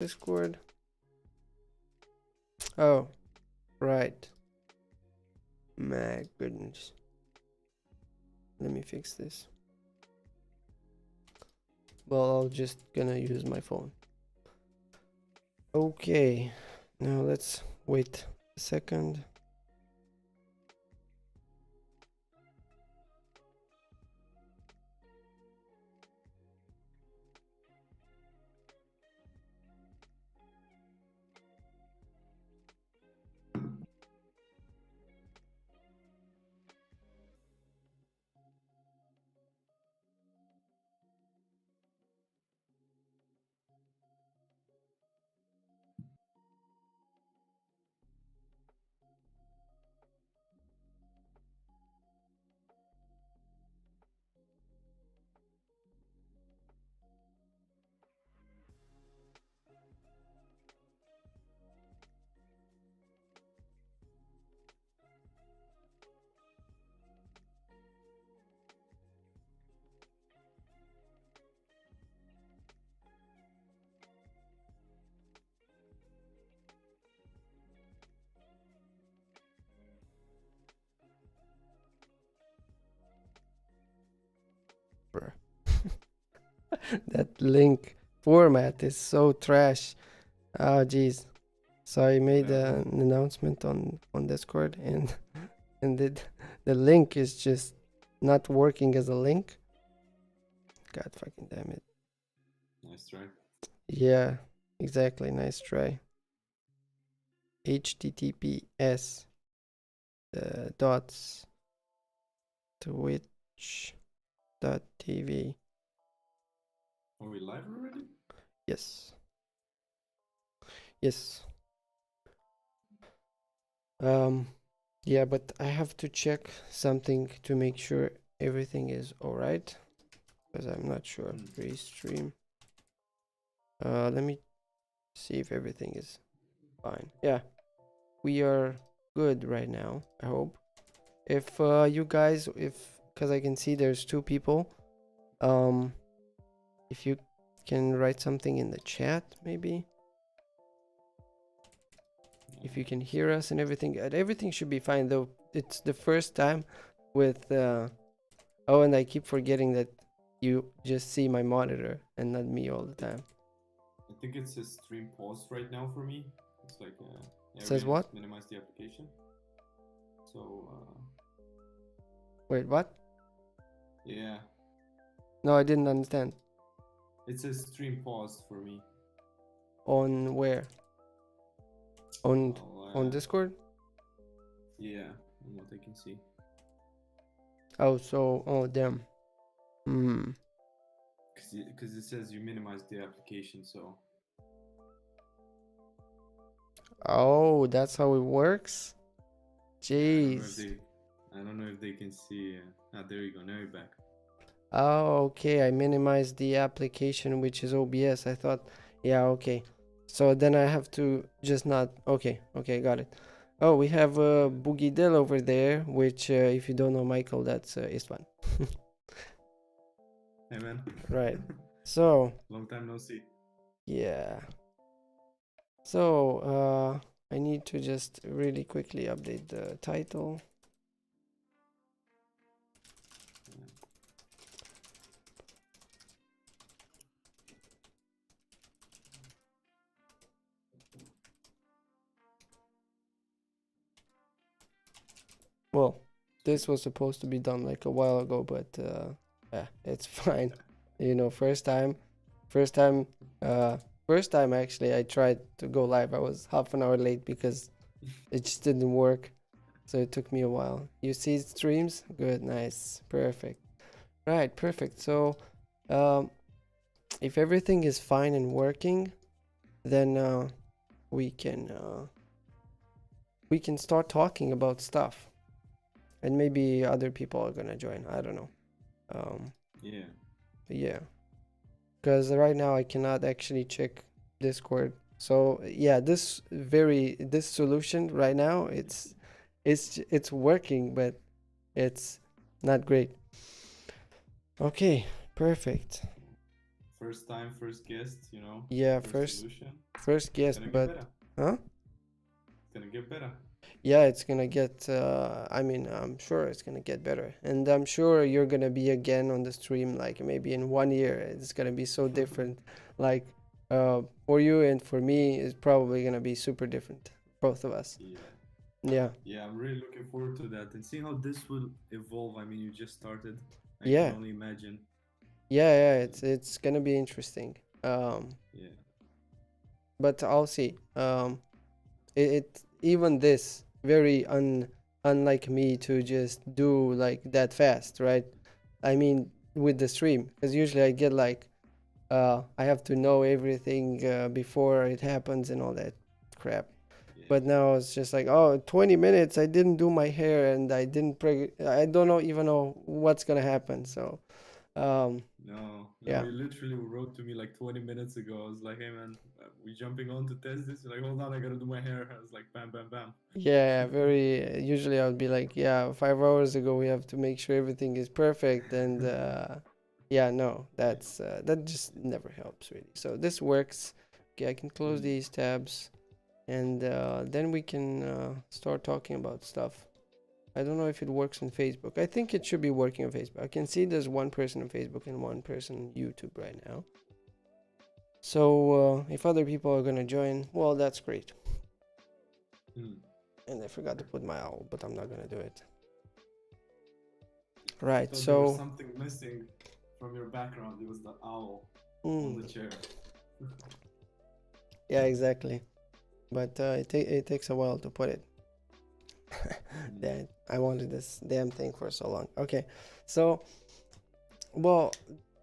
Discord. Oh, right. My goodness. Let me fix this. Well, I'll just gonna use my phone. Okay. Now let's wait a second. Bruh. That link format is so trash. Oh, jeez. So I made an announcement on Discord, and and the link is just not working as a link. God fucking damn it. Nice try. Yeah, exactly. Nice try. HTTPS dots twitch.tv. Are we live already? Yes. Yes. Yeah, but I have to check something to make sure everything is alright, because I'm not sure. Restream. Let me see if everything is fine. Yeah, we are good right now, I hope. If you guys, because I can see there's 2 people, if you can write something in the chat, maybe. If you can hear us and everything should be fine, though. It's the first time with oh, and I keep forgetting that you just see my monitor and not me all the time. I think it says stream paused right now for me. It's like Says what? Minimize the application. So Wait, what? yeah. No, I didn't understand. It says stream paused for me. On where? On Discord? Yeah, on what I can see. Oh, damn. Because it says you minimize the application, so. Oh, that's how it works? Jeez. I don't know if they can see. There you go. Now you're back. Oh, okay. I minimized the application, which is OBS. I thought, yeah, okay. So then I have to just not. Okay, got it. Oh, we have Boogie Dill over there, which, if you don't know Michael, that's Istvan. Hey, man. Right. So. Long time no see. Yeah. So, I need to just really quickly update the title. Well, this was supposed to be done like a while ago, but yeah, it's fine. You know, first time actually I tried to go live. I was half an hour late because it just didn't work. So it took me a while. You see streams? Good, nice, perfect. Right, perfect. So if everything is fine and working, then we can start talking about stuff. And maybe other people are gonna join. I don't know. Yeah. Because right now I cannot actually check Discord. So yeah, this solution right now it's working, but it's not great. Okay, perfect. first time, first guest, you know, Yeah, first solution. first It's guest, gonna get but better. huh? It's gonna get better. Yeah, it's gonna get. I mean, I'm sure it's gonna get better, and I'm sure you're gonna be again on the stream. Like maybe in 1 year, it's gonna be so different. Like, for you and for me, it's probably gonna be super different, both of us. Yeah. Yeah, Yeah, I'm really looking forward to that and seeing how this will evolve. I mean, you just started. I can yeah, only imagine. yeah. It's gonna be interesting. Yeah. But I'll see. It even this very unlike me to just do like that fast, right? I mean, with the stream, because usually I get like I have to know everything before it happens and all that crap. But Yeah. now it's just like, oh, 20 minutes, I didn't do my hair and I didn't I don't know even know what's gonna happen. So um No, yeah. you literally wrote to me like 20 minutes ago. I was like, hey man, we jumping on to test this? You're like, hold on, I gotta do my hair. I was like, bam, bam, bam. Yeah, very usually I would be like, yeah, 5 hours ago we have to make sure everything is perfect and yeah, no, Yeah. that just never helps really. So this works. Okay, I can close Mm. these tabs and then we can start talking about stuff. I don't know if it works on Facebook. I think it should be working on Facebook. I can see there's one person on Facebook and one person on YouTube right now. So if other people are gonna join, well, that's great. Mm. And I forgot to put my owl, but I'm not gonna do it. Right, Thought there was so something missing from your background. It was the owl on the mm, chair. yeah, exactly. But it takes a while to put it. Mm. That I wanted this damn thing for so long. Okay, so well,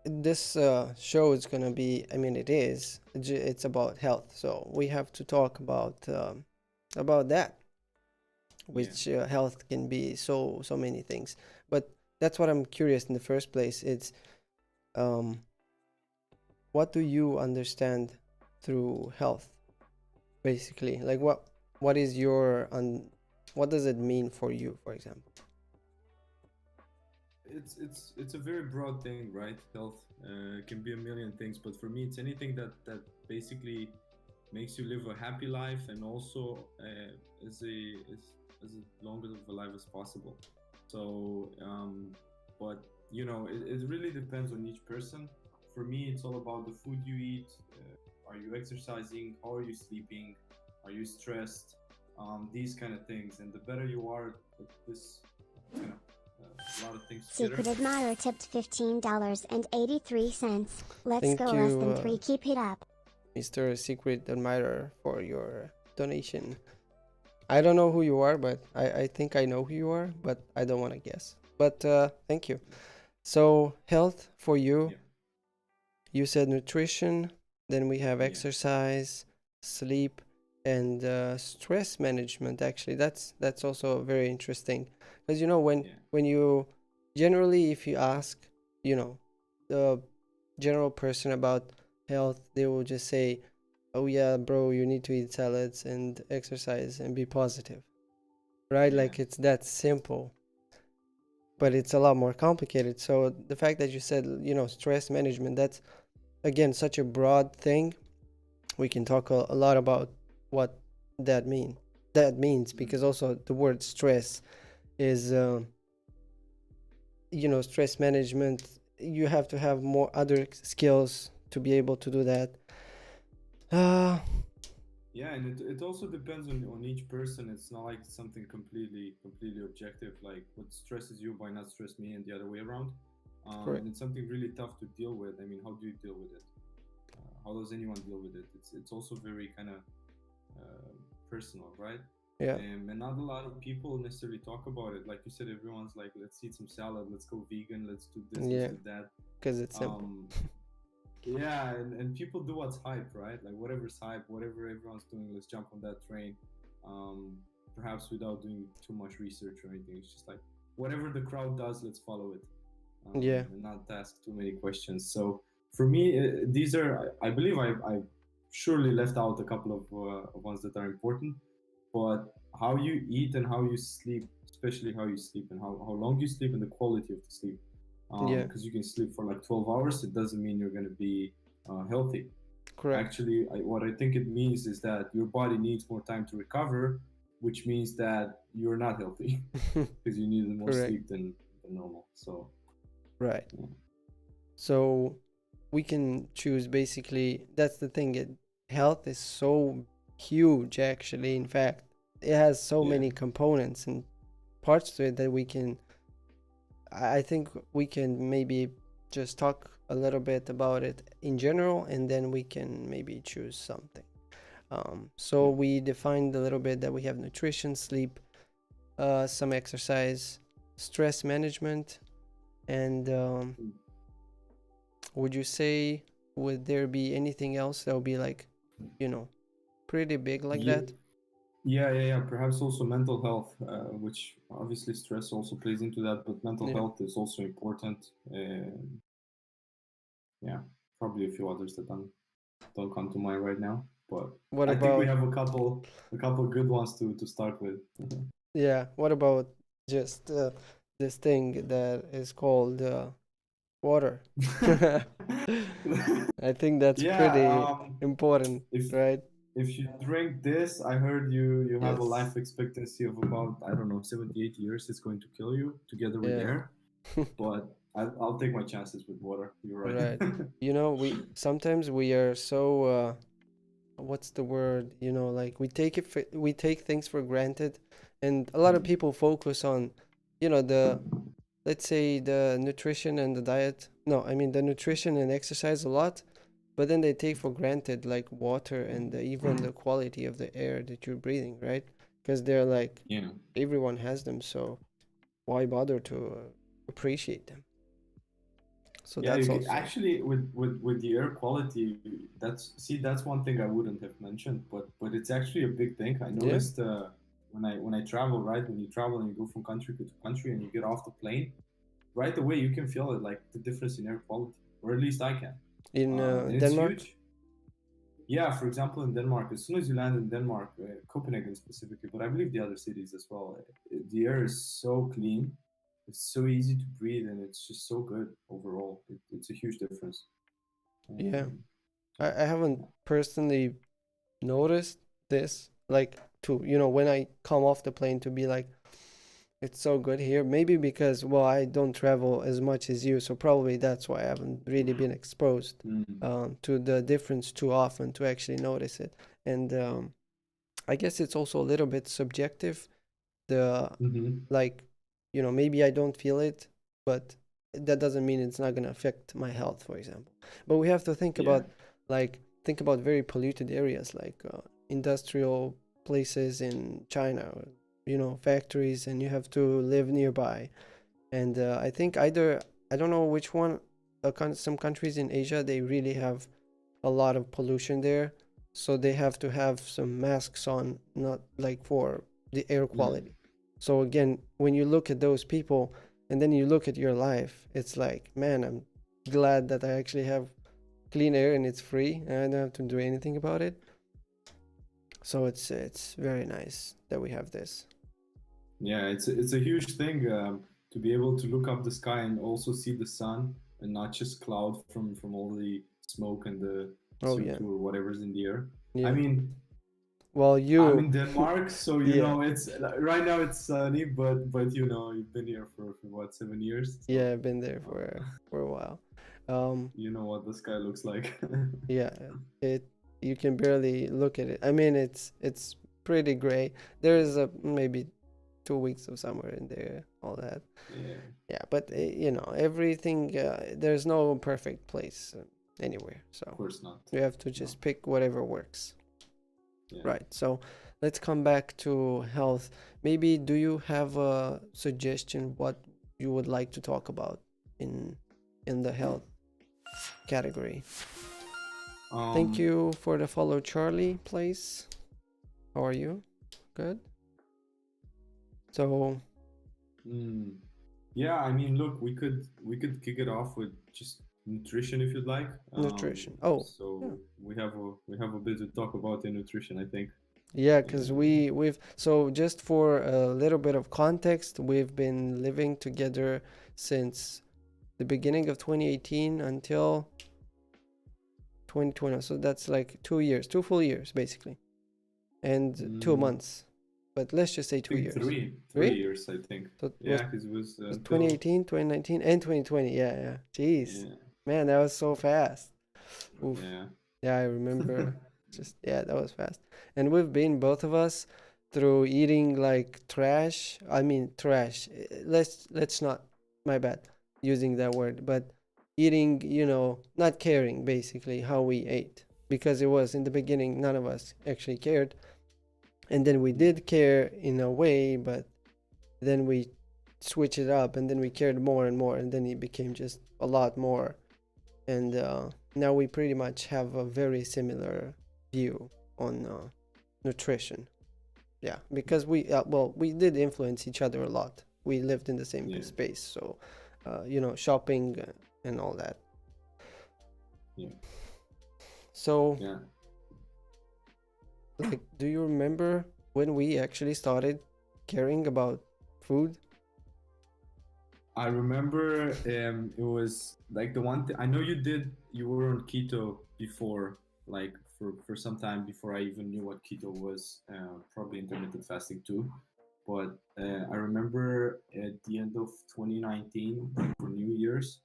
this show is gonna be. I mean, it is. It's about health, so we have to talk about that, Yeah. which health can be so many things. But that's what I'm curious in the first place. It's um, what do you understand through health, basically? Like what is your what does it mean for you, for example? It's a very broad thing, right? Health can be a million things, but for me, it's anything that basically makes you live a happy life and also as long of a life as possible. So, but it really depends on each person. For me, it's all about the food you eat. Are you exercising? How are you sleeping? Are you stressed? These kind of things. And the better you are at this, kind of a lot of things together. Secret Admirer tipped $15.83. Let's Thank go you, less than 3. Keep it up. Mr. Secret Admirer, for your donation. I don't know who you are, but I think I know who you are, but I don't want to guess. But thank you. So health for you, Yeah. you said nutrition, then we have Yeah. exercise, sleep, and stress management. Actually, that's also very interesting, because Yeah. when you generally, if you ask, the general person about health, they will just say, oh yeah, bro, you need to eat salads and exercise and be positive, right? Yeah. Like it's that simple, but it's a lot more complicated. So the fact that you said, stress management, that's again such a broad thing. We can talk a lot about what that means, because also the word stress is stress management, you have to have more other skills to be able to do that. Yeah, and it also depends on each person. It's not like something completely objective, like what stresses you might not stress me and the other way around. Correct. And it's something really tough to deal with. I mean, how do you deal with it? How does anyone deal with it? It's also very kind of personal, right? Yeah, And not a lot of people necessarily talk about it. Like you said, everyone's like, let's eat some salad, let's go vegan, let's do this, yeah, let's do that. because it's simple. Yeah, and people do what's hype, right? Like whatever's hype, whatever everyone's doing, let's jump on that train. Perhaps without doing too much research or anything. It's just like whatever the crowd does, let's follow it, Yeah, and not ask too many questions. So for me, these are, I believe, I surely left out a couple of ones that are important, but how you eat and how you sleep, especially how you sleep and how long you sleep and the quality of the sleep. yeah, Because you can sleep for like 12 hours, it doesn't mean you're going to be healthy. Correct. Actually, what I think it means is that your body needs more time to recover, which means that you're not healthy because you need more Correct. sleep than normal. So, Right. yeah. So we can choose basically, that's the thing. Health is so huge, actually. In fact, it has so Yeah. many components and parts to it that I think we can maybe just talk a little bit about it in general, and then we can maybe choose something. So Yeah. we defined a little bit that we have nutrition, sleep, some exercise, stress management, and would you say, would there be anything else that would be like, you know, pretty big like Yeah. that? Yeah. Perhaps also mental health, which obviously stress also plays into that, but mental Yeah. health is also important. Yeah, probably a few others that don't come to mind right now, but What I think we about, have a couple good ones to start with. yeah, what about just this thing that is called water? I think that's Yeah, pretty important, if right? if you drink this, I heard you have a Yes. life expectancy of about, I don't know, 78 years. It's going to kill you together with Yeah. air, but I'll take my chances with water. You're right. Right. We sometimes we are so what's the word? Like we take things for granted, and a lot of people focus on, the let's say the nutrition and the diet. No, I mean the nutrition and exercise a lot, but then they take for granted like water and even the quality of the air that you're breathing, right? Because they're like Yeah. everyone has them, so why bother to appreciate them? So Yeah, that's you can, also, actually with the air quality, that's one thing I wouldn't have mentioned, but it's actually a big thing. I yeah, noticed when I travel, right? When you travel and you go from country to country and you get off the plane, right away you can feel it, like the difference in air quality, or at least I can. in And it's Denmark. huge. Yeah, for example, in Denmark, as soon as you land in Denmark, Copenhagen specifically, but I believe the other cities as well, the air is so clean, it's so easy to breathe, and it's just so good overall. It's a huge difference. Yeah, Um, I haven't personally noticed this, like to when I come off the plane to be like, it's so good here. Maybe because, well, I don't travel as much as you, so probably that's why I haven't really been exposed mm, to the difference too often to actually notice it. And I guess it's also a little bit subjective. The hmm. like, maybe I don't feel it, but that doesn't mean it's not gonna affect my health, for example. But we have to Yeah, think about very polluted areas like industrial places in China, factories, and you have to live nearby. And I think either, I don't know which one, some countries in Asia, they really have a lot of pollution there, so they have to have some masks on, not like for the air yeah, quality. So again, when you look at those people and then you look at your life, it's like, man, I'm glad that I actually have clean air and it's free and I don't have to do anything about it. So it's very nice that we have this. yeah. It's a huge thing, to be able to look up the sky and also see the sun and not just cloud from all the smoke and the Oh yeah, CO2 or whatever's in the air. I yeah. mean, Well, I'm you, in Denmark, so yeah, it's right now it's sunny, but you've been here for what, 7 years, so yeah, I've been there for a while. Um, you know what the sky looks like. Yeah, it you can barely look at it. I mean, it's pretty gray. There is a maybe 2 weeks of summer in there, all that. Yeah, Yeah, but everything. There's no perfect place anywhere, of so course not. you have to No. just pick whatever works. Yeah. Right. So let's come back to health. Maybe do you have a suggestion what you would like to talk about in the health category? Thank Um. you for the follow, Charlie, please. How are you? Good. So, mm, yeah. I mean, look, we could kick it off with just nutrition if you'd like. nutrition. Oh, yeah. So we have a bit to talk about in nutrition, I think. Yeah, because Uh, we've so just for a little bit of context, we've been living together since the beginning of 2018 until 2020. So that's like 2 years, 2 full years basically, and 2 months. But let's just say I 2 think years. three Three? years, I think. So it Yeah, because it was was until 2018, 2019, and 2020. Yeah. Jeez, yeah, man, that was so fast. Oof. yeah. Yeah, I remember. Just yeah, that was fast. And we've been both of us through eating like trash. I mean trash. Let's not. My bad, using that word. But eating, not caring basically how we ate, because it was in the beginning none of us actually cared, and then we did care in a way, but then we switch it up, and then we cared more and more, and then it became just a lot more. And now we pretty much have a very similar view on nutrition. Yeah, because we did influence each other a lot. We lived in the same Yeah. space, so shopping and all that. Yeah. So Yeah. like, do you remember when we actually started caring about food? I remember it was like the one thing I know you were on keto before, like for some time before I even knew what keto was, probably intermittent fasting too. But I remember at the end of 2019, like for New Year's,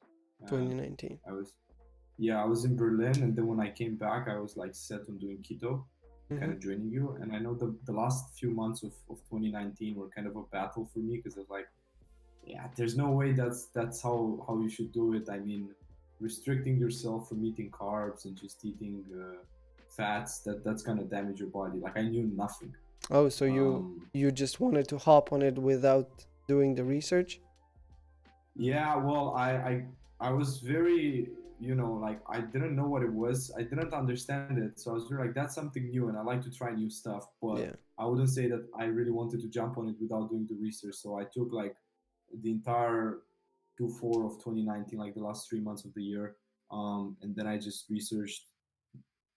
2019. I was in Berlin, and then when I came back, I was like set on doing keto, kind Mm-hmm. of joining you. And I know the last few months of 2019 were kind of a battle for me because I was like, yeah, there's no way that's how you should do it. I mean, restricting yourself from eating carbs and just eating fats, that's gonna damage your body. Like I knew nothing. Oh, so you just wanted to hop on it without doing the research? Yeah, well, I was very, like I didn't know what it was. I didn't understand it, so I was very like, that's something new, and I like to try new stuff. But Yeah. I wouldn't say that I really wanted to jump on it without doing the research. So I took like the entire Q4 of 2019, like the last 3 months of the year, and then I just researched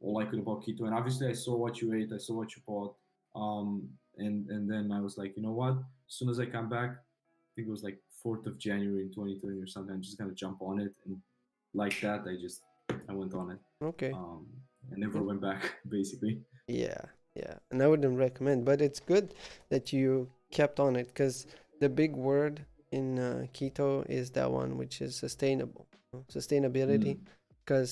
all I could about keto. And obviously, I saw what you ate, I saw what you bought, and then I was like, you know what? As soon as I come back, I think it was like 4th of January in 2020 or something. I'm just gonna jump on it, and like that, I went on it. Okay. I never went back, basically. Yeah, yeah. And I wouldn't recommend, but it's good that you kept on it, because the big word in keto is that one, which is sustainable, sustainability, Mm. because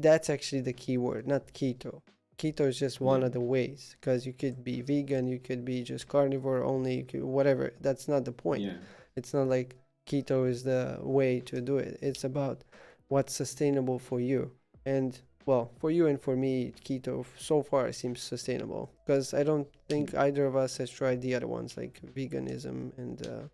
that's actually the key word, not keto. Keto is just one Yeah. of the ways, because you could be vegan, you could be just carnivore only, you could, whatever. That's not the point. Yeah. It's not like keto is the way to do it. It's about what's sustainable for you. And well, for you and for me, keto so far seems sustainable, because I don't think either of us has tried the other ones like veganism and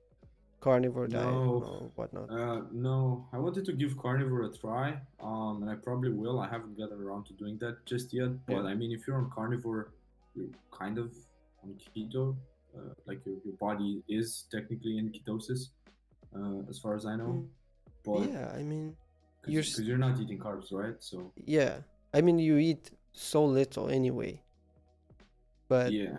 carnivore diet No, or whatnot. no. I wanted to give carnivore a try, and I probably will. I haven't gotten around to doing that just yet. Yeah. But I mean, if you're on carnivore, you're kind of on keto. Like your body is technically in ketosis, as far as I know. Mm, But yeah, I mean, you're because you're not eating carbs, right? So yeah. I mean, you eat so little anyway, but yeah.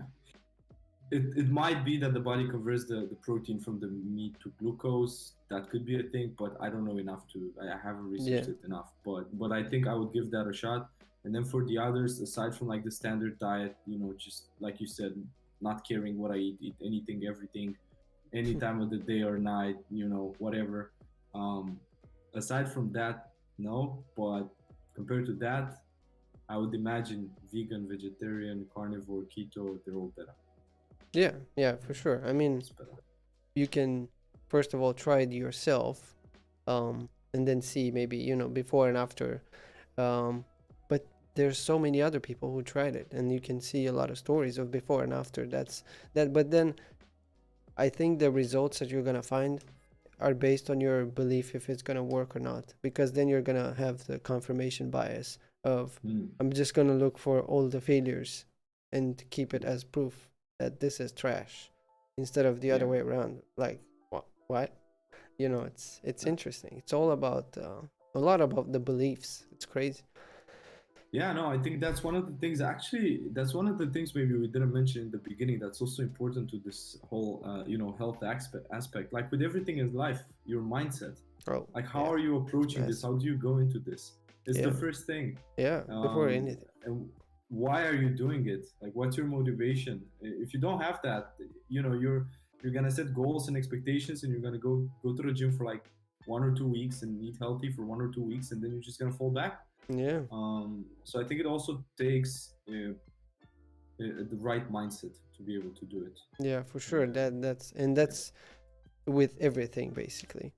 It might be that the body converts the protein from the meat to glucose. That could be a thing, but I don't know enough I haven't yeah. researched it enough. But I think I would give that a shot. And then for the others, aside from like the standard diet, just like you said, not caring what I eat anything, everything, any time of the day or night, whatever. Um, Aside from that, no. But compared to that, I would imagine vegan, vegetarian, carnivore, keto, they're all better. Yeah, yeah, for sure. I mean, It's better. you can first of all try it yourself, and then see maybe, before and after. But there's so many other people who tried it, and you can see a lot of stories of before and after. That's that. But then I think the results that you're gonna find are based on your belief if it's gonna work or not, because then you're gonna have the confirmation bias of Mm. I'm just gonna look for all the failures and keep it as proof that this is trash, instead of the other Yeah. way around. Like what? It's interesting. It's all about a lot about the beliefs. It's crazy. Yeah, no, I think that's one of the things. Actually, that's one of the things maybe we didn't mention in the beginning. That's also important to this whole, health aspect. Like with everything in life, your mindset. Oh Like, how yeah, are you it's approaching this? massive. How do you go into this? It's Yeah. the first thing. Yeah, before anything. And why are you doing it? Like, what's your motivation? If you don't have that, you're gonna set goals and expectations, and you're gonna go to the gym for like 1 or 2 weeks and eat healthy for 1 or 2 weeks, and then you're just gonna fall back. Yeah. So I think it also takes the right mindset to be able to do it. Yeah, for sure. That's with everything basically.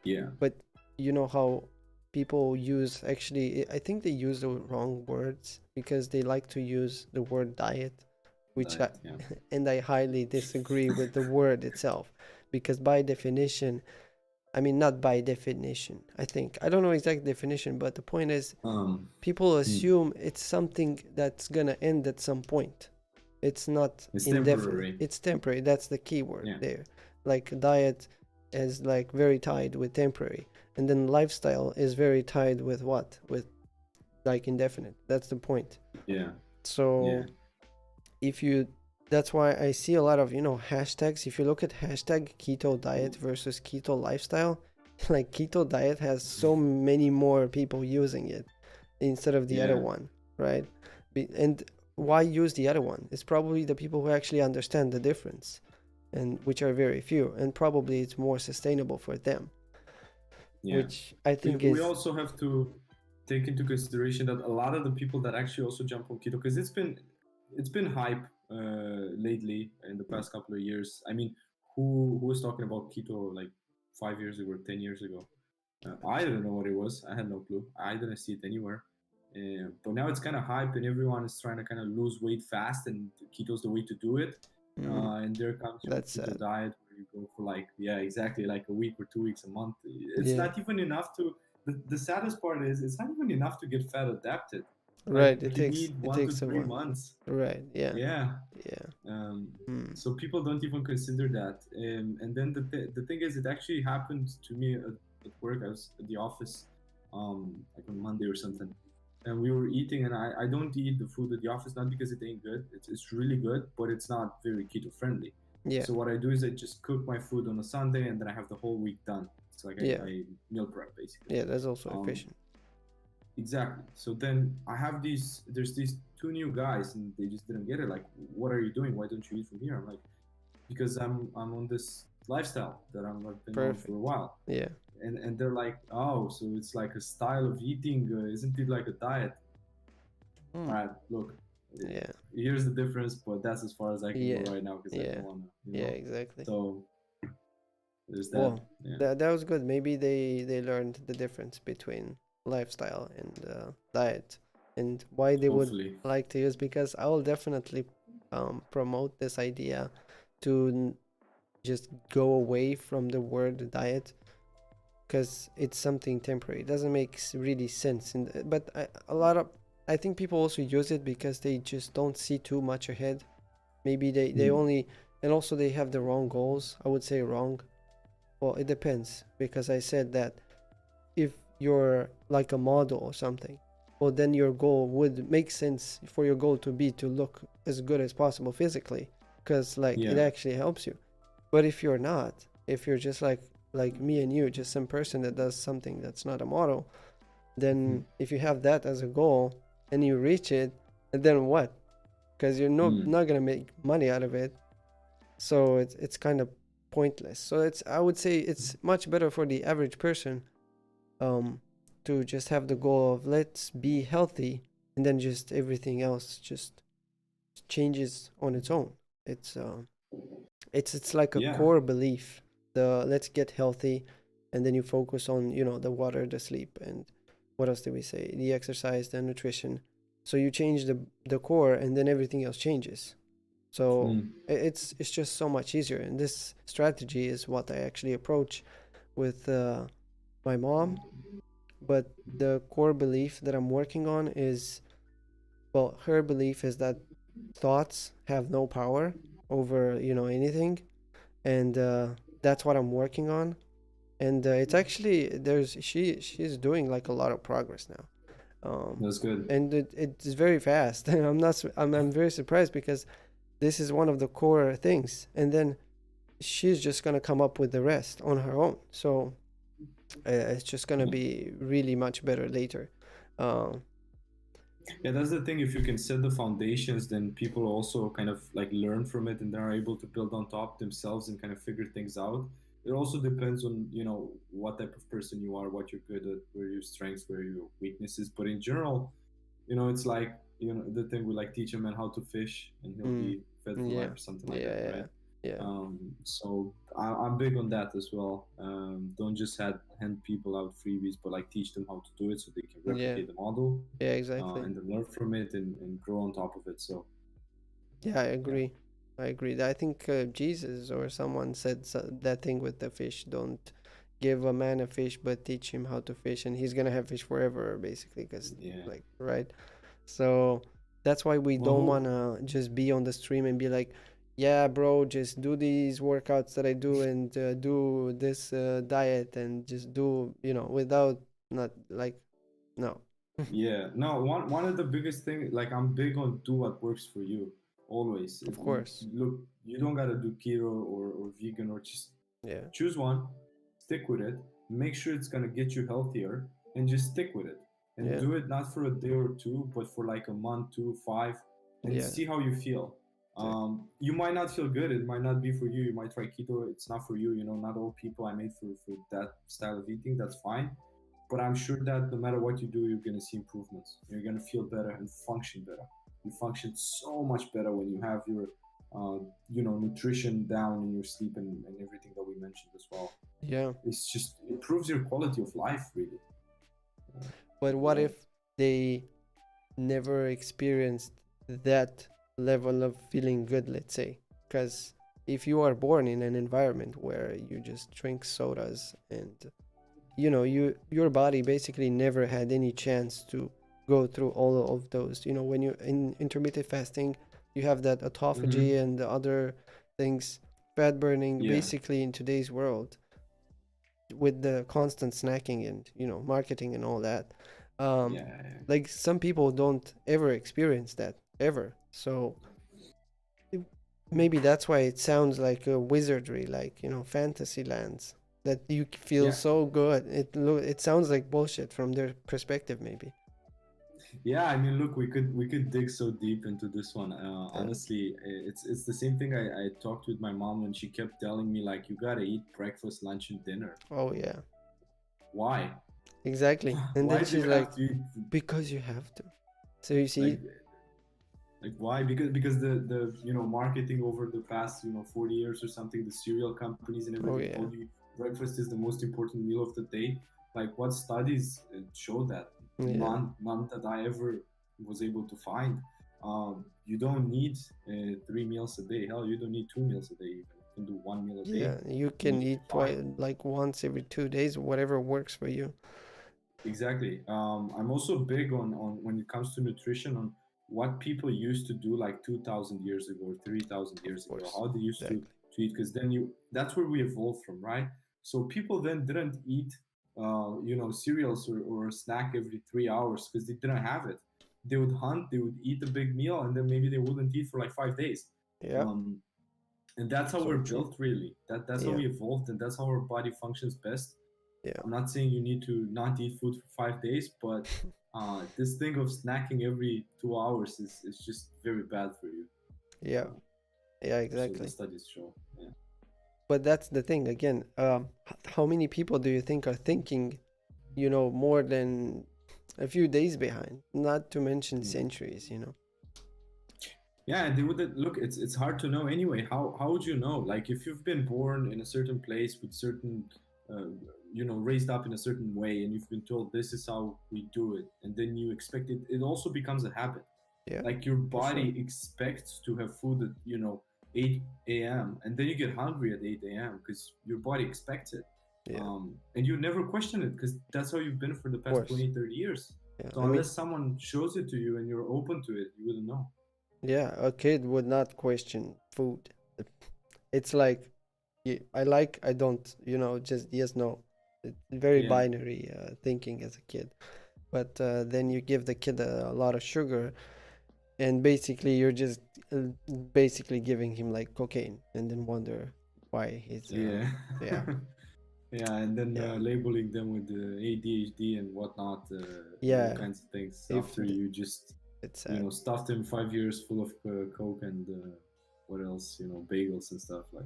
Yeah. But you know how people use, actually I think they use the wrong words, because they like to use the word diet, which Diet, yeah. and I highly disagree with the word itself, because by definition, I mean, not by definition, I don't know exact definition, but the point is, people assume it's something that's gonna end at some point. It's not It's indefinite. temporary. It's temporary. That's the key word Yeah. there. Like diet is like very tied with temporary, and then lifestyle is very tied with what? With like indefinite. That's the point. Yeah. So Yeah. if you, that's why I see a lot of, hashtags. If you look at hashtag keto diet versus keto lifestyle, like keto diet has so many more people using it instead of the other Yeah. one, right? And why use the other one? It's probably the people who actually understand the difference, and which are very few, and probably it's more sustainable for them, Yeah. which I think we is also have to take into consideration that a lot of the people that actually also jump on keto, because it's been hype lately in the past couple of years. I mean, who was talking about keto like 5 years ago, 10 years ago? I didn't know what it was. I had no clue. I didn't see it anywhere. But now it's kind of hype, and everyone is trying to kind of lose weight fast, and keto's the way to do it. And there comes your that's keto sad. diet, where you go for like, yeah, exactly, like a week or 2 weeks, a month. It's Yeah, not even enough to. The saddest part is it's not even enough to get fat adapted. Like, right. It you takes need it 1 to takes a 3 months. right. Yeah, Yeah. yeah. So people don't even consider that. And then the thing is, it actually happened to me at work. I was at the office, like on Monday or something, and we were eating. And I don't eat the food at the office, not because it ain't good. It's really good, but it's not very keto friendly. Yeah, So what I do is I just cook my food on a Sunday, and then I have the whole week done. It's like yeah, I meal prep basically. yeah. That's also Um, efficient. Exactly. So then there's these two new guys, and they just didn't get it. Like, what are you doing? Why don't you eat from here? I'm like, because I'm on this lifestyle that I've been on for a Perfect. while. Yeah. And they're like, oh, so it's like a style of eating, isn't it like a diet? All right, look, Yeah. here's the difference, but that's as far as I can Yeah. go right now, because I Yeah. don't want to, Yeah. Exactly. So there's that. Well, Yeah. that was good. Maybe they learned the difference between lifestyle and diet, and why they would Hopefully. like to use. Because I will definitely promote this idea to just go away from the word diet, because it's something temporary. It doesn't make really sense. But I think people also use it because they just don't see too much ahead. Maybe they only, and also they have the wrong goals. I would say wrong. Well, it depends, because I said that if you're like a model or something, well, then your goal would make sense for your goal to be to look as good as possible physically, because like it Yeah. actually helps you. But if you're not, if you're just like me and you, just some person that does something that's not a model, then if you have that as a goal and you reach it, and then what? Because you're not gonna make money out of it, so it's kind of pointless. So I would say it's much better for the average person to just have the goal of let's be healthy, and then just everything else just changes on its own. It's like a Yeah. core belief, the let's get healthy, and then you focus on the water, the sleep, and what else did we say, the exercise, the nutrition. So you change the core, and then everything else changes. So it's just so much easier, and this strategy is what I actually approach with my mom. But the core belief that I'm working on is, well, her belief is that thoughts have no power over anything, and that's what I'm working on. And it's actually, she's doing like a lot of progress now. That's good. And it's very fast. I'm very surprised, because this is one of the core things, and then she's just gonna come up with the rest on her own. So it's just gonna be really much better later. Um, Yeah, that's the thing. If you can set the foundations, then people also kind of like learn from it and they're able to build on top themselves and kind of figure things out. It also depends on, what type of person you are, what you're good at, where your strengths, where your weaknesses. But in general, it's like, the thing we like teach a man how to fish and he'll mm, be fed for yeah, life or something like yeah, that, yeah, right? yeah, So I'm big on that as well. Don't just hand people out freebies, but like teach them how to do it so they can yeah, replicate the model, yeah, exactly. and then learn from it and grow on top of it. So Yeah, I yeah, agree. I agree. I think Jesus or someone said that thing with the fish. Don't give a man a fish, but teach him how to fish, and he's gonna have fish forever, basically. Because, yeah. like, right? So that's why we Well, don't wanna just be on the stream and be like, "Yeah, bro, just do these workouts that I do and do this diet and just do, without not like, no, yeah. No, one of the biggest thing, like I'm big on do what works for you always. of course, Look, you don't gotta do keto or vegan or just yeah, choose one, stick with it, make sure it's gonna get you healthier, and just stick with it. And yeah, do it not for a day or two, but for like a month, two, five, and yeah, see how you feel. exactly, You might not feel good. It might not be for you. You might try keto. It's not for you. Not all people are made for that style of eating. That's fine. But I'm sure that no matter what you do, you're gonna see improvements. You're gonna feel better and function better. You function so much better when you have your nutrition down in your sleep and everything that we mentioned as well. yeah. It's just improves your quality of life, really. But what Yeah, if they never experienced that level of feeling good, let's say? Because if you are born in an environment where you just drink sodas and your body basically never had any chance to go through all of those. When you in intermittent fasting, you have that autophagy mm-hmm. and the other things, fat burning, Yeah, basically in today's world with the constant snacking and marketing and all that. um yeah, like some people don't ever experience that ever, so maybe that's why it sounds like a wizardry, like fantasy lands that you feel yeah, so good. It sounds like bullshit from their perspective, maybe. yeah. I mean, look, we could dig so deep into this one. uh, Honestly, it's the same thing. I talked with my mom when she kept telling me like, you gotta eat breakfast, lunch, and dinner. oh yeah, Why? exactly. And then Why do she's you like, have to eat? because you have to. So you see. Like why? Because the marketing over the past 40 years or something, the cereal companies and Oh everything yeah, told you breakfast is the most important meal of the day. Like what studies show that? yeah, None that I ever was able to find. You don't need 3 meals a day. Hell, you don't need 2 meals a day. Even you can do 1 meal a day yeah, you and can you'll be eat fine. twice, like once every 2 days, whatever works for you. Exactly. I'm also big on when it comes to nutrition on what people used to do like 2,000 years ago or 3,000 Of years ago, course, how they used exactly. to eat, because then that's where we evolved from, right? So people then didn't eat, cereals or a snack every 3 hours because they didn't have it. They would hunt, they would eat a big meal, and then maybe they wouldn't eat for like 5 days. Yeah, Um, and that's how so we're true. built, really. That's how Yeah, we evolved, and that's how our body functions best. yeah, I'm not saying you need to not eat food for 5 days, but this thing of snacking every 2 hours is just very bad for you. yeah, Uh, yeah, so the exactly. studies show. Yeah. But that's the thing again. How many people do you think are thinking, more than a few days behind? Not to mention Hmm. centuries. Yeah, they would look. It's hard to know anyway. How would you know? Like if you've been born in a certain place with certain, uh, raised up in a certain way, and you've been told this is how we do it, and then you expect it. It also becomes a habit. Yeah, Like your for sure. body expects to have food at 8 a.m. and then you get hungry at 8 a.m. because your body expects it. Yeah, And you never question it because that's how you've been for the of past course. 20, 30 years. Yeah, So I mean, unless someone shows it to you and you're open to it, you wouldn't know. yeah, a kid would not question food. It's like, yeah, I like, I don't, just yes, no. It's very Yeah, binary thinking as a kid. But then you give the kid a lot of sugar, and basically you're just uh, basically giving him like cocaine, and then wonder why he's yeah. yeah, Yeah, and then Yeah, labeling them with the ADHD and whatnot, and all yeah. kinds of things. If After you just, it's you sad. know, stuffed them 5 years full of coke and what else, you know, bagels and stuff like.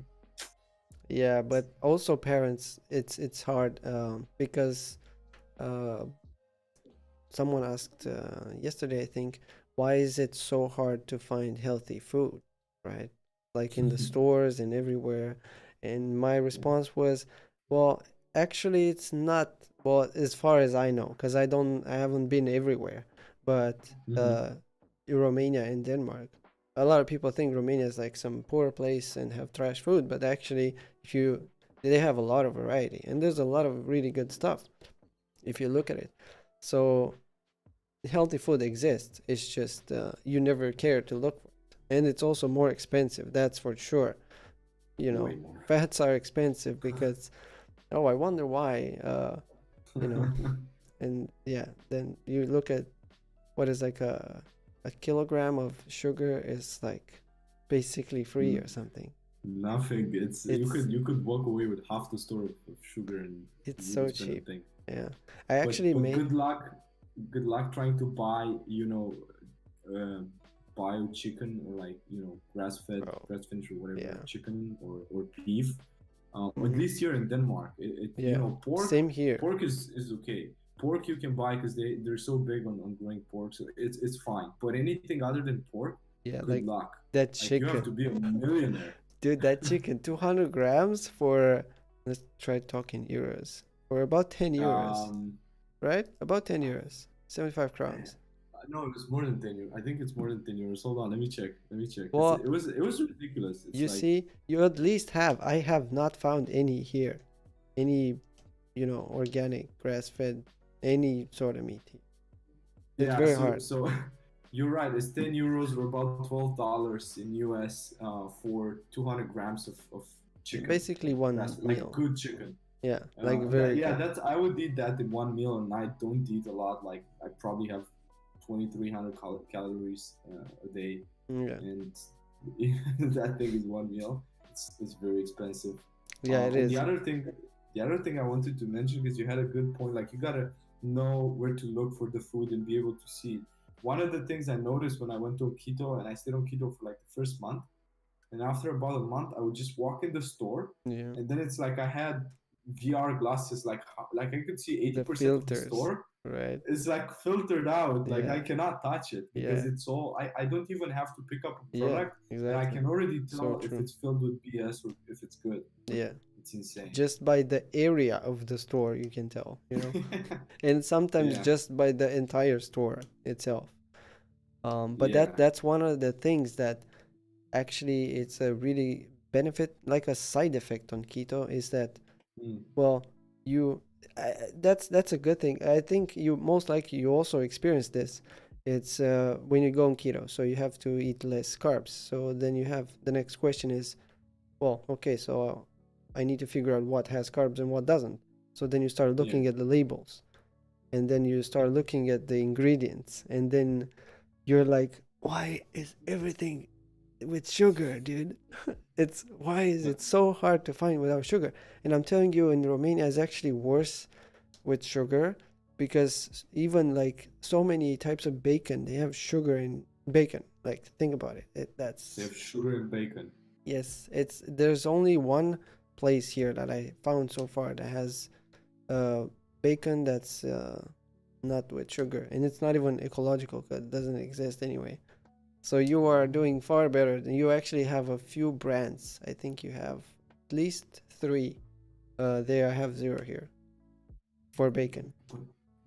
Yeah, but also parents, it's hard because uh, someone asked yesterday, I think, why is it so hard to find healthy food, right? Like in the stores and everywhere. And my Yeah. response was, well, actually, it's not, well, as far as I know, because I haven't been everywhere, but Hmm. in Romania and Denmark, a lot of people think Romania is like some poor place and have trash food, but actually, if you, they have a lot of variety and there's a lot of really good stuff if you look at it. So healthy food exists. It's just you never care to look for it, and it's also more expensive. That's for sure. You Way know, more. fats are expensive because oh, I wonder why. You know, and yeah, then you look at what is like a kilogram of sugar is like basically free or something. Nothing. It's It's you could walk away with half the store of sugar and it's you so wouldn't spend a cheap. thing. Yeah, I But actually made. good luck trying to buy, you know, uh, bio chicken or like, you know, Oh, grass finished or whatever yeah. chicken or beef. At Mm-hmm. least here in Denmark, you Yeah, know, same here. pork is okay. Pork you can buy because they're so big on growing pork, so it's fine. But anything other than pork, Yeah, good like luck. that Like you have to chicken. be a millionaire. Dude, that chicken, 200 grams for, let's try talking euros, for about 10 euros, Um, right? About 10 euros, 75 crowns. no, it was more than 10 euros. I think it's more than 10 euros. Hold on, let me check. Let me check. Well, It was ridiculous. It's you like see, you at least have, I have not found any here, any, organic, grass fed, any sort of meat. It's yeah. very hard. So you're right. It's 10 euros or about $12 in US for 200 grams of chicken, Basically like one like meal. good chicken. Yeah, like very Yeah, good. that's I would eat that in one meal, and I don't eat a lot. Like I probably have 2,300 calories a day, Mm, yeah, and that thing is one meal. It's very expensive. yeah, it And is. the other thing I wanted to mention because you had a good point. Like you gotta know where to look for the food and be able to see it. One of the things I noticed when I went to keto and I stayed on keto for like the first month, and after about a month, I would just walk in the store, Yeah, and then it's like I had VR glasses, like I could see eighty the percent of the filters, store right? is like filtered out. Like Yeah, I cannot touch it because yeah, it's all. I don't even have to pick up a yeah, product, and I exactly. can already So tell if true. it's filled with BS or if it's good. Yeah. It's insane. Just by the area of the store, you can tell. And sometimes Yeah, just by the entire store itself. But yeah. that's one of the things that actually it's a really benefit, like a side effect on keto, is that Mm, well, you that's a good thing. I think you most likely you also experience this. It's when you go on keto, so you have to eat less carbs. So then you have the next question is, well, okay, so I need to figure out what has carbs and what doesn't. So then you start yeah. looking at the labels, and then you Yeah. start looking at the ingredients, and then you're like, why is everything with sugar, dude? It's why is But it so hard to find without sugar? And I'm telling you, in Romania, it's actually worse with sugar because even like so many types of bacon, they have sugar in bacon. Like think about it. they have That's sugar and bacon. yes. It's there's only one place here that I found so far that has uh, bacon that's not with sugar, and it's not even ecological because it doesn't exist anyway. So you are doing far better. You actually have a few brands. I think you have at least three. There I have zero here for bacon.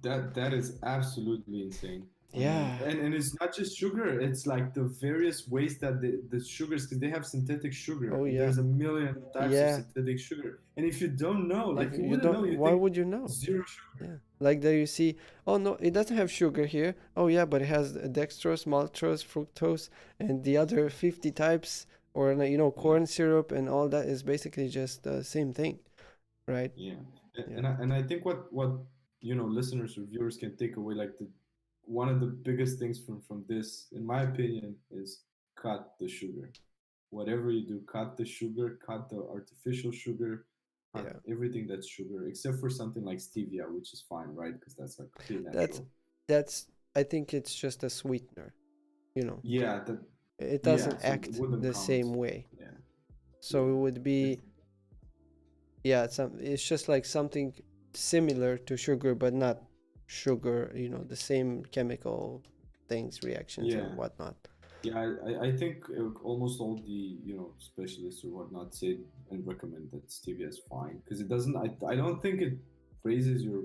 That is absolutely insane. Yeah. And it's not just sugar. It's like the various ways that the sugars, because they have synthetic sugar. Oh yeah. There's a million types of Yeah. synthetic sugar, and if you don't know, If like you you wouldn't know, don't, you why think would you know? zero sugar. Yeah. Like there you see, oh no, it doesn't have sugar here. Oh yeah, but it has dextrose, maltose, fructose, and the other 50 types, or Yeah, corn syrup and all that is basically just the same thing, right? yeah. Yeah. And I think what you know listeners or viewers can take away, like the one of the biggest things from this, in my opinion, is cut the sugar. Whatever you do, cut the sugar, cut the artificial sugar. Yeah. Everything that's sugar, except for something like stevia, which is fine, right? Because that's like pretty natural. That's I think it's just a sweetener, you know. Yeah, It yeah. doesn't So it act wouldn't the count. same way. Yeah, So yeah. it would If, be, yeah, it's just like something similar to sugar but not sugar, you know, the same chemical things, reactions yeah, and whatnot. yeah. I think almost all the specialists or whatnot say and recommend that stevia is fine because it doesn't. I don't think it raises your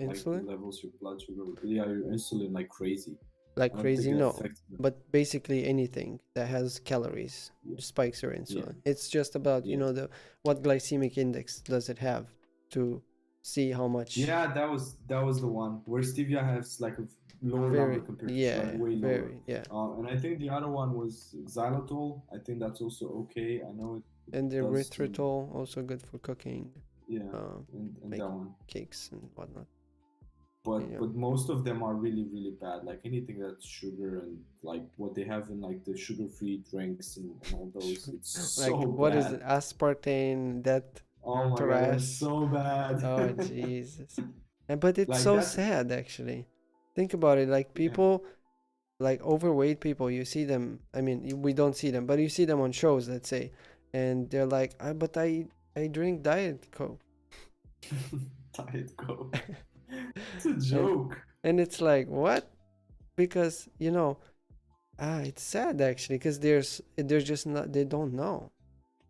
like Insulin? levels your blood sugar. Yeah, your insulin like crazy. Like I don't crazy, think it no. affects them. But basically anything that has calories Yeah, spikes your yeah, insulin. It's just about, you yeah. know, the what glycemic index does it have to see how much. Yeah, that was the one where stevia has like a lower number Very, compared to yeah, like way lower. very, yeah. And I think the other one was xylitol. I think that's also okay. I know it And the does some, erythritol also good for cooking, yeah, uh, and that making one. cakes and whatnot. But Yeah. but most of them are really really bad. Like anything that's sugar and like what they have in like the sugar-free drinks and all those. It's Like so what is bad. it? Aspartame, that Oh my god, that's trash. so bad. Oh Jesus. And but it's Like so that's sad actually. Think about it. Like yeah. people, like overweight people, you see them. I mean, we don't see them, but you see them on shows, let's say, and they're like, but I drink Diet Coke, Diet Coke. It's a and joke. it's like what? Because you know, it's sad actually, because they're just not, they don't know,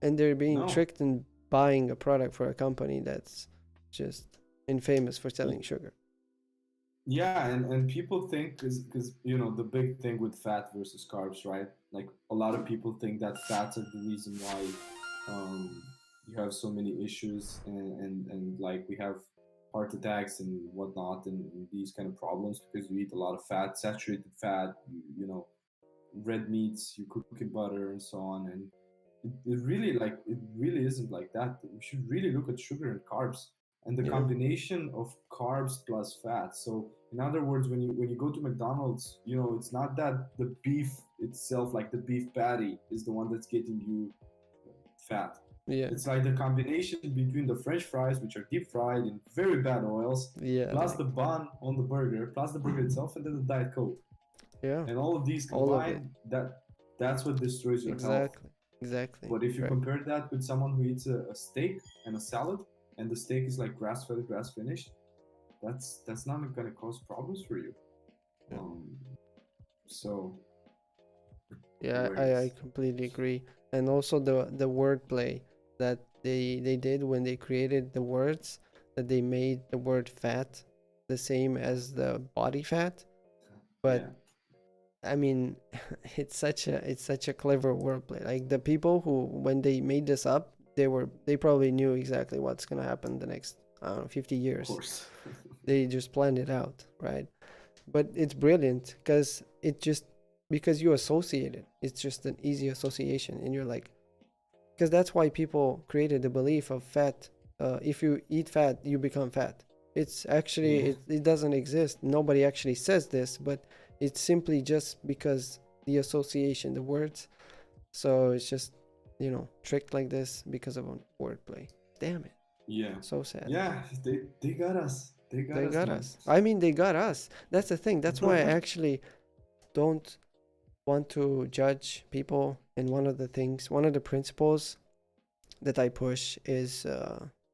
and they're being No. tricked in buying a product for a company that's just infamous for selling sugar. Yeah, and people think because the big thing with fat versus carbs, right? Like a lot of people think that fats are the reason why you have so many issues and like we have heart attacks and whatnot and these kind of problems because you eat a lot of fat, saturated fat, red meats, you cook in butter and so on. And it really isn't like that. We should really look at sugar and carbs and the Yeah, combination of carbs plus fat. So in other words, when you go to McDonald's, it's not that the beef itself, like the beef patty, is the one that's getting you fat. yeah, It's like the combination between the French fries, which are deep fried in very bad oils, yeah, plus like the bun on the burger, plus the burger itself, and then the Diet Coke. yeah, And all of these all of it. combined, that's what destroys your health. Exactly, exactly. But if you Right. compare that with someone who eats a steak and a salad, and the steak is like grass fed, grass finished, that's not going to cause problems for you. Yeah. So Yeah, I awareness. completely agree. And also the wordplay that they did when they created the words, that they made the word fat the same as the body fat. But Yeah, I mean, it's such a clever wordplay. Like the people who when they made this up, they probably knew exactly what's gonna happen the next, I don't know, 50 of years. course. They just planned it out, right? But it's brilliant because you associate it. It's just an easy association, and you're like, because that's why people created the belief of fat. If you eat fat, you become fat. It's actually Yeah, it doesn't exist. Nobody actually says this, but it's simply just because the association, the words. So it's just tricked like this because of a wordplay. Damn it, yeah, so sad. yeah. They got us. They got They us, got man. us. I mean, they got us. That's the thing. That's why I actually don't want to judge people. And one of the principles that I push is,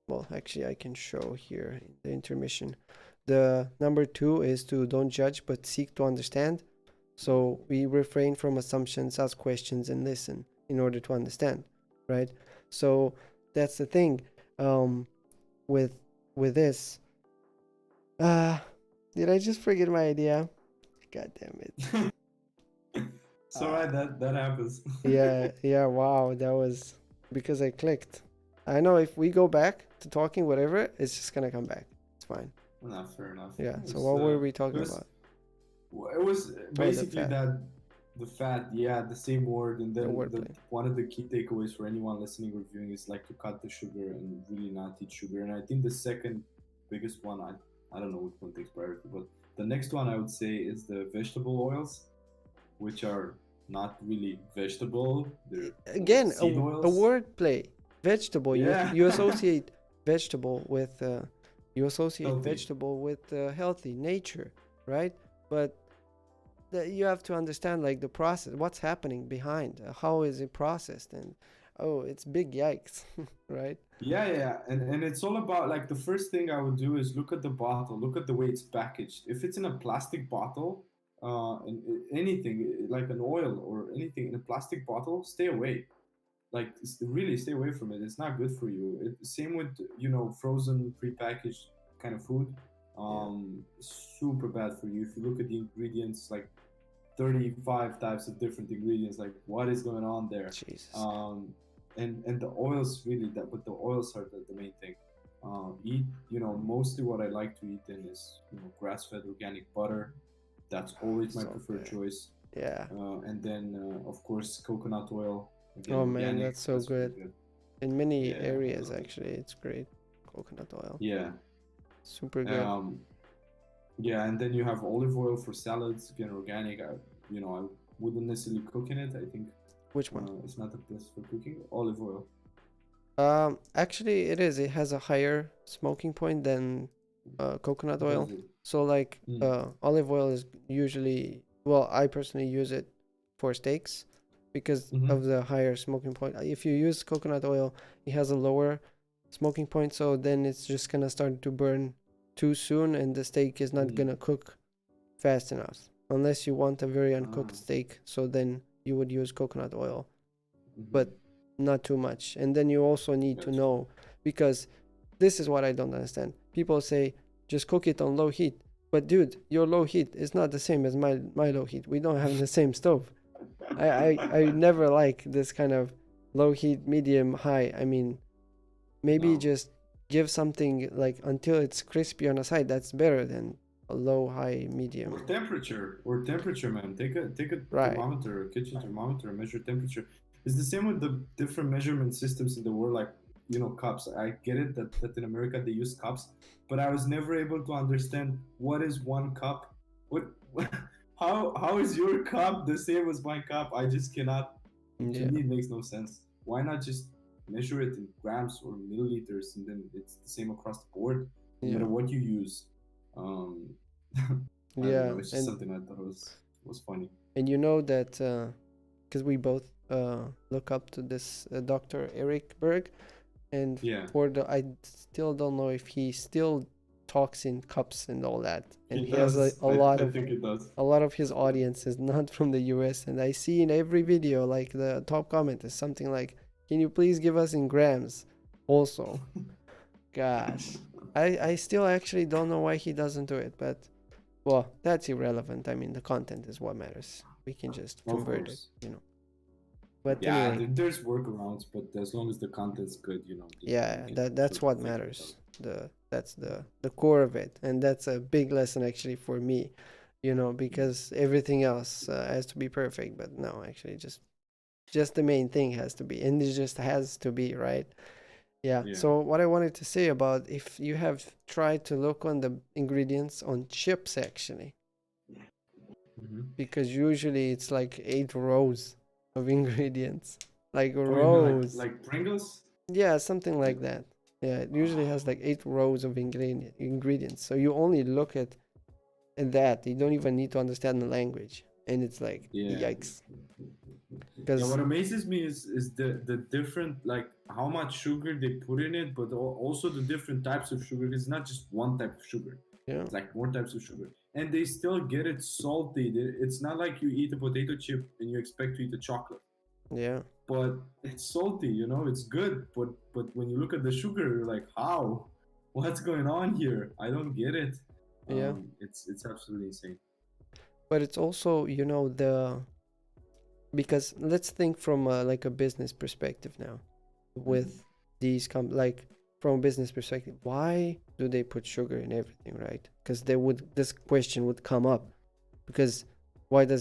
well, actually, I can show here in the intermission. The number 2 is to don't judge, but seek to understand. So we refrain from assumptions, ask questions, and listen in order to understand, right? So that's the thing. With this, uh, did I just forget my idea? God damn it. It's alright. That happens. Yeah, wow, that was because I clicked. I know if we go back to talking whatever, it's just gonna come back. It's fine. Not fair enough. Yeah. It So was, what were we it talking was about? it was Oh, the basically fat, that the fat, yeah, the same word, and the then the wordplay. one of the key takeaways for anyone listening or viewing is like to cut the sugar and really not eat sugar. And I think the second biggest one, I don't know which one takes priority, but the next one I would say is the vegetable oils, which are not really vegetable. They're Again, seed a oils. wordplay. Vegetable. You Yeah. you associate vegetable with you associate Healthy. vegetable with healthy nature, right? But you have to understand like the process, what's happening behind, how is it processed, and oh, it's big yikes, right? Yeah, and it's all about like the first thing I would do is look at the bottle, look at the way it's packaged. If it's in a plastic bottle, anything like an oil or anything in a plastic bottle, stay away. Like really stay away from it. It's not good for you. Same with frozen, prepackaged kind of food. Yeah, Super bad for you. If you look at the ingredients, like 35 types of different ingredients, like what is going on there? Jesus. um, and the oils really that, but the oils are the main thing. Eat, mostly what I like to eat then is grass-fed organic butter. That's always my So preferred good. choice. Yeah. And then of course coconut oil, again Oh man, organic. that's so That's really good. good. In many Yeah, I areas love it. actually it's great. Coconut oil, Yeah. super good. Um, yeah, and then you have olive oil for salads, again organic. I wouldn't necessarily cook in it. I think Which one? it's not the best for cooking. Olive oil. Actually, it has a higher smoking point than coconut Does oil. it? So like Mm. olive oil is usually, well, I personally use it for steaks because Mm-hmm. of the higher smoking point. If you use coconut oil, it has a lower smoking point, so then it's just gonna start to burn too soon, and the steak is not Mm. gonna cook fast enough. Unless you want a very Ah. uncooked steak, so then you would use coconut oil, Mm-hmm. but not too much. And then you also need to Gotcha. know, because this is what I don't understand. People say just cook it on low heat. But dude, your low heat is not the same as my low heat. We don't have the same stove. I never like this kind of low heat, medium, high. I mean, maybe No. just give something like until it's crispy on the side. That's better than a low, high, medium. Or temperature, man. Take a Right. thermometer, a kitchen thermometer, and measure temperature. It's the same with the different measurement systems in the world, like cups. I get it that in America they use cups, but I was never able to understand what is one cup. What how is your cup the same as my cup? I just cannot. To Yeah. me, it makes no sense. Why not just measure it in grams or milliliters, and then it's the same across the board, no Yeah. matter what you use. Um, I don't Yeah. know. It's just And something I thought was funny. you know that because we both look up to this Dr. Eric Berg, and Yeah, for the I still don't know if he still talks in cups and all that, and he he has does. a lot I of think it does. his audience is not from the US, and I see in every video like the top comment is something like, can you please give us in grams also? Gosh, I still actually don't know why he doesn't do it, but well, that's irrelevant. I mean, the content is what matters. We can just Of convert it, course. but Yeah, anyway, there's workarounds, but as long as the content's good, you yeah, can that's sort of what figure it out. matters. That's the core of it, and that's a big lesson actually for me, because everything else has to be perfect. But no, actually, just the main thing has to be, and it just has to be right. Yeah. Yeah. So what I wanted to say about, if you have tried to look on the ingredients on chips actually, Mm-hmm. because usually it's like 8 rows of ingredients, like Oh, you mean like rows. like Pringles? Yeah, something Like like that. Yeah, it usually ah, has like 8 rows of ingredients. So you only look at that. You don't even need to understand the language, and it's like yeah. yikes. Yeah, Because what amazes me is the different, like how much sugar they put in it, but also the different types of sugar. It's not just one type of sugar. yeah, It's like more types of sugar, and they still get it salty. It's not like you eat a potato chip and you expect to eat a chocolate, yeah, but it's salty. It's good, but when you look at the sugar, you're like, how? What's going on here? I don't get it. yeah. It's absolutely insane. But it's also because let's think from like a business perspective now, Mm-hmm. with these like from a business perspective, why do they put sugar in everything, right? Because this question would come up, because why do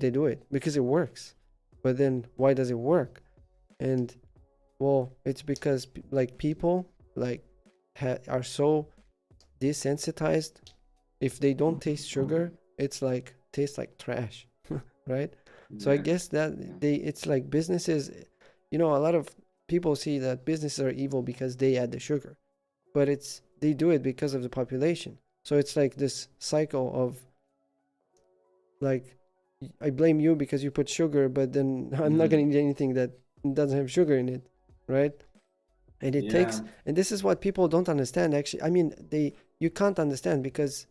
they do it? Because it works. But then why does it work? And well, it's because like people like are so desensitized. If they don't taste sugar, it's like tastes like trash, right? So I Yeah, guess that yeah, it's like businesses, a lot of people see that businesses are evil because they add the sugar. but they do it because of the population. So it's like this cycle of like, I blame you because you put sugar, but then I'm not gonna eat anything that doesn't have sugar in it, right? And it takes, and this is what people don't understand. Actually, I mean, you can't understand because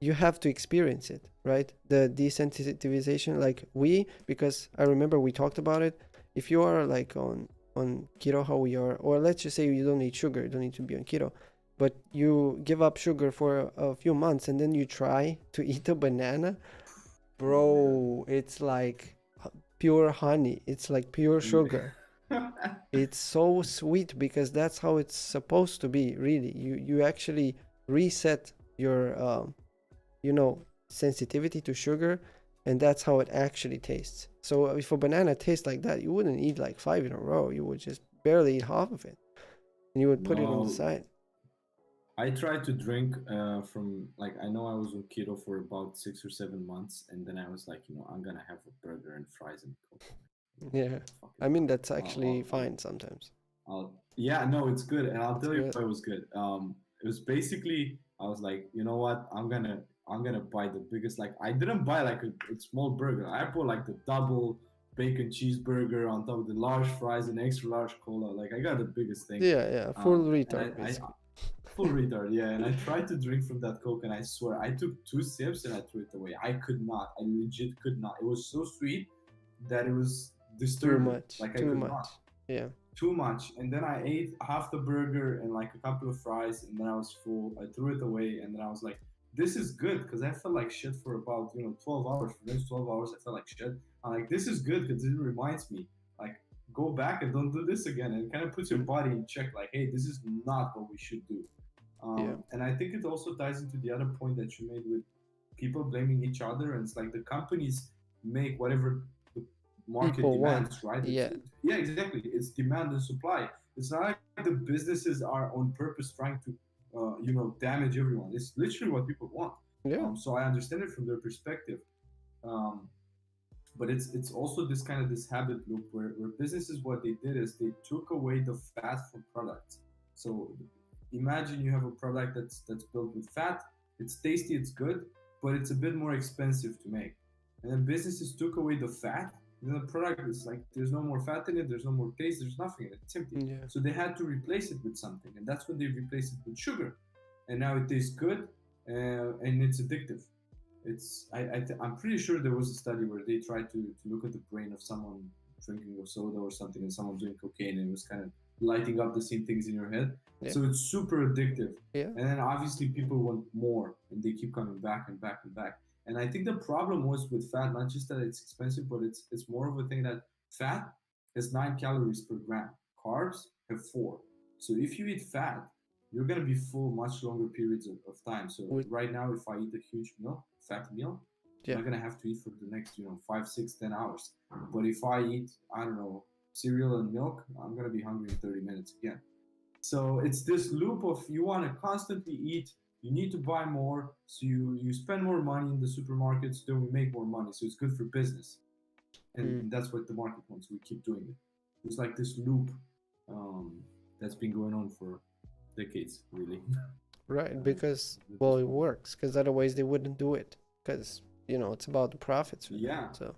you have to experience it, right? The desensitization, like because I remember we talked about it. If you are like on keto, how we are, or let's just say you don't eat sugar, you don't need to be on keto, but you give up sugar for a few months and then you try to eat a banana, bro, it's like pure honey. It's like pure sugar. It's so sweet because that's how it's supposed to be, really. You actually reset your sensitivity to sugar, and that's how it actually tastes. So if a banana tastes like that, you wouldn't eat like 5 in a row. You would just barely eat half of it, and you would put it on the side. I tried to drink from, like, I know I was on keto for about 6 or 7 months, and then I was like, I'm gonna have a burger and fries and Coke. Yeah, I mean that's actually fine sometimes. Yeah, no, it's good, and I'll tell you why it was good. It was basically, I was like, you know what, I'm gonna buy the biggest. Like, I didn't buy like a small burger. I bought like the double bacon cheeseburger on top of the large fries and extra large cola. Like, I got the biggest thing. Yeah, full retard. Full retard, yeah. And I tried to drink from that Coke, and I swear I took 2 sips and I threw it away. I could not. I legit could not. It was so sweet that it was disturbing. Too much. Like, too much. Yeah. Too much. And then I ate half the burger and like a couple of fries, and then I was full. I threw it away, and then I was like, this is good, because I felt like shit for about 12 hours. For the next 12 hours, I felt like shit. I'm like, this is good because it reminds me, like, go back and don't do this again, and it kind of puts your body in check. Like, hey, this is not what we should do. And I think it also ties into the other point that you made with people blaming each other, and it's like the companies make whatever the market people demands, want. right? Yeah, exactly. It's demand and supply. It's not like the businesses are on purpose trying to, damage everyone. It's literally what people want. Yeah. So I understand it from their perspective. But it's also this kind of this habit loop where businesses, what they did is they took away the fat from products. So imagine you have a product that's built with fat. It's tasty, it's good, but it's a bit more expensive to make. And then businesses took away the fat. And then the product is like, there's no more fat in it, there's no more taste, there's nothing in it. It's empty. Yeah. So they had to replace it with something, and that's when they replaced it with sugar. And now it tastes good, and it's addictive. I'm pretty sure there was a study where they tried to look at the brain of someone drinking a soda or something, and someone doing cocaine, and it was kind of lighting up the same things in your head. Yeah. So it's super addictive. Yeah. And then obviously people want more, and they keep coming back and back and back. And I think the problem was with fat, not just that it's expensive, but it's more of a thing that fat has 9 calories per gram. Carbs have 4. So if you eat fat, you're gonna be full much longer periods of time. So right now, if I eat a huge fat meal, I'm not gonna have to eat for the next 5, 6, 10 hours. But if I eat, I don't know, cereal and milk, I'm gonna be hungry in 30 minutes again. So it's this loop of, you want to constantly eat, you need to buy more, so you spend more money in the supermarkets, then we make more money, so it's good for business. And that's what the market wants. We keep doing it. It's like this loop that's been going on for decades, really. Right, because, well, it works, because otherwise they wouldn't do it, because it's about the profits. Yeah. So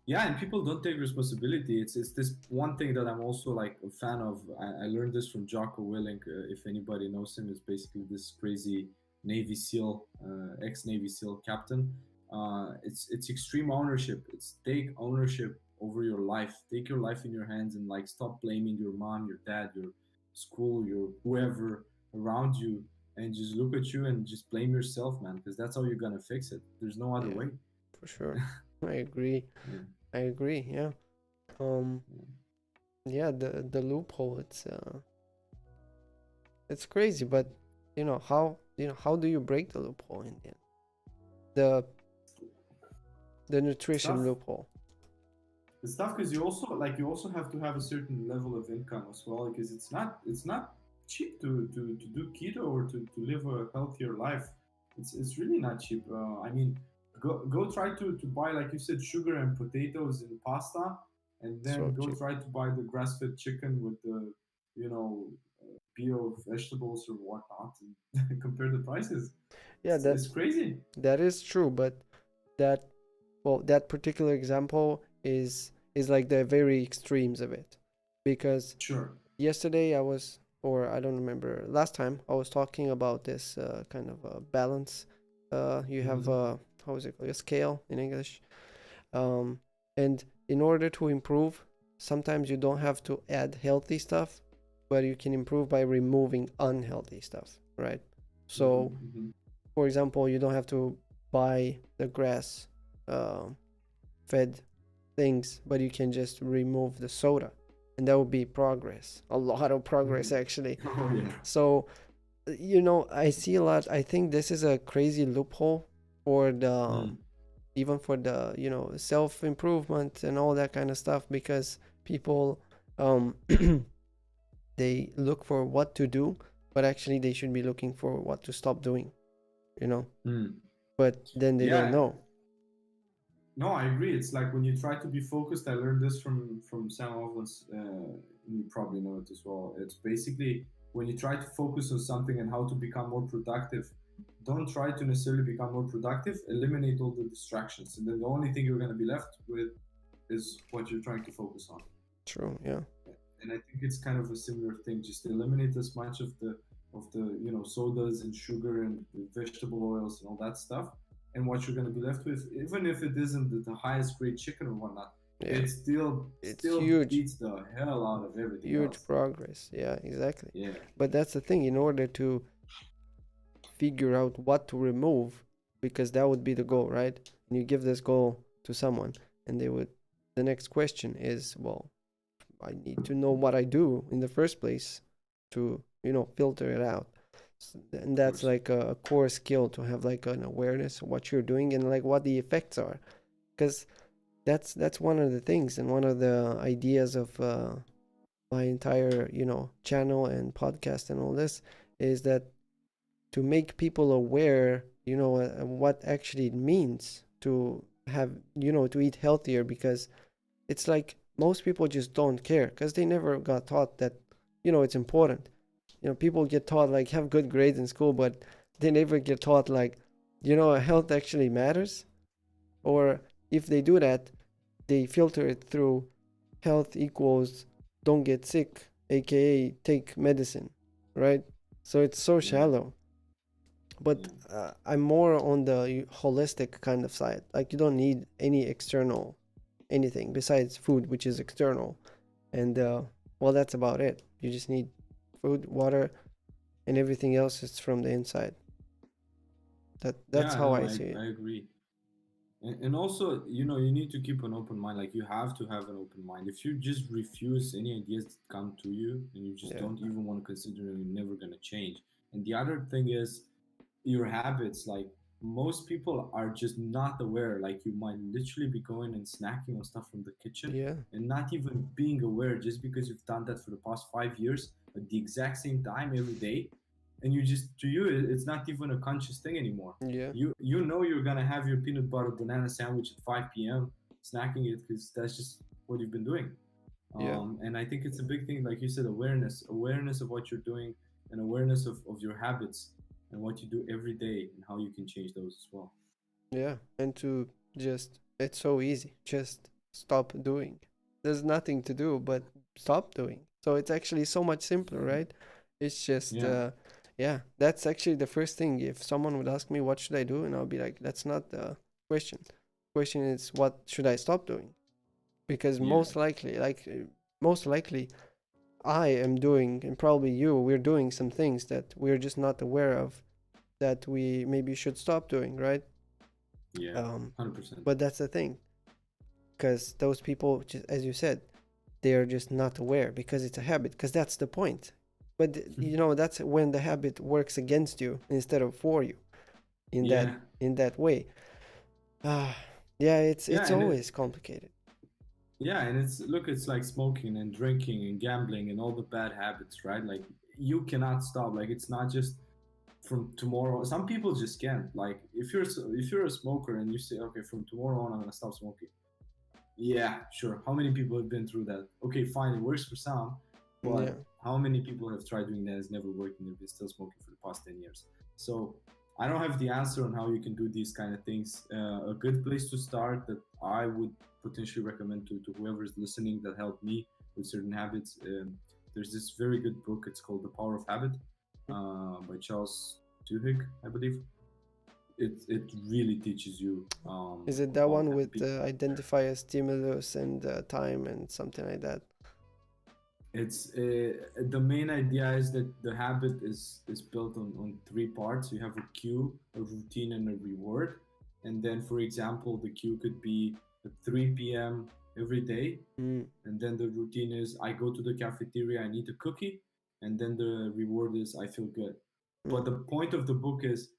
yeah, and people don't take responsibility. It's this one thing that I'm also like a fan of. I learned this from Jocko Willink. If anybody knows him, is basically this crazy Navy SEAL, ex-Navy SEAL captain. It's extreme ownership. It's take ownership over your life. Take your life in your hands, and like, stop blaming your mom, your dad, your school, your whoever around you, and just look at you and just blame yourself, man, because that's how you're gonna fix it. There's no other way. For sure. I agree. Yeah. I agree. Yeah. Yeah. The loophole. It's crazy, but how do you break the loophole in the end? The nutrition loophole. It's tough because you also have to have a certain level of income as well, because it's not cheap to do keto or to live a healthier life. It's really not cheap. I mean, go try to buy, like you said, sugar and potatoes and pasta, and then try to buy the grass-fed chicken with the bio vegetables or whatnot and compare the prices. Yeah, It's crazy. that is true, but that well, that particular example is like the very extremes of it, because Sure. yesterday I was, or I don't remember, last time I was talking about this kind of balance. You have Mm-hmm. how is it called? A scale in English. Um, and in order to improve, sometimes you don't have to add healthy stuff, but you can improve by removing unhealthy stuff, right? So, Mm-hmm. for example, you don't have to buy the grass um fed things, but you can just remove the soda, and that would be progress. A lot of progress, Mm-hmm. actually. Oh yeah. So, I see a lot. I think this is a crazy loophole for the Mm. even for the self improvement and all that kind of stuff, because people um they look for what to do, but actually they should be looking for what to stop doing, you know Mm. but then they don't Yeah. know. No, I agree. It's like when you try to be focused. I learned this from Sam Ovens. You probably know it as well. It's basically when you try to focus on something and how to become more productive. Don't try to necessarily become more productive. Eliminate all the distractions, and then the only thing you're going to be left with is what you're trying to focus on. True, yeah. And I think it's kind of a similar thing. Just eliminate as much of the sodas and sugar and vegetable oils and all that stuff. And what you're going to be left with, even if it isn't the highest grade chicken or whatnot, Yeah, it still it's still huge. beats the hell out of everything Huge else. progress, yeah, exactly. Yeah. But that's the thing, in order to figure out what to remove, because that would be the goal, right? And you give this goal to someone, and they would the next question is, well, I need to know what I do in the first place to, filter it out. And Of that's course. like a core skill, to have like an awareness of what you're doing and like what the effects are. Because that's one of the things and one of the ideas of my entire, channel and podcast and all this, is that to make people aware, what actually it means to have, to eat healthier, because it's like most people just don't care because they never got taught that, it's important. People get taught like have good grades in school, but they never get taught like, health actually matters. Or if they do that, they filter it through health equals don't get sick, aka take medicine, right? So it's so Yeah. shallow. But Yeah. I'm more on the holistic kind of side. Like you don't need any external anything besides food, which is external. And well, that's about it. You just need food, water, and everything else is from the inside. That's Yeah. how No, I I see it. I agree. And also, you need to keep an open mind. Like you have to have an open mind. If you just refuse any ideas that come to you and you just Yeah, don't even want to consider them, you're never gonna change. And the other thing is your habits. Like most people are just not aware. Like you might literally be going and snacking on stuff from the kitchen yeah, and not even being aware just because you've done that for the past 5 years at the exact same time every day. And you just to you it's not even a conscious thing anymore. yeah, You know you're gonna have your peanut butter banana sandwich at 5 p.m. snacking it because that's just what you've been doing. yeah, And I think it's a big thing, like you said, awareness of what you're doing, and awareness of your habits and what you do every day and how you can change those as well. yeah. And to just, it's so easy. Just stop doing. There's nothing to do but stop doing. So it's actually so much simpler, right? It's just, Yeah. yeah, that's actually the first thing. If someone would ask me, what should I do? And I'll be like, that's not the question. Question is, what should I stop doing? Because Yeah. most likely, I am doing, and probably you, we're doing some things that we're just not aware of that we maybe should stop doing, right? Yeah. Um, 100%. but that's the thing, because those people, just as you said, they are just not aware because it's a habit. Because that's the point. But that's when the habit works against you instead of for you in that Yeah. in that way. Ah, yeah, Yeah. it's And it, always complicated. yeah. And it's like smoking and drinking and gambling and all the bad habits, right? Like you cannot stop. Like it's not just from tomorrow. Some people just can't. Like if you're a smoker and you say, okay, from tomorrow on I'm gonna stop smoking. Yeah, sure. How many people have been through that? Okay, fine, it works for some, But Yeah. how many people have tried doing that, has never worked, and they've been still smoking for the past 10 years? So I don't have the answer on how you can do these kind of things. A good place to start that I would potentially recommend to whoever is listening that helped me with certain habits. There's this very good book. It's called The Power of Habit by Charles Duhigg, I believe. It really teaches you Is it that about one that. with identify a stimulus and time and something like that? It's the main idea is that the habit is built on three parts. You have a cue, a routine, and a reward. And then, for example, the cue could be at 3 p.m. every day. Mm. And then the routine is I go to the cafeteria, I eat a cookie. And then the reward is I feel good. But the point of the book is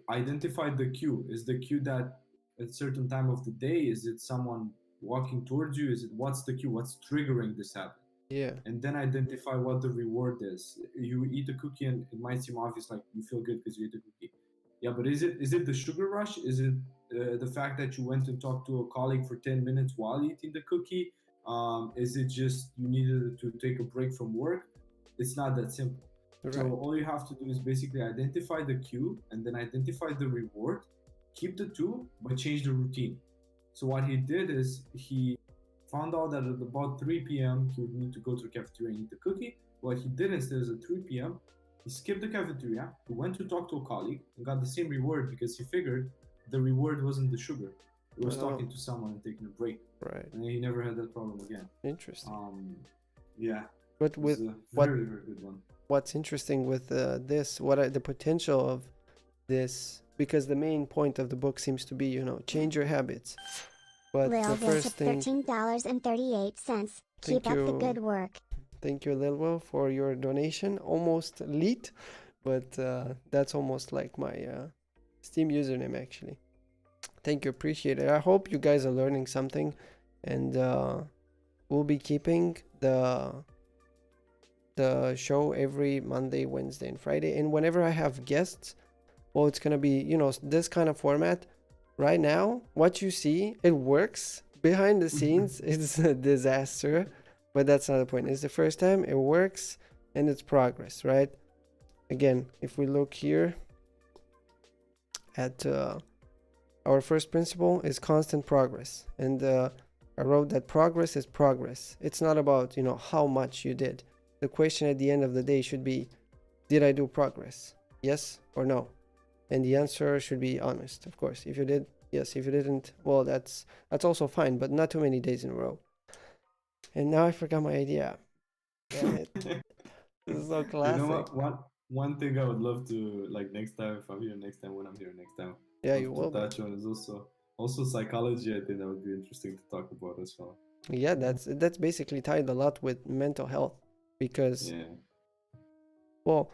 identify the cue. Is the cue that at a certain time of the day? Is it someone walking towards you? Is it what's the cue? What's triggering this habit? Yeah. And then identify what the reward is. You eat a cookie and it might seem obvious, like you feel good because you ate a cookie. Yeah, but is it the sugar rush? Is it the fact that you went and talked to a colleague for 10 minutes while eating the cookie? Is it just you needed to take a break from work? It's not that simple. Right. So all you have to do is basically identify the cue and then identify the reward, keep the two, but change the routine. So what he did is he found out that at about 3 p.m. he would need to go to the cafeteria and eat the cookie. What he did instead is at 3 p.m. he skipped the cafeteria, he went to talk to a colleague and got the same reward because he figured the reward wasn't the sugar. It was talking to someone and taking a break. Right. And he never had that problem again. Interesting. Yeah. But with very, very good one. What's interesting with this, what are the potential of this, because the main point of the book seems to be, change your habits. But Lil the first thing, $13.38. Keep up the good work. Thank you, Lil Will, for your donation. Almost lit, but that's almost like my Steam username, actually. Thank you, appreciate it. I hope you guys are learning something, and we'll be keeping the show every Monday, Wednesday, and Friday. And whenever I have guests, well, it's gonna be, this kind of format. Right now, what you see, it works. Behind the scenes, it's a disaster, but that's not the point. It's the first time, it works, and it's progress, right? Again, if we look here at our first principle is constant progress. And I wrote that progress is progress. It's not about, how much you did. The question at the end of the day should be, did I do progress? Yes or no? And the answer should be honest, of course. If you did, yes. If you didn't, well, that's also fine, but not too many days in a row. And now I forgot my idea. Damn it. This is so classic. You know what? One thing I would love to, like, next time, if I'm here next time, when I'm here next time, yeah, you will touch on is also psychology. I think that would be interesting to talk about as well. Yeah, that's basically tied a lot with mental health, because well,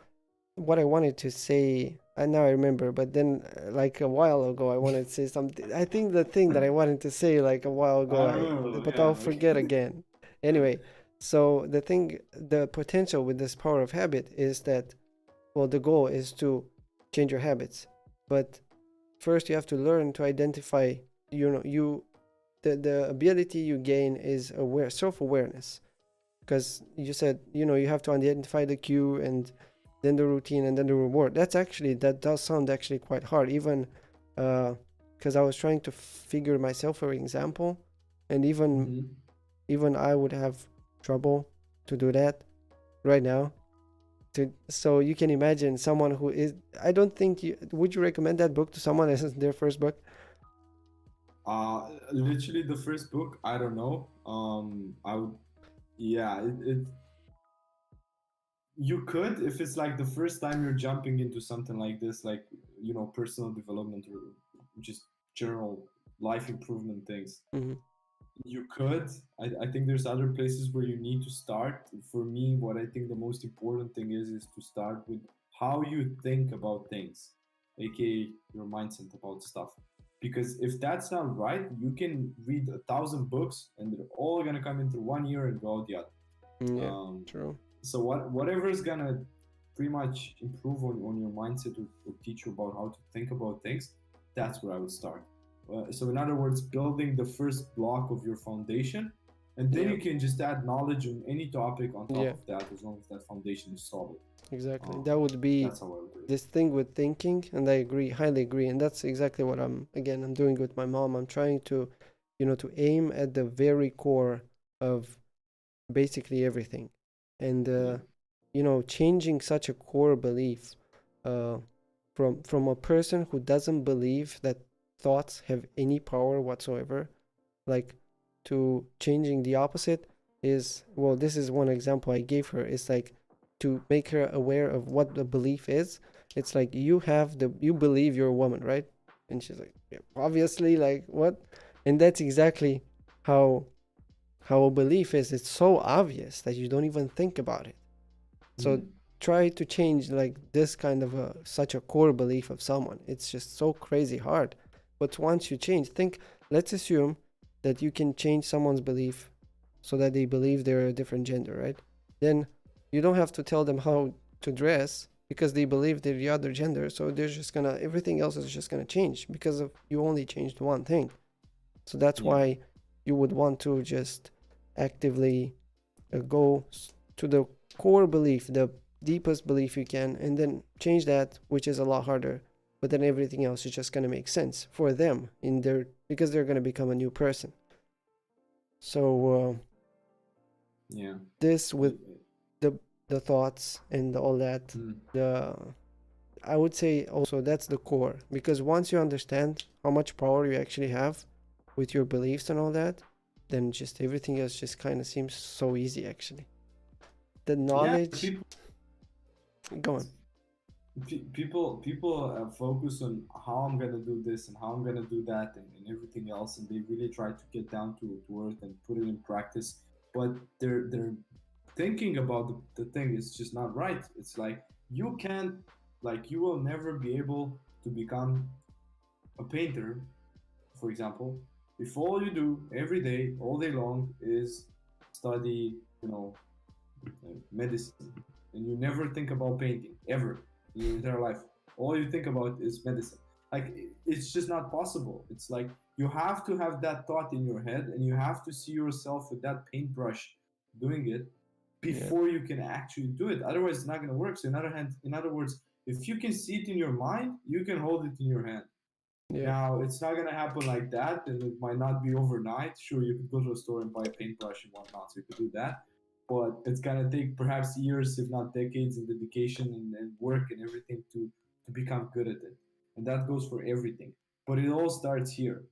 what I wanted to say, and now I remember, but then like a while ago I wanted to say something. I think the thing that I wanted to say like a while ago, but I'll forget again. Anyway, so the potential with this power of habit is that, well, the goal is to change your habits, but first you have to learn to identify, the ability you gain is self-awareness, because you said, you have to identify the cue and then the routine and then the reward. That does sound actually quite hard, even because I was trying to figure myself, for example, and even I would have trouble to do that right now. So you can imagine someone who is, I don't think would you recommend that book to someone as their first book? Literally the first book, I don't know. I would, you could, if it's like the first time you're jumping into something like this, like, personal development or just general life improvement things. You could. I think there's other places where you need to start. For me, what I think the most important thing is to start with how you think about things, aka your mindset about stuff. Because if that's not right, you can read 1,000 books and they're all gonna come into 1 year and go out the other. True. So whatever is gonna pretty much improve on your mindset or teach you about how to think about things, that's where I would start. So in other words, building the first block of your foundation And then Yeah. you can just add knowledge on any topic on top Yeah. of that, as long as that foundation is solid. Exactly. That would be That's how I would do it. this thing with thinking, and I agree, highly agree. And that's exactly what I'm doing with my mom. I'm trying to, to aim at the very core of basically everything. And changing such a core belief uh from a person who doesn't believe that thoughts have any power whatsoever, like, to changing the opposite is, well, this is one example I gave her. It's like to make her aware of what the belief is. It's like you believe you're a woman, right? And she's like, yeah, obviously, like, what? And that's exactly how a belief is. It's so obvious that you don't even think about it. So try to change like this kind of such a core belief of someone. It's just so crazy hard. But once you change, let's assume that you can change someone's belief so that they believe they're a different gender, right? Then you don't have to tell them how to dress because they believe they're the other gender. So they're just gonna, everything else is just gonna change because of you only changed one thing. So that's why you would want to just actively go to the core belief, the deepest belief you can, and then change that, which is a lot harder. But then everything else is just going to make sense for them because they're going to become a new person. So this with the thoughts and all that, I would say also that's the core, because once you understand how much power you actually have with your beliefs and all that, then just everything else just kind of seems so easy actually. The knowledge. Go on. People focus on how I'm gonna do this and how I'm gonna do that and everything else, and they really try to get down to earth and put it in practice. But they're thinking about the thing is just not right. It's like you can't, like, you will never be able to become a painter, for example, if all you do every day, all day long, is study, medicine, and you never think about painting ever in your entire life. All you think about is medicine. Like, it's just not possible. It's like you have to have that thought in your head, and you have to see yourself with that paintbrush doing it before you can actually do it. Otherwise, it's not going to work. So, in other words, if you can see it in your mind, you can hold it in your hand. Now, it's not going to happen like that, and it might not be overnight. Sure, you could go to a store and buy a paintbrush and whatnot, so you could do that. But it's going to take perhaps years, if not decades, of dedication and work and everything to become good at it. And that goes for everything. But it all starts here.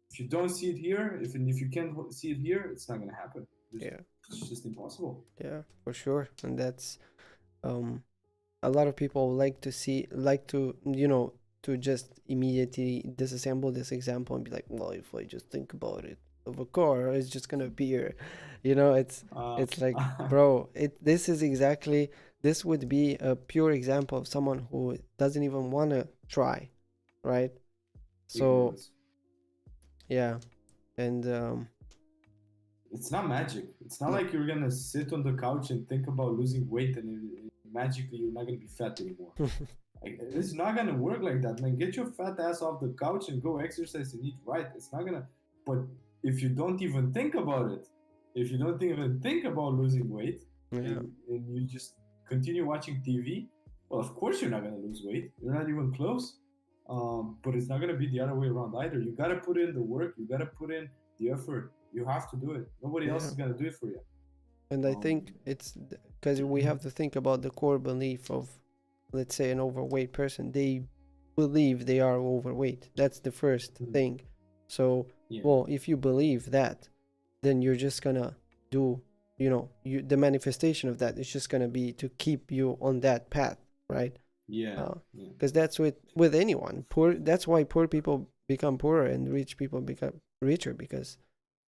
If you don't see it here, if you can't see it here, it's not going to happen. It's just impossible. Yeah, for sure. And that's a lot of people like to to just immediately disassemble this example and be like, well, if I just think about it of a car, it's just gonna appear. It's like, bro, this would be a pure example of someone who doesn't even want to try, right? So yeah. And it's not magic. It's not like you're gonna sit on the couch and think about losing weight and magically you're not gonna be fat anymore. It's not gonna work like that, man. Get your fat ass off the couch and go exercise and eat right. It's not gonna. But if you don't even think about it, if you don't even think about losing weight, and you just continue watching TV, well, of course you're not gonna lose weight. You're not even close. But it's not gonna be the other way around either. You gotta put in the work. You gotta put in the effort. You have to do it. Nobody else is gonna do it for you. And I think it's because we have to think about the core belief of, let's say, an overweight person. They believe they are overweight. That's the first thing. So, well, if you believe that, then you're just gonna do, the manifestation of that is just gonna be to keep you on that path, right? Because that's with anyone. That's why poor people become poorer and rich people become richer, because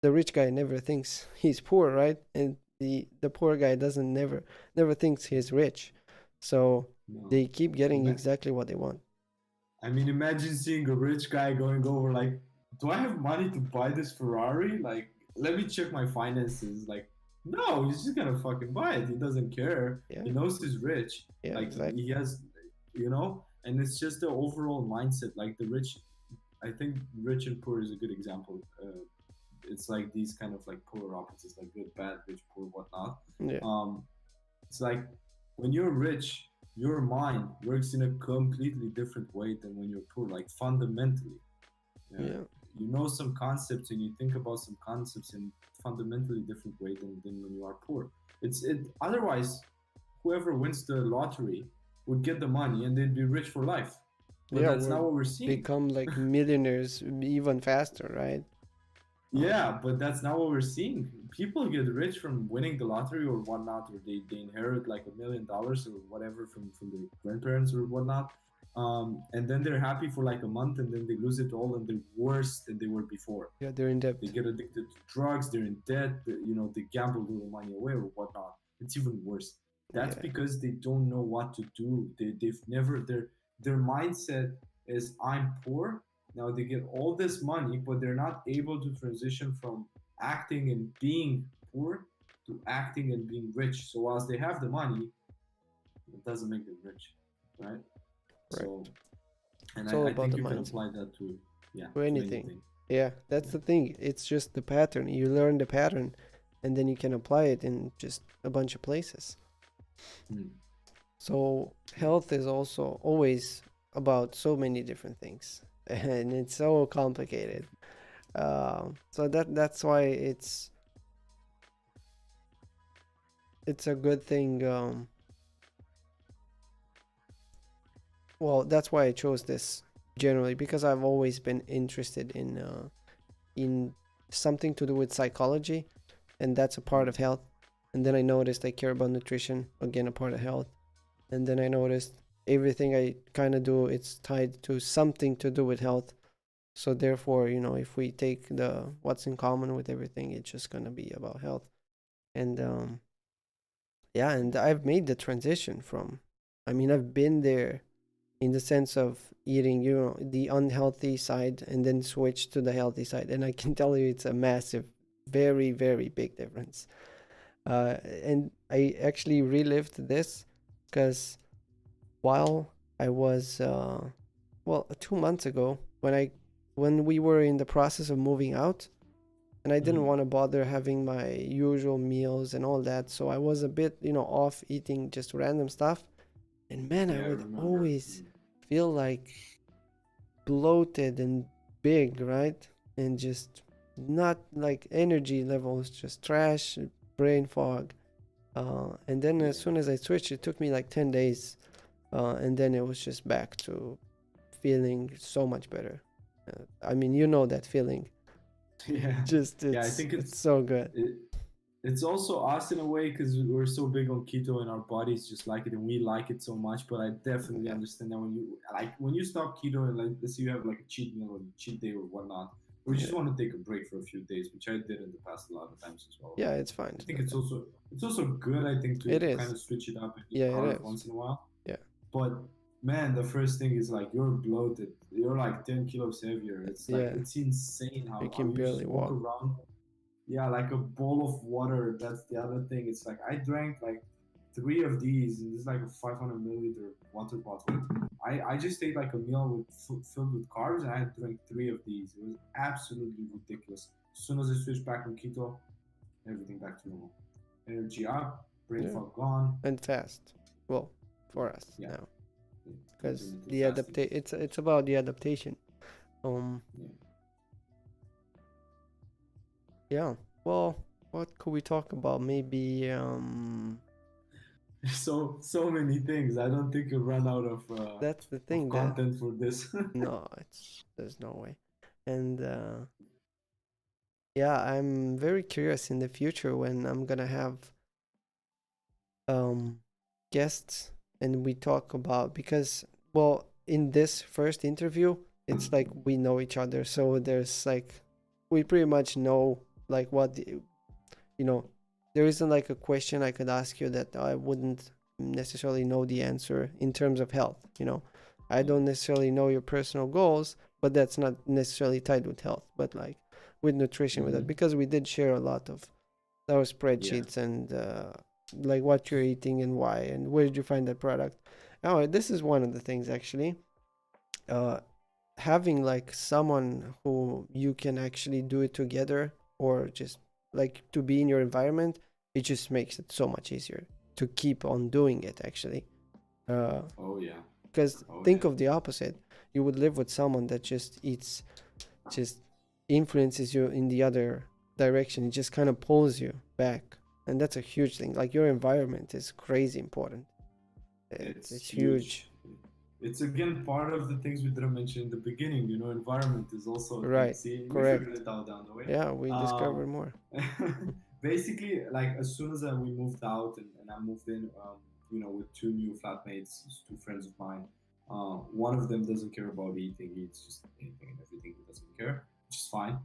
the rich guy never thinks he's poor, right? And the poor guy never thinks he's rich. So they keep getting exactly what they want. I mean, imagine seeing a rich guy going over like, do I have money to buy this Ferrari? Like, let me check my finances. Like, no, he's just gonna fucking buy it. He doesn't care. He knows he's rich. Exactly. He has, and it's just the overall mindset. Like the rich, I think rich and poor is a good example. it's like these kind of like polar opposites, like good, bad, rich, poor, whatnot. Yeah. It's like when you're rich, your mind works in a completely different way than when you're poor, like fundamentally. Yeah. You know some concepts and you think about some concepts in fundamentally different way than when you are poor. It otherwise, whoever wins the lottery would get the money and they'd be rich for life. But Yeah, that's we're not what we're seeing. become like millionaires even faster, right? Yeah, but that's not what we're seeing. People get rich from winning the lottery or whatnot, or they inherit like $1 million or whatever from their grandparents or whatnot. And then they're happy for like a month and then they lose it all and they're worse than they were before. Yeah, they're in debt. They get addicted to drugs, they're in debt, they gamble their money away or whatnot. It's even worse. That's Yeah. because they don't know what to do. They've never, their mindset is I'm poor. Now they get all this money, but they're not able to transition from acting and being poor to acting and being rich. So whilst they have the money, it doesn't make them rich, right? Right. So, and It's all I about think the you can mindset. apply that to, yeah, To anything. Yeah, that's the thing. It's just the pattern. You learn the pattern and then you can apply it in just a bunch of places. Mm. So health is also always about so many different things and it's so complicated. So that's why it's a good thing. Well, that's why I chose this generally because I've always been interested in something to do with psychology, and that's a part of health. And then I noticed I care about nutrition, again a part of health. And then I noticed everything I kind of do, it's tied to something to do with health. So therefore, if we take the what's in common with everything, it's just gonna be about health. And yeah, and I've made the transition from, I mean, I've been there in the sense of eating, the unhealthy side and then switch to the healthy side. And I can tell you it's a massive, very, very big difference. And I actually relived this because while I was, 2 months ago, when we were in the process of moving out, and I didn't want to bother having my usual meals and all that, so I was a bit, off eating just random stuff. And man, I would always feel like bloated and big, right? And just not like energy levels, just trash, brain fog. And then as soon as I switched, it took me like 10 days. And then it was just back to feeling so much better. I mean, that feeling. Yeah. Just, I think it's so good. It's also us in a way because we're so big on keto and our bodies just like it and we like it so much. But I definitely understand that when you stop keto and like let's say you have like a cheat meal or cheat day or whatnot, or you just want to take a break for a few days, which I did in the past a lot of times as well. Yeah, it's fine. I think it's also good. I think to kind of switch it up and eat carbs once in a while. Yeah. But man, the first thing is like you're bloated. You're like 10 kilos heavier. It's like it's insane how you can barely walk around. Yeah, like a bowl of water. That's the other thing. It's like I drank like 3 of these, and it's like a 500 milliliter water bottle. I just ate like a meal filled with carbs, and I drank 3 of these. It was absolutely ridiculous. As soon as I switched back from keto, everything back to normal. Energy up, brain fog gone, and fast. Well, for us now, because the it's about the adaptation. Yeah. Well, what could we talk about? Maybe so many things. I don't think you'll run out of that's the thing of content for this. No, there's no way. And yeah, I'm very curious in the future when I'm gonna have guests and we talk about, because in this first interview it's like we know each other, so there's like we pretty much know like what there isn't like a question I could ask you that I wouldn't necessarily know the answer in terms of health. I don't necessarily know your personal goals, but that's not necessarily tied with health, but like with nutrition, with that, because we did share a lot of our spreadsheets and like what you're eating and why and where did you find that product. This is one of the things actually, having like someone who you can actually do it together or just like to be in your environment, it just makes it so much easier to keep on doing it actually. Oh yeah. Because Oh think yeah. of the opposite. You would live with someone that just eats, just influences you in the other direction. It just kind of pulls you back. And that's a huge thing. Like your environment is crazy important. It's, It's it's huge. huge. It's again part of the things we didn't mention in the beginning. You know, environment is also a thing. Right. See, we figured Correct. it out down the way. Yeah, we Um, discover more. basically, like as soon as we moved out and I moved in, you know, with two new flatmates, two friends of mine. One of them doesn't care about eating; he eats just anything and everything. He doesn't care, which is fine.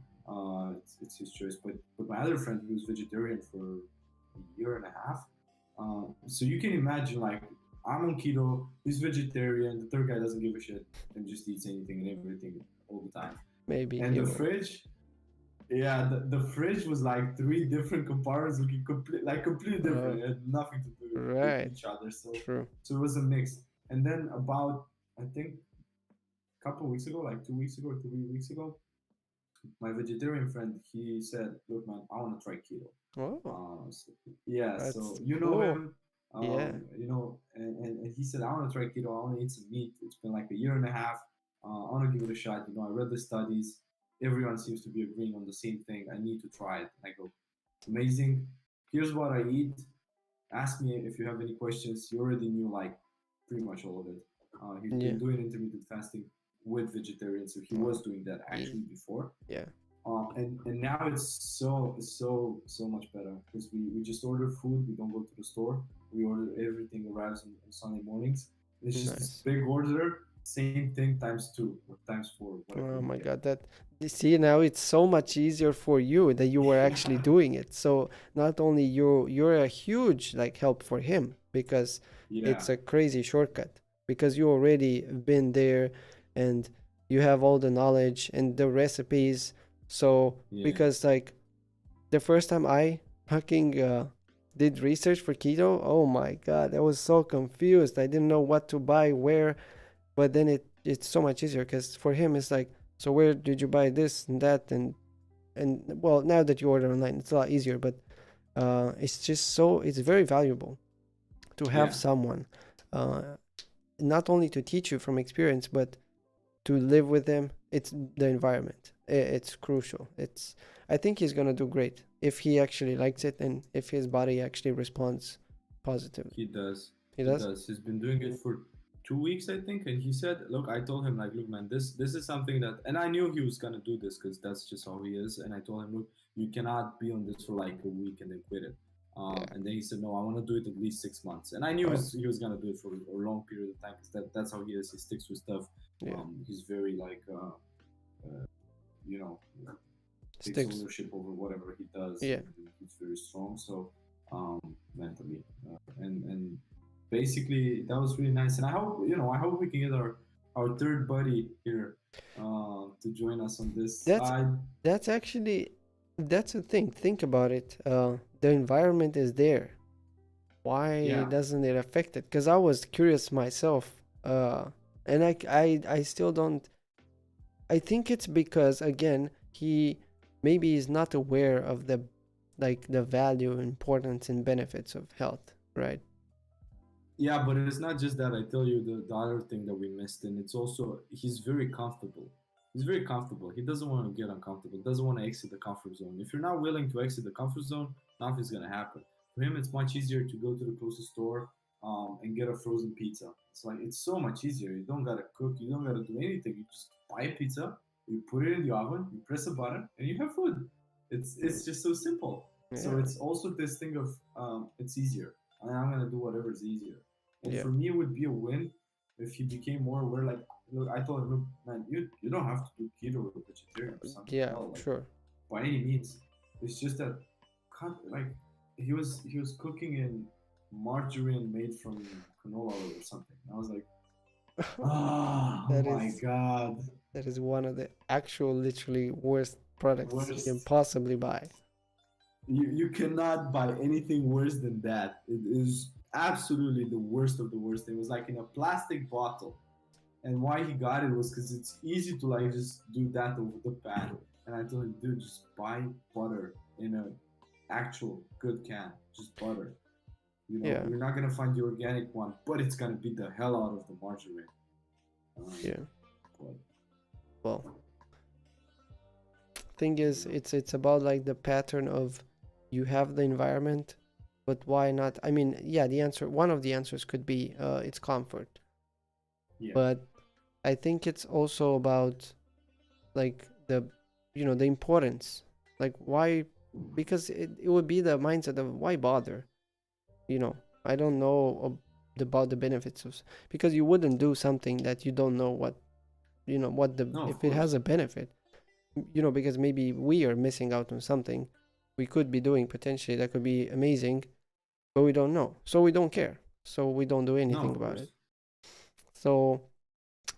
It's his choice. But my other friend, he was vegetarian for a year and a half. So you can imagine, like, I'm on keto, he's vegetarian, the third guy doesn't give a shit and just eats anything and everything all the time. Maybe And he the will. fridge, yeah, the fridge was like three different compartments looking completely different. It had nothing to do with Right. each other. True. So it was a mix. And then about, I think, a couple of weeks ago, like 2 weeks ago or 3 weeks ago, my vegetarian friend, he said, "Look, man, I want to try keto." Oh, So, yeah, that's so you know cool. him, Yeah. you know, and he said, "I want to try keto. I want to eat some meat." It's been like a year and a half. I want to give it a shot. You know, I read the studies. Everyone seems to be agreeing on the same thing. I need to try it. I go, amazing. Here's what I eat. Ask me if you have any questions. He already knew like pretty much all of it. He's Yeah. been doing intermittent fasting with vegetarians, so he Oh, was doing that easy. actually before. Yeah. And now it's so much better because we just order food. We don't go to the store. We order everything arrives on Sunday mornings. It's just this Nice. big order, same thing times two or times four, whatever Oh you my get. God, that you see now it's so much easier for you that you were actually doing it. So not only you're a huge like help for him because Yeah, it's a crazy shortcut because you already been there and you have all the knowledge and the recipes. So yeah, because like the first time I fucking did research for keto, oh my God, I was so confused. I didn't know what to buy, where, but then it's so much easier because for him it's like, so where did you buy this and that and well, now that you order online it's a lot easier, but it's just so it's very valuable to have yeah. someone uh, not only to teach you from experience but to live with them. It's the environment, it's crucial. It's I think he's gonna do great if he actually likes it and if his body actually responds positively. He does. He He does. does. He's been doing it for 2 weeks, I think. And he said, "Look, I told him like, look, man, this is something that." And I knew he was gonna do this because that's just how he is. And I told him, "Look, you cannot be on this for like a week and then quit it." Yeah. And then he said, "No, I want to do it at least 6 months." And I knew Oh, he was gonna do it for a long period of time because that's how he is. He sticks with stuff. yeah. He's very like, you know, takes Sticks. ownership over whatever he does, Yeah. and he's very strong. So mentally, and basically that was really nice. And I hope I hope we can get our third buddy here to join us on this. That's that's actually that's the thing. Think about it. The environment is there. Why Yeah, doesn't it affect it? Because I was curious myself. And I still don't. I think it's because again he maybe is not aware of the like the value, importance, and benefits of health. Right. yeah, but it's not just that. I tell you the other thing that we missed, and it's also he's very comfortable. He's very comfortable. He doesn't want to get uncomfortable. Doesn't want to exit the comfort zone. If you're not willing to exit the comfort zone, nothing's gonna happen. For him, it's much easier to go to the closest store and get a frozen pizza. It's like it's so much easier. You don't gotta cook. You don't gotta do anything. You just buy a pizza. You put it in the oven. You press a button, and you have food. It's just so simple. So Yeah. it's also this thing of it's easier. And I'm gonna do whatever is easier. And Yeah. for me, it would be a win if he became more aware. Like, look, I told him, look, man, you don't have to do keto or vegetarian or something. Yeah. No, like Sure. by any means. It's just that, like, he was cooking in margarine made from canola oil or something. And I was like, oh That my is god, that is one of the actual literally worst products you can worst. possibly buy. You cannot buy anything worse than that. It is absolutely the worst of the worst. It was like in a plastic bottle. And why he got it was because it's easy to like just do that over the pan. and I told him, dude, just buy butter in a actual good can, just butter. You know, Yeah. you're not gonna find the organic one, but it's gonna beat the hell out of the margarine. Yeah. But Well, thing is, it's about like the pattern of you have the environment, but why not? I mean, yeah, the answer, one of the answers could be it's comfort, yeah, but I think it's also about like the importance, like why, because it would be the mindset of why bother, you know. I don't know about the benefits of, because you wouldn't do something that you don't know what, what the, no, of if it has course, a benefit, because maybe we are missing out on something we could be doing potentially that could be amazing, but we don't know, so we don't care, so we don't do no, anything of about it. course. So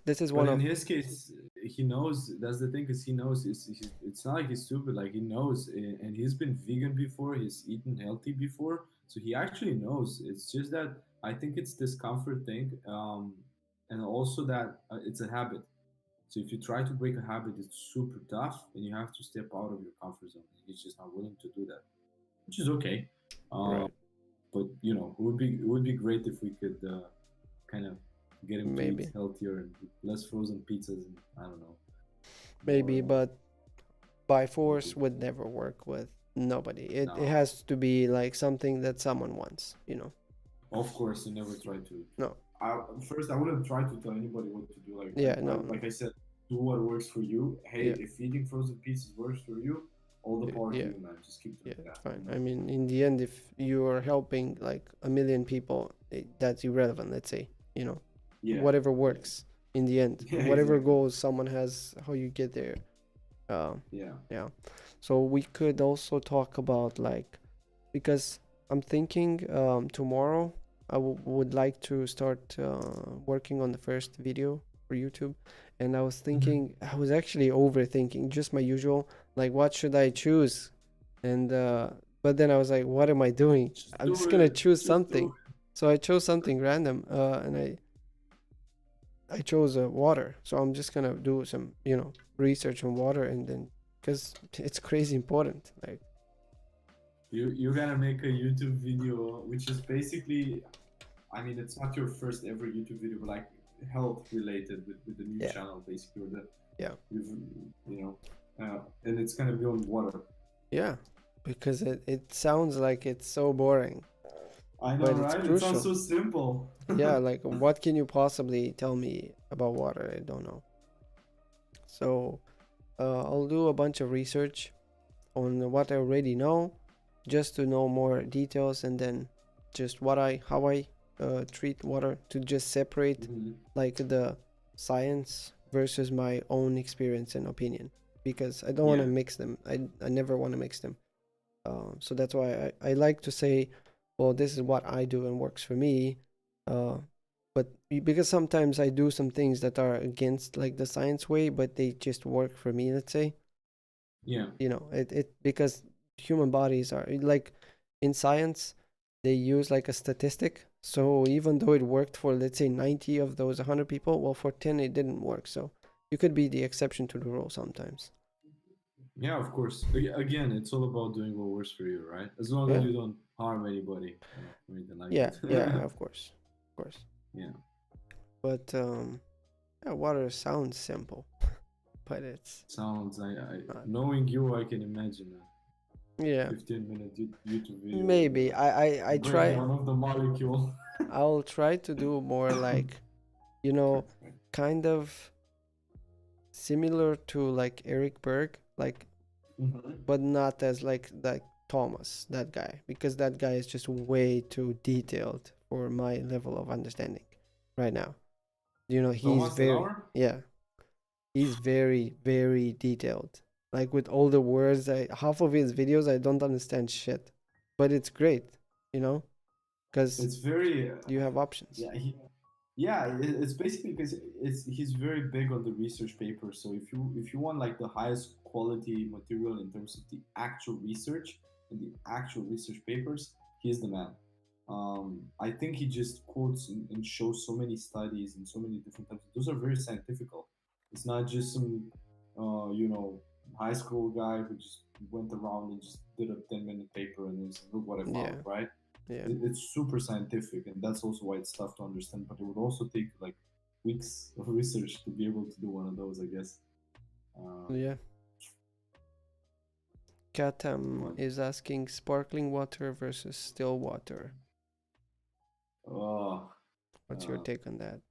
this is But one in of, his case, he knows. That's the thing, because he knows. It's not like he's stupid. Like he knows, and he's been vegan before. He's eaten healthy before, so he actually knows. It's just that I think it's this comfort thing, and also that it's a habit. So if you try to break a habit, it's super tough, and you have to step out of your comfort zone. He's just not willing to do that, which is okay. Uh, right, but it would be great if we could kind of get him to eat maybe, healthier and less frozen pizzas and I don't know more. maybe, but by Maybe force would never work with nobody. It no. has to be like something that someone wants. Of course, you never try to. No. First, I wouldn't try to tell anybody what to do. Like Yeah, like no, like, no. like I said, do what works for you. Hey, Yeah, if eating frozen pizzas works for you, all the power to yeah, you, man. Just keep yeah, doing it's that. fine. I mean, in the end, if you are helping like a million people, that's irrelevant, let's say, you know, Yeah, whatever yeah, works in the end, yeah, whatever exactly. goals someone has, how you get there. Um, Yeah. yeah. So we could also talk about like, because I'm thinking tomorrow would like to start working on the first video for YouTube, and I was Mhm. thinking, I was actually overthinking just my usual, like what should I choose, and but then I was like, what am I doing? Just I'm do just gonna it. choose Just do something. So I chose something random, and I chose water. So I'm just gonna do some research on water, and then because it's crazy important, like. You gotta make a YouTube video, which is basically, I mean, it's not your first ever YouTube video, but like health related with the new Yeah, channel, basically, or the yeah. you've, you know, and it's gonna be on water. Yeah, because it sounds like it's so boring, I know, but it's right? It sounds crucial. so simple. Yeah, like what can you possibly tell me about water? I don't know. So I'll do a bunch of research on what I already know, just to know more details, and then just how I treat water, to just separate Mhm. like the science versus my own experience and opinion, because I don't want to Yeah, mix them. I never want to mix them. So that's why I like to say, well, this is what I do and works for me. Uh, but because sometimes I do some things that are against like the science way, but they just work for me, let's say. yeah. It because human bodies are like, in science, they use like a statistic. So even though it worked for, let's say, 90 of those 100 people, well, for 10 it didn't work. So you could be the exception to the rule sometimes. Yeah, of course. Again, it's all about doing what works for you, right? As long as Yeah. you don't harm anybody, or anything like Yeah, yeah, that. of course. Of course. Yeah. But yeah, water sounds simple, but it's Sounds. not. Knowing you, I can imagine a Yeah, 15-minute YouTube video with maybe the I try. breakdown of the molecule. I'll try to do more like, you know, kind of similar to like Eric Berg, like, Mhm. but not as like Thomas, that guy, because that guy is just way too detailed for my level of understanding right now. He's Thomas the very, Lover? yeah, he's very, very detailed. Like with all the words, half of his videos I don't understand shit, but it's great, you know, because It's very you have options. yeah it's basically because he's very big on the research paper. So if you want like the highest quality material in terms of the actual research and the actual research papers, he's the man. I think he just quotes and shows so many studies and so many different types. Those are very scientific. It's not just some, uh, you know, high school guy who just went around and just did a 10-minute paper and just look what I Yeah. found, right? Yeah. It's super scientific, and that's also why it's tough to understand. But it would also take like weeks of research to be able to do one of those, I guess. Yeah. Katam But, is asking sparkling water versus still water. oh, What's your uh, take on that?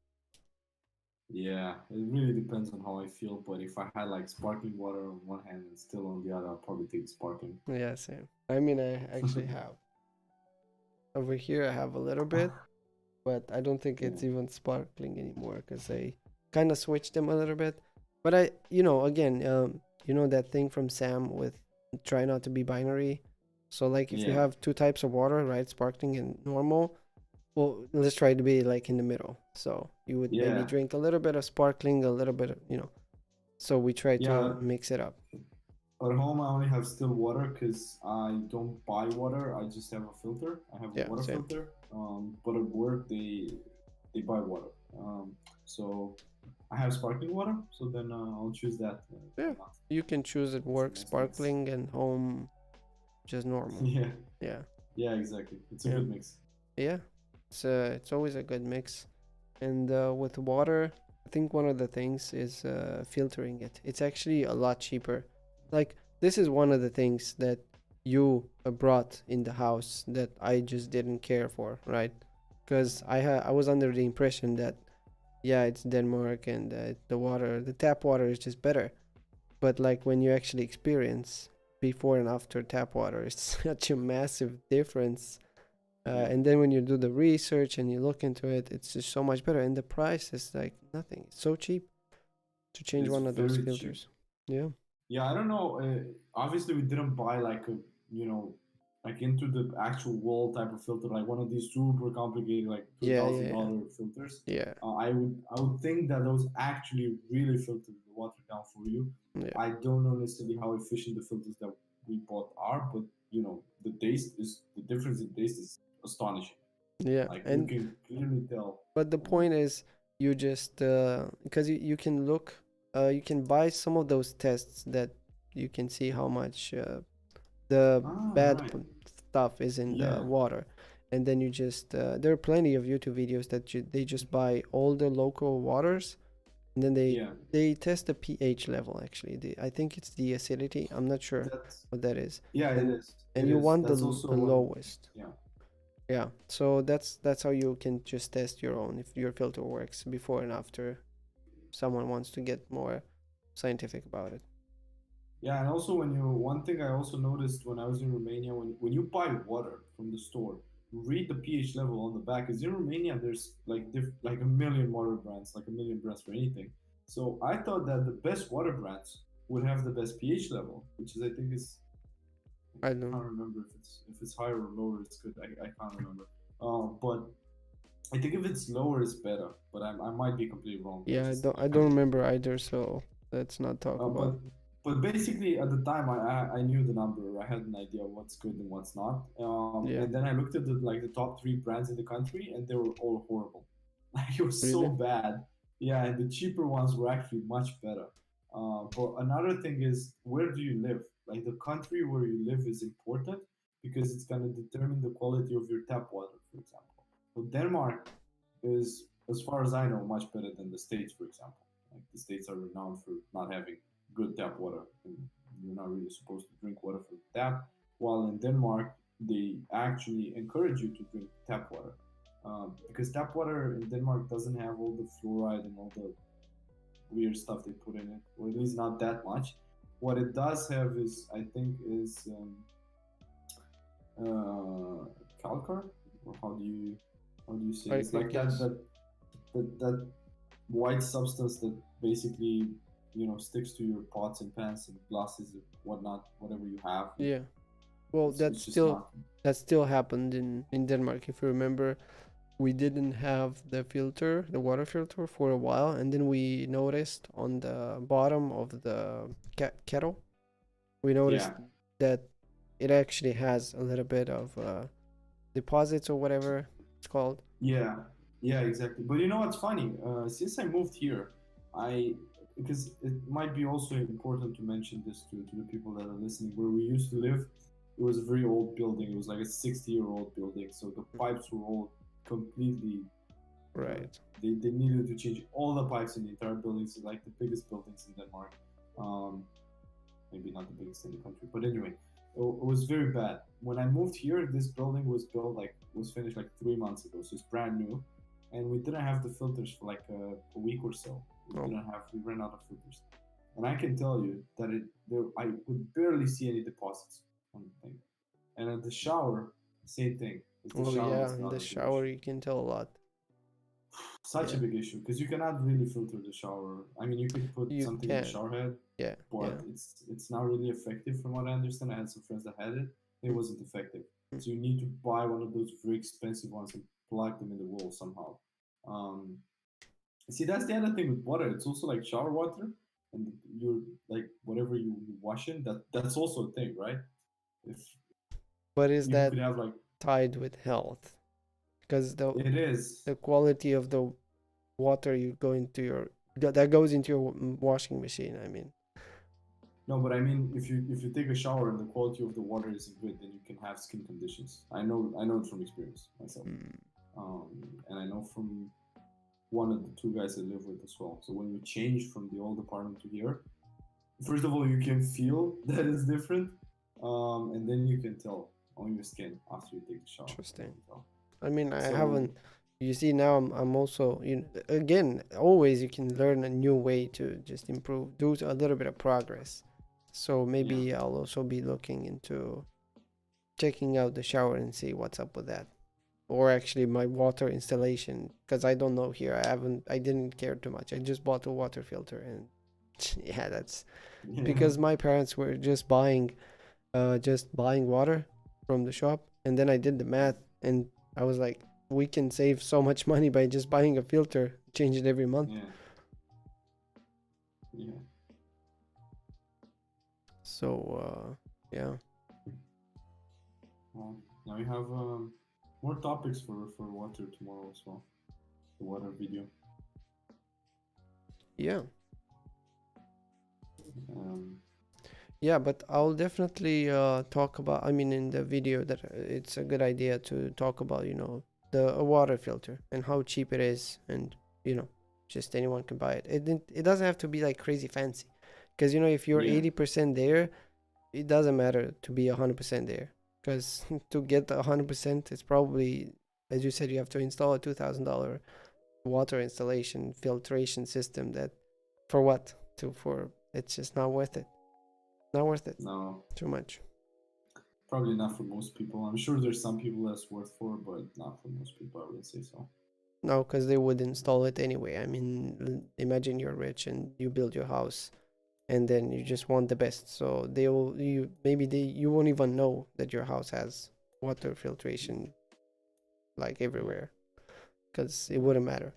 yeah, it really depends on how I feel. But if I had like sparkling water on one hand and still on the other, I'll probably take sparkling. Yeah, same. I mean, I actually have. Over here, I have a little bit, but I don't think it's Yeah. even sparkling anymore because I kind of switched them a little bit. But again, that thing from Sam with try not to be binary. So, like, if you Yeah. have two types of water, right, sparkling and normal, well, let's try to be like in the middle. So you would maybe Yeah. drink a little bit of sparkling, a little bit of. So we try to Yeah. mix it up. At home, I only have still water because I don't buy water. I just have a filter. I have a Yeah, water same. filter. But at work, they buy water. So I have sparkling water. So then I'll choose that. Yeah, Why not? you can choose at It's a work nice mix. sparkling and home just normal. Yeah. Yeah, Yeah. Exactly. It's a yeah, good mix. yeah. It's always a good mix. And with water, I think one of the things is filtering it. It's actually a lot cheaper. Like, this is one of the things that you brought in the house that I just didn't care for, right? Because I was under the impression that yeah, it's Denmark and the tap water is just better. But like when you actually experience before and after tap water, it's such a massive difference. Yeah. And then when you do the research and you look into it, it's just so much better. And the price is like nothing. It's so cheap to change It's one of those very cheap. filters. Yeah. Yeah, I don't know. Obviously, we didn't buy like a, like into the actual wall type of filter, like one of these super complicated, like two Yeah, thousand yeah, yeah. dollar filters. Yeah. I would think that those actually really filter the water down for you. Yeah. I don't know necessarily how efficient the filters that we bought are, but the difference in taste is astonishing. Yeah. Like you And can clearly tell. but the Um, point is you just because you can look you can buy some of those tests that you can see how much the bad right. stuff is in the Yeah, water, and then you just there are plenty of YouTube videos that they just buy all the local waters, and then they yeah. they test the pH level. Actually, I think it's the acidity. I'm not sure That's what that is. yeah. It and is. and It you is. want That's the also one. lowest. Yeah. Yeah, so that's how you can just test your own if your filter works before and after someone wants to get more scientific about it. Yeah, and also one thing I also noticed when I was in Romania, when you buy water from the store, read the pH level on the back. Because in Romania, there's like a million water brands, like a million brands for anything. So I thought that the best water brands would have the best pH level, which is I think is I I don't. can't remember if it's higher or lower. It's good. I can't remember. But I think if it's lower, it's better. But I might be completely wrong. I Yeah, I just don't. I I can't don't remember. remember either. So let's not talk Uh, about but it. but basically at the time I knew the number. I had an idea what's good and what's not. Yeah, And then I looked at the top three brands in the country, and they were all horrible. Like it was so really. bad. Yeah, and the cheaper ones were actually much better. But another thing is, where do you live? Like the country where you live is important because it's gonna determine the quality of your tap water, for example. So Denmark is, as far as I know, much better than the States, for example. Like the States are renowned for not having good tap water, and you're not really supposed to drink water from the tap. While in Denmark, they actually encourage you to drink tap water, because tap water in Denmark doesn't have all the fluoride and all the weird stuff they put in it, or at least not that much. What it does have is, I think, is calcar, or how do you say it? It's I like that guess. that that white substance that basically sticks to your pots and pans and glasses and whatnot, whatever you have. And Yeah. Well, it's just not. that still happened in Denmark. If you remember, we didn't have the water filter for a while, and then we noticed on the bottom of the kettle, we noticed Yeah, that it actually has a little bit of deposits or whatever it's called. yeah, yeah, exactly. But you know what's funny? Since I moved here, I because it might be also important to mention this to the people that are listening. Where we used to live, it was a very old building. It was like a 60-year-old building, so the pipes were all completely. Right. They needed to change all the pipes in the entire building. So like the biggest buildings in Denmark. Maybe not the biggest in the country, but anyway, it was very bad. When I moved here, this building was finished like 3 months ago, so it's brand new, and we didn't have the filters for like a week or so. We ran out of filters, and I can tell you that I could barely see any deposits on the thing, and at the shower, same thing. The Oh shower yeah, was in not the a big shower issue. you can tell a lot. Such a big issue because you cannot really filter the shower. I mean, you could put You something in the can. shower head, Yeah. but it's not really effective from what I understand. I had some friends that had it. It wasn't effective. So you need to buy one of those very expensive ones and plug them in the wall somehow. Um, See, that's the other thing with water. It's also like shower water, and you're like whatever you wash in. That's also a thing, right? If But is you that could have like tied with health? Because it is. the quality of the water you go into your that goes into your washing machine. I mean, No, but I mean, if you take a shower and the quality of the water isn't good, then you can have skin conditions. I know it from experience myself, and I know from one of the two guys I live with as well. So when we change from the old apartment to here, first of all, you can feel that it's different, and then you can tell on your skin after you take the shower. interesting. I mean, I So- haven't. You see, now I'm also, again, always you can learn a new way to just improve, do a little bit of progress. So maybe I'll also be looking into checking out the shower and see what's up with that. Or actually my water installation, because I don't know here. I didn't care too much. I just bought a water filter, and yeah, that's because my parents were just buying water from the shop, and then I did the math, and I was like, we can save so much money by just buying a filter, change it every month. Yeah. So yeah. Well, now we have more topics for water tomorrow as well. The water video. Yeah. Um, Yeah, but I'll definitely talk about, I mean, in the video, that it's a good idea to talk about, a water filter and how cheap it is, and, just anyone can buy it. It doesn't have to be like crazy fancy, because, if you're 80% there, it doesn't matter to be 100% there, because to get 100%, it's probably, as you said, you have to install a $2,000 water installation filtration system that, for what? It's just not worth it. Not worth it. No. Too much. Probably not for most people. I'm sure there's some people that's worth for, but not for most people. I wouldn't say so. No, because they would install it anyway. I mean, imagine you're rich and you build your house, and then you just want the best. So you won't even know that your house has water filtration like everywhere, because it wouldn't matter.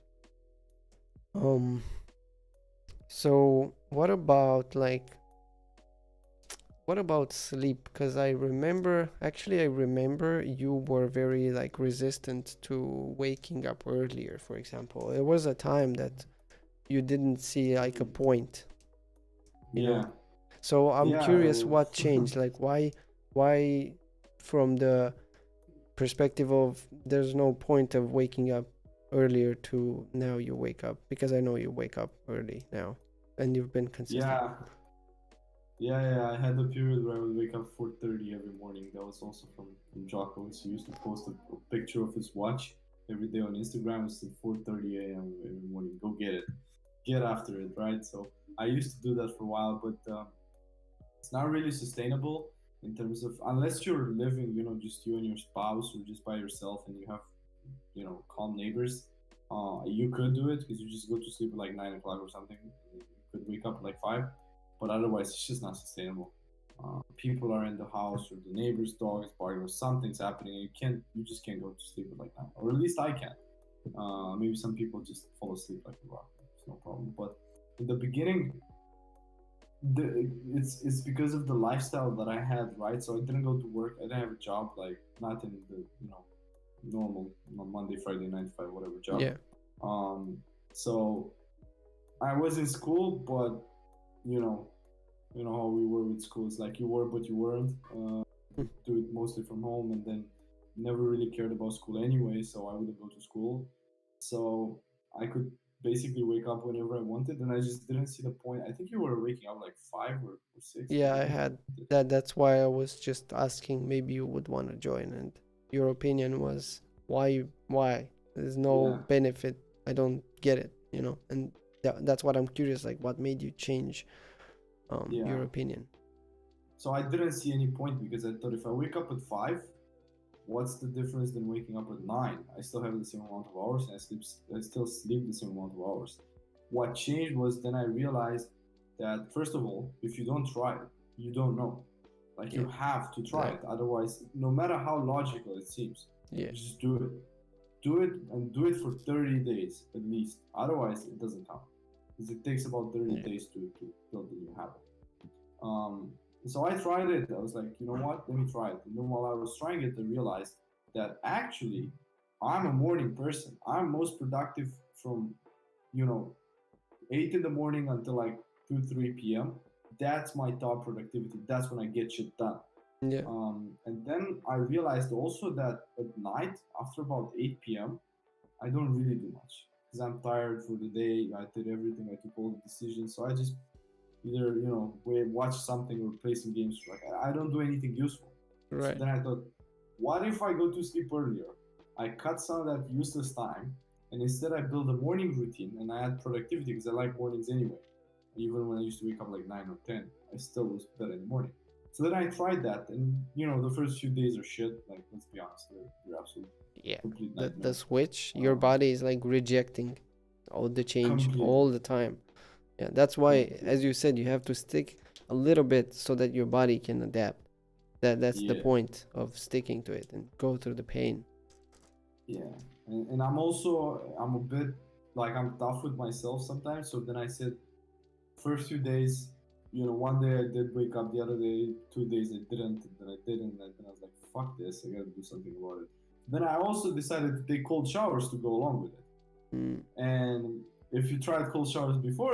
So what about sleep? Because I remember you were very resistant to waking up earlier, for example. There was a time that you didn't see a point, you know. So I'm curious what changed. Why from the perspective of there's no point of waking up earlier to now you wake up, because I know you wake up early now and you've been consistent. Yeah, I had a period where I would wake up 4:30 every morning. That was also from Jocko. He used to post a picture of his watch every day on Instagram. It said 4:30 a.m. every morning. Go get it. Get after it, right? So I used to do that for a while, but it's not really sustainable in terms of, unless you're living, just you and your spouse, or just by yourself and you have, calm neighbors. You could do it because you just go to sleep at like 9 o'clock or something. You could wake up at like 5. But otherwise, it's just not sustainable. People are in the house, or the neighbor's dog is barking, or something's happening, and you just can't go to sleep at like 9, or at least I can't. Maybe some people just fall asleep like a rock. It's no problem. But in the beginning, it's because of the lifestyle that I had, right? So I didn't go to work. I didn't have a job, like not in the normal Monday, Friday, 9 to 5, whatever job. Yeah. So I was in school, but you know, you know how we were with school. It's like you were, but you weren't. Do it mostly from home, and then never really cared about school anyway, so I wouldn't go to school. So I could basically wake up whenever I wanted, and I just didn't see the point. I think you were waking up like 5 or 6 Yeah, when I you had wanted. that. That's why I was just asking. Maybe you would want to join, and your opinion was why? Why? There's no Yeah, benefit. I don't get it. And that's what I'm curious. Like, what made you change yeah. your opinion? So I didn't see any point because I thought if I wake up at 5, what's the difference than waking up at 9? I still have the same amount of hours, and I still sleep the same amount of hours. What changed was then I realized that first of all, if you don't try it, you don't know. Like you Yeah, have to try it. exactly. Otherwise, no matter how logical it seems, Yeah, just do it. Do it and do it for 30 days at least. Otherwise, it doesn't count because it takes about 30 yeah, days to build a new habit. Um, so I tried it. I was like, you know what? Let me try it. And then while I was trying it, I realized that actually I'm a morning person. I'm most productive from, you know, 8 in the morning until like 2, 3 p.m. That's my top productivity. That's when I get shit done. yeah, And then I realized also that at night, after about 8 p.m., I don't really do much because I'm tired for the day. I did everything. I took all the decisions. So I just either watch something or play some games. Like I don't do anything useful. So right. then I thought, what if I go to sleep earlier? I cut some of that useless time, and instead I build a morning routine and I add productivity because I like mornings anyway. Even when I used to wake up like 9 or 10, I still was better in the morning. So then I tried that, and the first few days are shit. Like let's be honest, they're absolute Yeah, complete the nightmare. switch, your Um, body is like rejecting all the change Completely, all the time. Yeah, that's why, as completely. you said, you have to stick a little bit so that your body can adapt. That's the Yeah. point of sticking to it and go through the pain. Yeah, and I'm a bit like I'm tough with myself sometimes. So then I said, first few days, one day I did wake up, the other day, 2 days I didn't, and then I didn't, and then I was like, fuck this, I gotta do something about it. Then I also decided to take cold showers to go along with it. Mm, And if you tried cold showers before,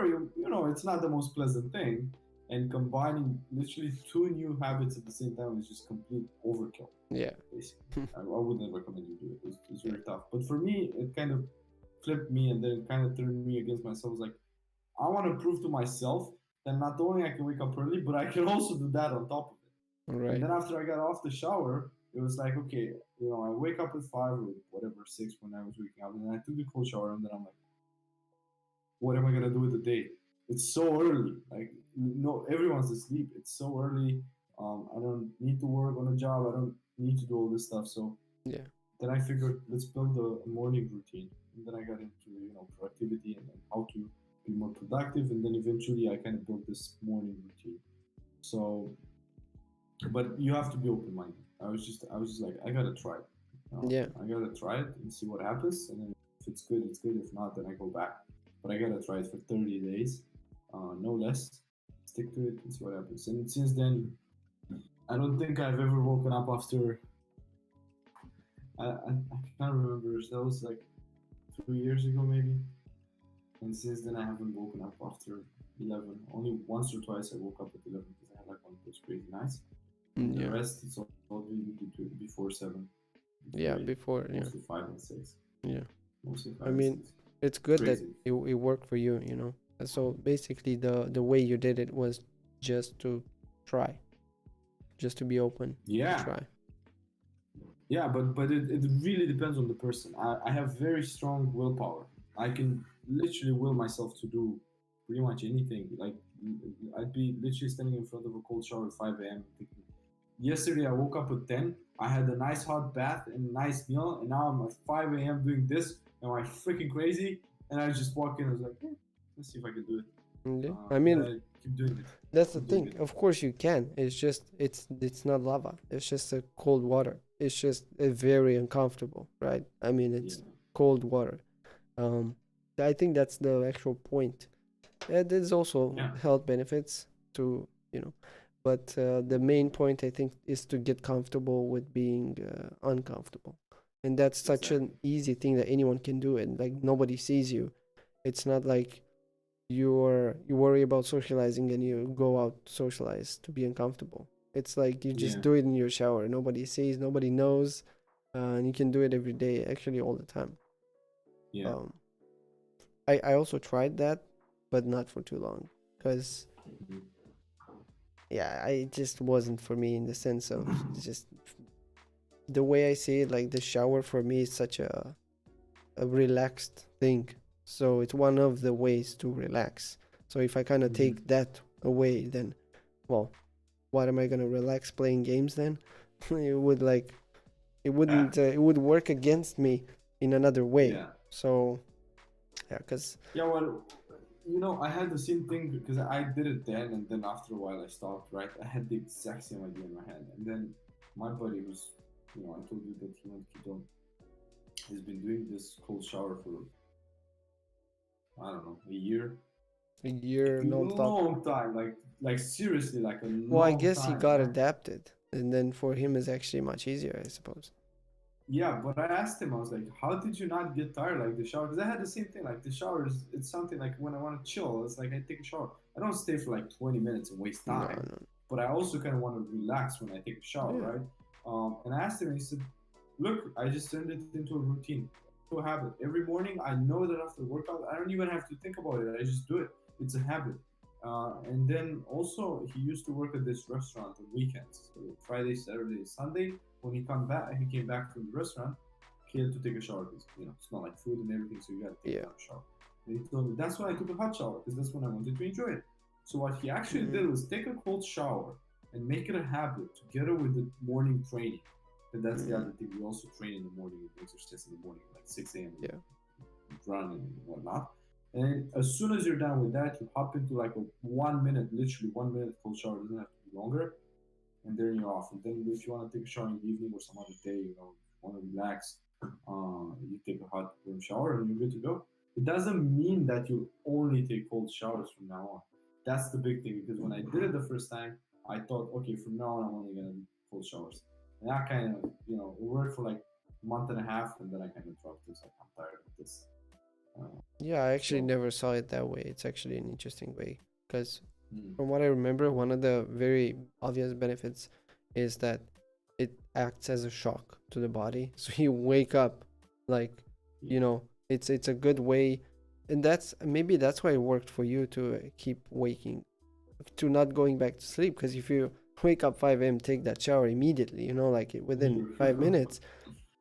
it's not the most pleasant thing. And combining literally two new habits at the same time is just complete overkill yeah, basically. I would never recommend you do it. It's yeah, very tough. But for me, it kind of flipped me and then it kind of turned me against myself. It's like, I want to prove to myself that not only I can wake up early, but I can also do that on top of it. And right. then after I got off the shower, it was like, okay, I wake up at 5 or whatever, 6 when I was waking up. And then I took the cold shower and then I'm like, what am I going to do with the day? It's so early. Like, no, everyone's asleep. It's so early. I don't need to work on a job. I don't need to do all this stuff. So Yeah, then I figured let's build a morning routine, and then I got into productivity and how to be more productive, and then eventually I kind of built this morning routine. So, but you have to be open minded. I was just like I gotta try it. yeah, I gotta try it and see what happens, and then if it's good, it's good. If not, then I go back. But I gotta try it for 30 days, no less. Stick to it and see what happens. And since then, I don't think I've ever woken up after I can't remember. That was like 2 years ago, maybe. And since then, I haven't woken up after 11. Only once or twice I woke up at 11 because I had like one of those crazy nights. And the yeah, rest, it's all before 7, yeah. before 8, Before, yeah, mostly 5 and 6. yeah. Mostly I 5 and mean, 6. it's good that Crazy. it worked for you. So basically, the way you did it was just to try, just to be open to Yeah. try. Yeah, but it really depends on the person. I have very strong willpower. I can literally will myself to do pretty much anything. Like I'd be literally standing in front of a cold shower at 5 a.m. thinking, yesterday I woke up at 10. I had a nice hot bath and a nice meal, and now I'm at 5 a.m. doing this. Am I freaking crazy? And I just walk in. I was like, let's see if I can do it. Yeah. I And mean, I keep doing it. that's the Keep doing thing. it. Of course you can. It's just it's not lava. It's just a cold water. It's just very uncomfortable, right? I mean, Yeah. it's cold water. Um, I think that's the actual point. There's also Yeah. health benefits to, but the main point I think is to get comfortable with being uncomfortable, and that's such an Exactly. easy thing that anyone can do. And like nobody sees you. It's not like you worry about socializing and you go out to socialize to be uncomfortable. It's like you just Yeah. do it in your shower. Nobody sees, nobody knows, and you can do it every day, actually all the time. Yeah. I also tried that, but not for too long, because Mhm. yeah, I just wasn't for me in the sense of just the way I see it. Like the shower for me is such a relaxed thing. So it's one of the ways to relax. So if I kind of Mhm. take that away, then, well, what am I gonna relax playing games then? It would like it wouldn't it would work against me in another way. Yeah. So yeah, because Yeah, well, I had the same thing because I did it then, and then after a while I stopped, right? I had the exact same idea in my head. And then my buddy was, I told you that he went keto. He's been doing this cold shower for, I don't know, a year. a year non-stop. Long time, like seriously, like a Well, I long guess he time. got adapted, and then for him it's actually much easier, I suppose. Yeah, but I asked him, I was like, how did you not get tired like the shower? Because I had the same thing. Like the shower is, it's something like when I want to chill, it's like I take a shower. I don't stay for like 20 minutes and waste No, time, no. but I also kind of want to relax when I take a shower, Yeah. right? And I asked him, and he said, look, I just turned it into a routine, to a habit. Every morning, I know that after workout, I don't even have to think about it. I just do it. It's a habit. And then also, he used to work at this restaurant on weekends, so Friday, Saturday, Sunday. When he came back from the restaurant. He had to take a shower because smell like food and everything, so you got to take a shower. And he told me that's when I took a hot shower because that's when I wanted to enjoy it. So what he actually did was take a cold shower and make it a habit together with the morning training. And that's the other thing. We also train in the morning, we exercise in the morning, like 6 a.m. Yeah. Run and whatnot. And as soon as you're done with that, you hop into like a 1 minute, literally 1 minute cold shower. It doesn't have to be longer. And then you're off. And then if you want to take a shower in the evening or some other day, want to relax, you take a hot warm shower and you're good to go. It doesn't mean that you only take cold showers from now on. That's the big thing because when I did it the first time, I thought, okay, from now on I'm only gonna do cold showers. And that kind of, it worked for like a month and a half, and then I kind of dropped this. Like I'm tired of this. Yeah, I actually So- never saw it that way. It's actually an interesting way because Mm. from what I remember, one of the very obvious benefits is that it acts as a shock to the body. So you wake up like, it's a good way, and that's why it worked for you to keep waking, to not going back to sleep. Because if you wake up 5 a.m., take that shower immediately, like within 5 minutes,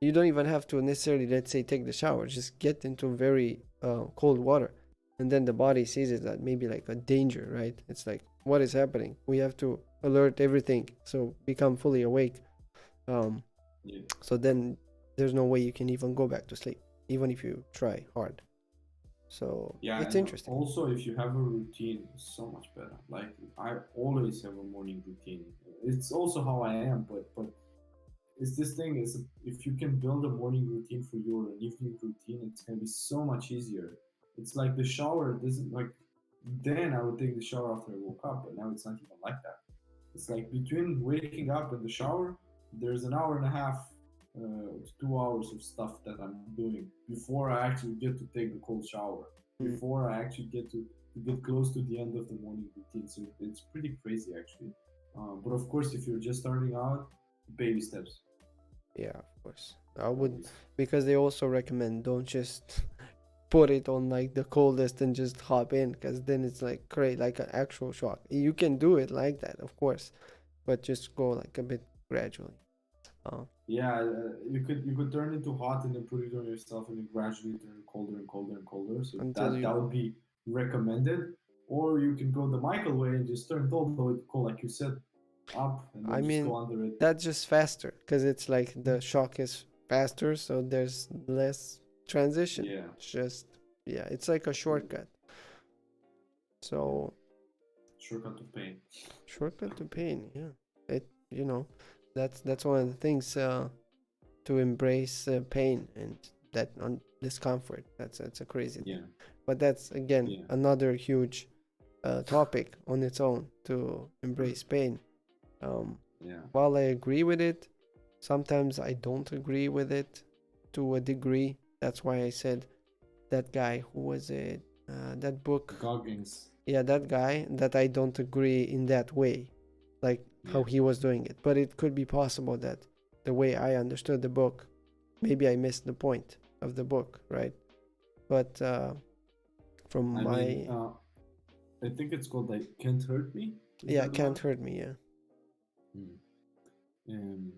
you don't even have to necessarily, let's say, take the shower. Just get into very cold water, and then the body sees it that maybe like a danger, right? It's like, what is happening? We have to alert everything, so become fully awake. Yeah. So then there's no way you can even go back to sleep, even if you try hard. So Yeah, it's and interesting. also if you have a routine, it's so much better. Like I always have a morning routine. It's also how I am, but it's this thing is if you can build a morning routine for you or an evening routine, it's gonna be so much easier. It's like the shower doesn't like then I would take the shower after I woke up, but now it's not even like that. It's like between waking up and the shower, there's an hour and a half, 2 hours of stuff that I'm doing before I actually get to take the cold shower, before I actually get to get close to the end of the morning routine. So it's pretty crazy actually. But of course, if you're just starting out, baby steps. Yeah, of course. I would, because they also recommend don't just put it on like the coldest and just hop in, because then it's like great, like an actual shock. You can do it like that, of course, but just go like a bit gradually. Yeah, you could turn it to hot and then put it on yourself and then gradually turn colder and colder and colder. So Until that would be recommended. Or you can go the Michael way and just turn it all the way to cold, like you said, up and then I just mean, go under it. that's just faster because it's like the shock is faster, so there's less transition. Yeah. It's just, yeah, it's like a shortcut. So Shortcut to pain. shortcut to pain, yeah. It, that's one of the things, to embrace pain and that discomfort. That's a crazy thing. Yeah. But that's again another huge topic on its own, to embrace pain. Yeah. While I agree with it, sometimes I don't agree with it to a degree. That's why I said that guy, who was it? that book. Goggins. Yeah, that guy, that I don't agree in that way, like how Yeah. he was doing it. But it could be possible that the way I understood the book, maybe I missed the point of the book, right? But from I my mean, I think it's called like "Can't Hurt Me." Is yeah, that the Can't one? Hurt Me. Yeah, Um,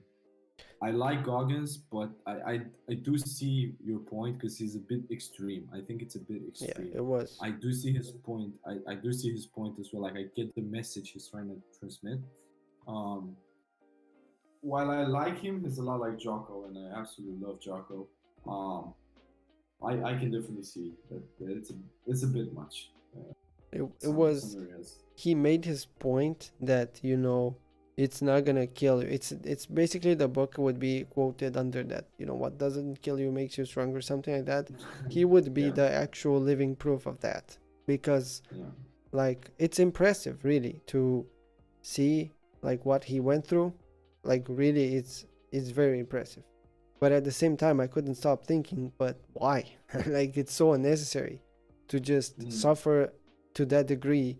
I like Goggins, but I do see your point because he's a bit extreme. I think it's a bit yeah, extreme. it was. I do see his point. I do see his point as well. Like I get the message he's trying to transmit. Um, while I like him, he's a lot like Jocko, and I absolutely love Jocko. Um, I can definitely see that it's a bit much. It Some was. areas. He made his point that it's not gonna kill you. It's basically the book would be quoted under that. What doesn't kill you makes you stronger, something like that. He would be Yeah, the actual living proof of that, because yeah, like it's impressive really to see like what he went through. Like really, it's very impressive. But at the same time, I couldn't stop thinking, but why? Like it's so unnecessary to just mm, suffer to that degree.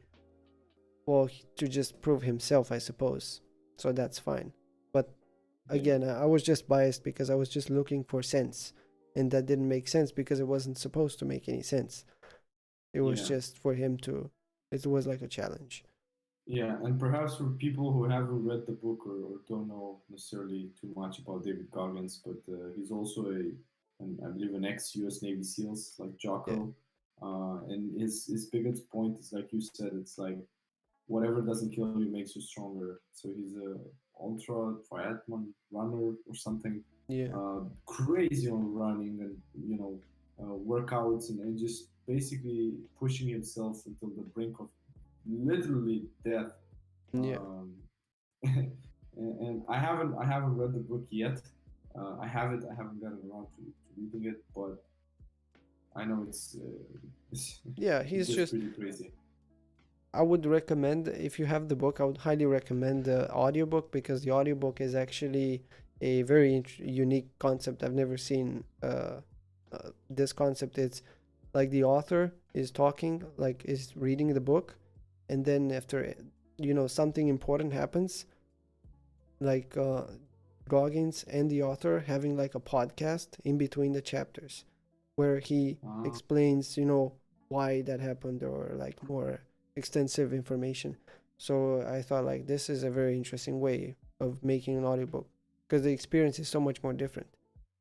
Well, to just prove himself, I suppose. So that's fine. But yeah, again, I was just biased because I was just looking for sense. And that didn't make sense because it wasn't supposed to make any sense. It was yeah. just for him to, it was like a challenge. Yeah, and perhaps for people who haven't read the book or don't know necessarily too much about David Goggins, but he's also I believe, an ex-U.S. Navy SEALs like Yeah. Jocko, and his biggest point is like you said, it's like whatever doesn't kill you makes you stronger. So he's a ultra triathlon runner or something, Yeah. crazy on running and workouts and just basically pushing himself until the brink of literally death. Yeah. Um, and I haven't read the book yet. I have it. I haven't gotten around to reading it, but I know it's Yeah. it He's gets just, pretty crazy. I would recommend, if you have the book, I would highly recommend the audiobook, because the audiobook is actually a very unique concept. I've never seen this concept. It's like the author is talking, like is reading the book, and then after something important happens, like Goggins and the author having like a podcast in between the chapters where he Uh, explains why that happened, or like more extensive information. So I thought like this is a very interesting way of making an audiobook, because the experience is so much more different.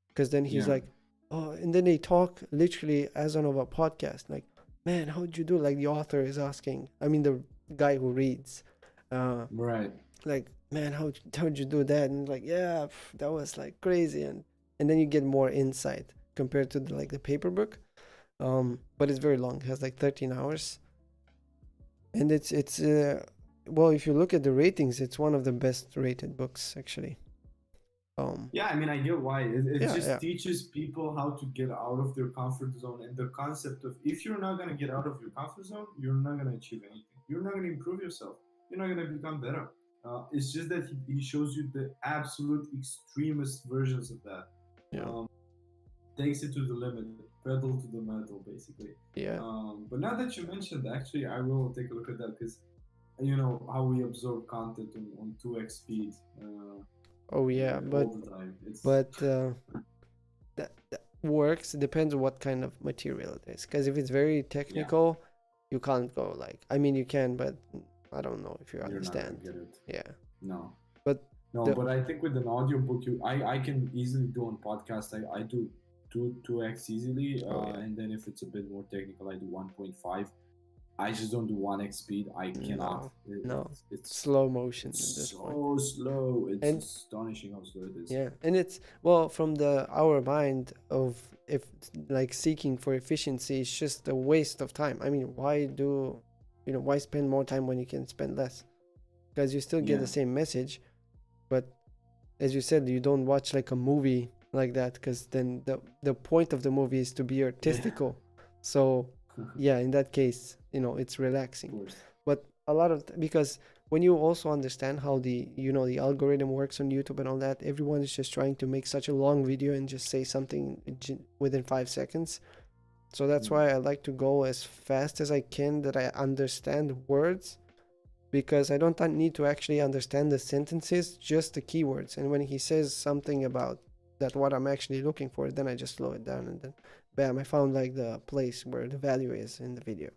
Because then he's yeah, like, oh, and then they talk literally as on of a podcast, like, man, how'd you do? Like the author is asking, I mean the guy who reads, uh, right. like, man, how'd you do that? And like, yeah, that was like crazy, and then you get more insight compared to the paper book. But it's very long. It has like 13 hours, and it's well, if you look at the ratings, it's one of the best rated books actually. Um, Yeah, I mean, I get why. It yeah, just yeah, teaches people how to get out of their comfort zone, and the concept of if you're not gonna get out of your comfort zone, you're not gonna achieve anything. You're not gonna improve yourself. You're not gonna become better. It's just that he shows you the absolute extremist versions of that. yeah, Um, Takes it to the limit, pedal to the metal, basically. yeah. But now that you mentioned, actually, I will take a look at that because you know how we absorb content on 2x speed Oh yeah, all the time. It's but that works. It depends on what kind of material it is. Because if it's very yeah, technical, you can't go like. I mean, you can, but I don't know if you you're not gonna understand. get it. Yeah, No, but no. the But I think with an audiobook, I can easily do on podcast. I do two x easily, oh yeah, and then if it's a bit more technical, I do 1.5. I just don't do 1x speed. I cannot. no, no, It's slow motion it's at this point. so slow. It's And astonishing how slow it is. yeah, and it's, well, from the our mind of, if like seeking for efficiency is just a waste of time. I mean, why spend more time when you can spend less? Because you still get Yeah. the same message, but as you said, you don't watch like a movie like that, because then the point of the movie is to be artistical. So yeah, in that case, it's Of relaxing. course. But a lot of because when you also understand how the algorithm works on YouTube and all that, everyone is just trying to make such a long video and just say something within 5 seconds. So that's why I like to go as fast as I can, that I understand words, because I don't need to actually understand the sentences, just the keywords. And when he says something about that what I'm actually looking for, then I just slow it down, and then bam, I found like the place where the value is in the video.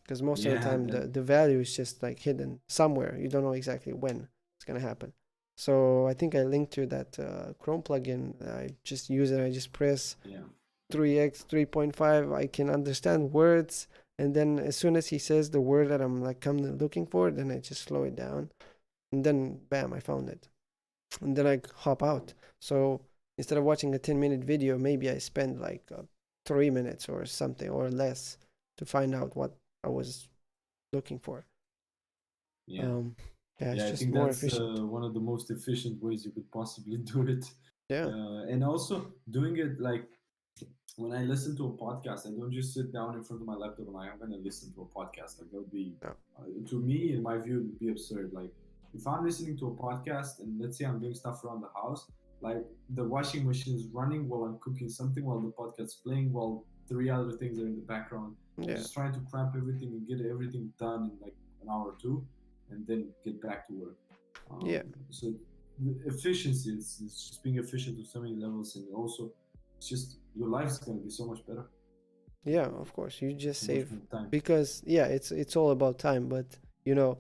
Because most of the time the value is just like hidden somewhere. You don't know exactly when it's gonna happen. So I think I linked to that Chrome plugin. I just use it. I just press 3x 3.5. I can understand words, and then as soon as he says the word that I'm like looking for, then I just slow it down, and then bam, I found it, and then I hop out. So instead of watching a 10-minute video, maybe I spend like 3 minutes or something or less to find out what I was looking for. Yeah, it's I just think more that's efficient. one of the most efficient ways you could possibly do it. Yeah. And also doing it like when I listen to a podcast, I don't just sit down in front of my laptop and I'm gonna listen to a podcast. Like that would be, to me, in my view, it would be absurd. Like if I'm listening to a podcast and let's say I'm doing stuff around the house, like the washing machine is running while I'm cooking something, while the podcast is playing, while 3 other things are in the background. I'm just trying to cramp everything and get everything done in like an hour or two, and then get back to work. So the efficiency, it's just being efficient to so many levels, and also it's just your life's gonna be so much better. Yeah, of course, you just So save time. because it's all about time, but you know,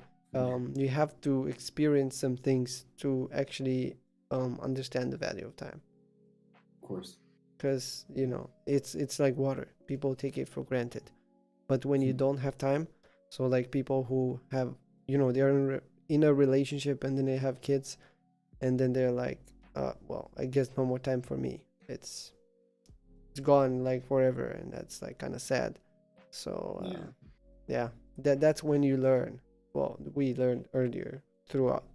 you have to experience some things to actually understand the value of time. Of course. Because you know, it's like water. People take it for granted, but when you don't have time, so like people who have, you know, they're in a relationship and then they have kids, and then they're like, well, I guess no more time for me. It's gone like forever, and that's like kind of sad. So that's when you learn. Well, we learned earlier throughout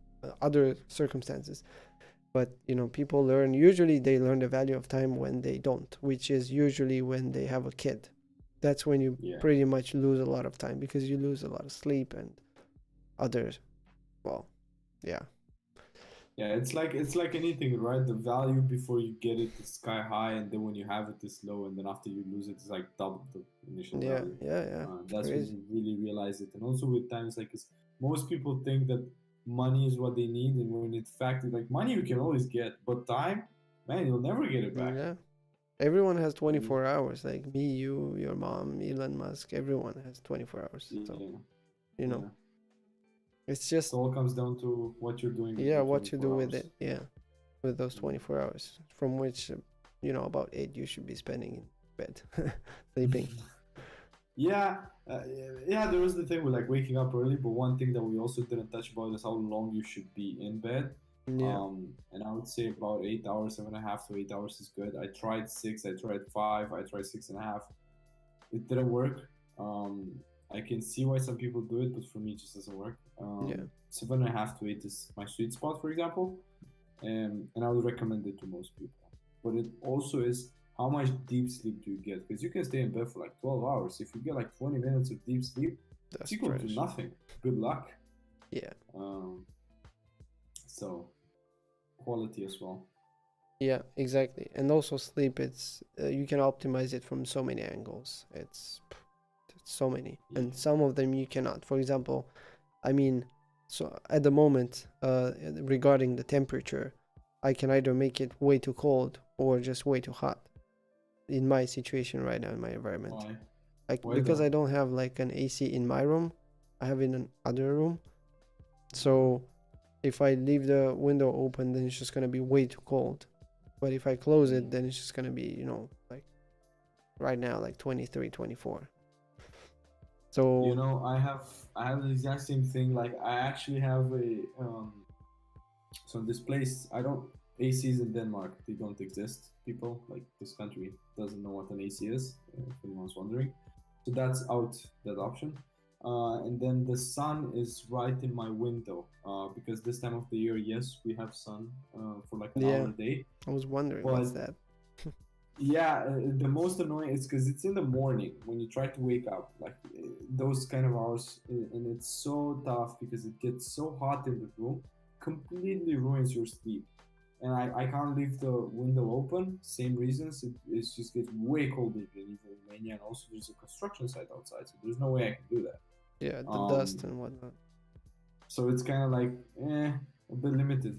other circumstances, but you know, people learn, usually they learn the value of time when they don't, which is usually when they have a kid. That's when you pretty much lose a lot of time, because you lose a lot of sleep and others. Well, yeah, it's like anything, right? The value before you get it is sky high, and then when you have it is low, and then after you lose it, it's like double the initial value. That's when you really realize it. And also with times like most people think that money is what they need, and when in fact it's like money you can always get, but time, man, you'll never get it back. Yeah, everyone has 24 hours, like me, you, your mom, Elon Musk, everyone has 24 hours. So you know, it's just, it all comes down to what you're doing. What you do with it. With those 24 hours, from which you know, about 8 you should be spending in bed sleeping. There was the thing with like waking up early, but one thing that we also didn't touch about is how long you should be in bed. And I would say about 8 hours, 7.5 to 8 hours is good. I tried 6, I tried 5, I tried 6.5. It didn't work. I can see why some people do it, but for me it just doesn't work. 7.5 to 8 is my sweet spot, for example, and I would recommend it to most people. But it also is how much deep sleep do you get? Because you can stay in bed for like 12 hours. If you get like 20 minutes of deep sleep, it's equal to nothing. Good luck. So quality as well. Yeah, exactly. And also sleep, it's you can optimize it from so many angles. It's so many, and some of them you cannot. For example, I mean, so at the moment, regarding the temperature, I can either make it way too cold or just way too hot. In my situation right now, in my environment. Why? Like, because I don't have like an AC in my room, I have in another room. So if I leave the window open, then it's just gonna be way too cold. But if I close it, then it's just gonna be, you know, like right now, like 23, 24. So you know, I have the exact same thing. Like I actually have a so in this place, I don't, ACs in Denmark, they don't exist. People like this country doesn't know what an AC is, if anyone's wondering. So that's out, that option. And then the sun is right in my window, because this time of the year, yes, we have sun for like an hour a day. I was wondering, what's that? The most annoying is because it's in the morning when you try to wake up, like those kind of hours, and it's so tough because it gets so hot in the room, completely ruins your sleep. and I can't leave the window open. Same reasons. It just gets way colder than in Romania, and also there's a construction site outside, so there's no way I can do that. Yeah, the Um, dust and whatnot. so it's kind of like a bit limited.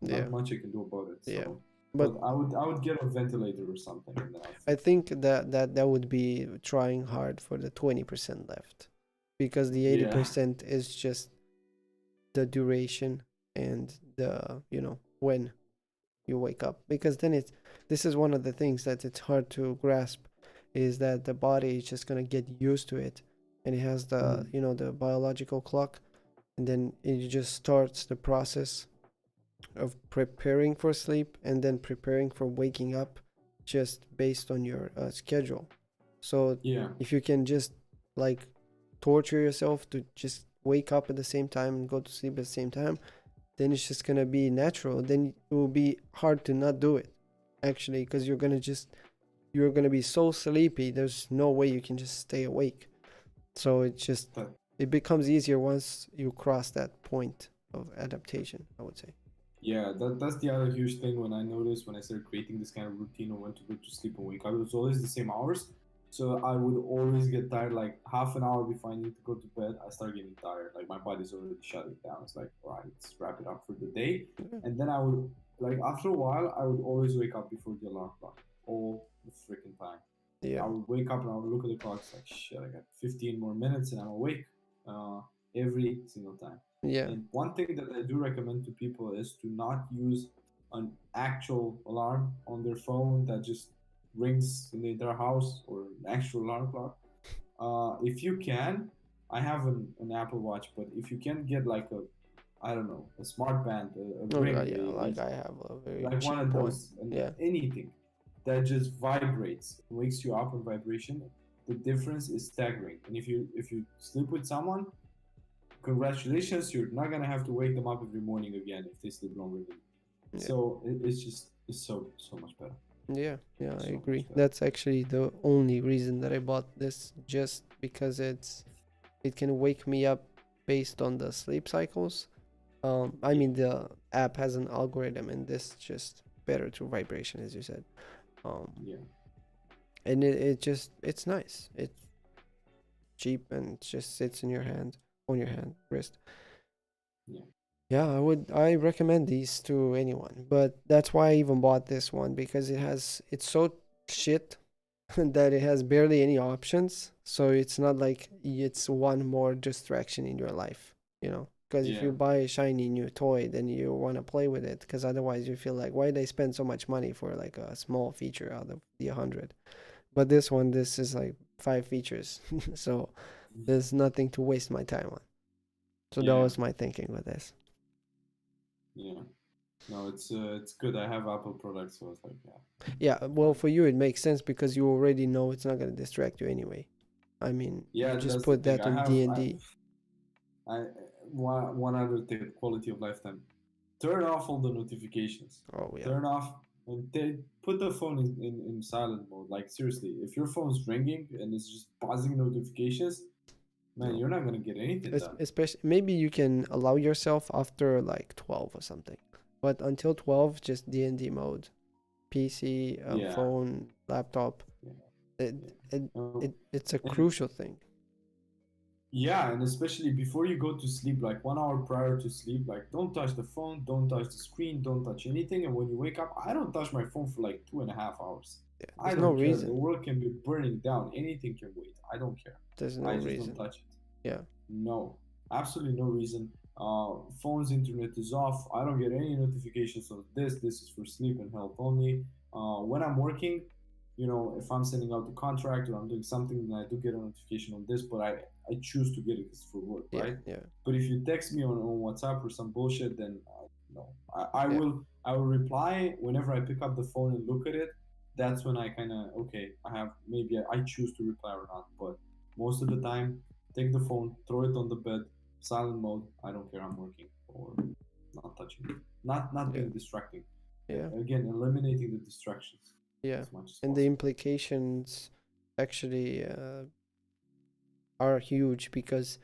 Yeah, Not much I can do about it. yeah. So, But but I would get a ventilator or something, and then I think that would be trying hard for the 20% left, because the yeah. 80% is just the duration and the, when you wake up. Because then this is one of the things that it's hard to grasp, is that the body is just gonna get used to it, and it has the, Mm. the biological clock, and then it just starts the process of preparing for sleep and then preparing for waking up, just based on your schedule. So Yeah. if you can just like torture yourself to just wake up at the same time and go to sleep at the same time, then it's just gonna be natural. Then it will be hard to not do it, actually, because you're gonna be so sleepy. There's no way you can just stay awake. So That, it becomes easier once you cross that point of adaptation, I would say. yeah, that's the other huge thing when I noticed when I started creating this kind of routine of when to go to sleep and wake up. It was always the same hours. So I would always get tired like half an hour before I need to go to bed. I start getting tired. Like my body's already shutting down. It's like, all right, let's wrap it up for the day. Yeah. And then I would like after a while I would always wake up before the alarm clock. All the freaking time. Yeah. I would wake up and I would look at the clock. It's like shit, I got 15 more minutes and I'm awake uh, every single time. Yeah. And one thing that I do recommend to people is to not use an actual alarm on their phone that just rings in their house or an actual alarm clock. If you can, I have an Apple Watch, but if you can get like I don't know, a smart band, a Oh ring, god, yeah. Like I have a very like one cheap of one. those, and Yeah. anything that just vibrates, wakes you up in vibration, the difference is staggering. And if you sleep with someone, congratulations, you're not gonna have to wake them up every morning again if they sleep longer than you. Yeah. So it's so much better. Yeah, yeah, I So agree. much better. That's actually the only reason that I bought this, just because it can wake me up based on the sleep cycles. I Yeah. mean, the app has an algorithm, and this just better through vibration, as you said. Yeah. And it's nice. It's cheap and it just sits in your hand, on your hand, wrist. Yeah. Yeah, I recommend these to anyone, but that's why I even bought this one, because it's so shit that it has barely any options. So it's not like it's one more distraction in your life, Because if Yeah. you buy a shiny new toy, then you want to play with it, because otherwise you feel like, why did I spend so much money for like a small feature out of the 100? But this is like 5 features, so there's nothing to waste my time on. So that Yeah. was my thinking with this. Yeah. No, it's good. I have Apple products, so it's like yeah. Yeah, well, for you it makes sense because you already know it's not gonna distract you anyway. I mean, you Yeah, just that's the put thing. that I on have D&D. I one other tip, quality of lifetime. Turn off all the notifications. Oh yeah, Turn off and put the phone in silent mode. Like seriously, if your phone's ringing and it's just buzzing notifications, man, no. you're not gonna get anything done. Especially maybe you can allow yourself after like 12 or something, but until 12, just D&D mode, PC, Yeah, phone, laptop. yeah, It, it yeah. it's a And crucial thing. yeah, and especially before you go to sleep, like 1 hour prior to sleep, like don't touch the phone, don't touch the screen, don't touch anything. And when you wake up, I don't touch my phone for like 2.5 hours. Yeah, I there's no don't care. The reason. world can be burning down. Anything can wait. I don't care. There's no I just don't reason. touch it. Yeah, No, absolutely no reason. Phone's internet is off. I don't get any notifications of this. This is for sleep and health only. When I'm working, if I'm sending out the contract or I'm doing something, then I do get a notification on this, but I choose to get it 'cause it's for work, yeah, right? yeah, But if you text me on WhatsApp or some bullshit, then no, I yeah, will reply whenever I pick up the phone and look at it. That's when I kind of okay. I choose to reply or not, but most of the time, take the phone, throw it on the bed, silent mode. I don't care. I'm working or not touching it. Not yeah, being distracting. yeah. Again, eliminating the distractions Yeah, as much as and the possible. implications actually are huge, because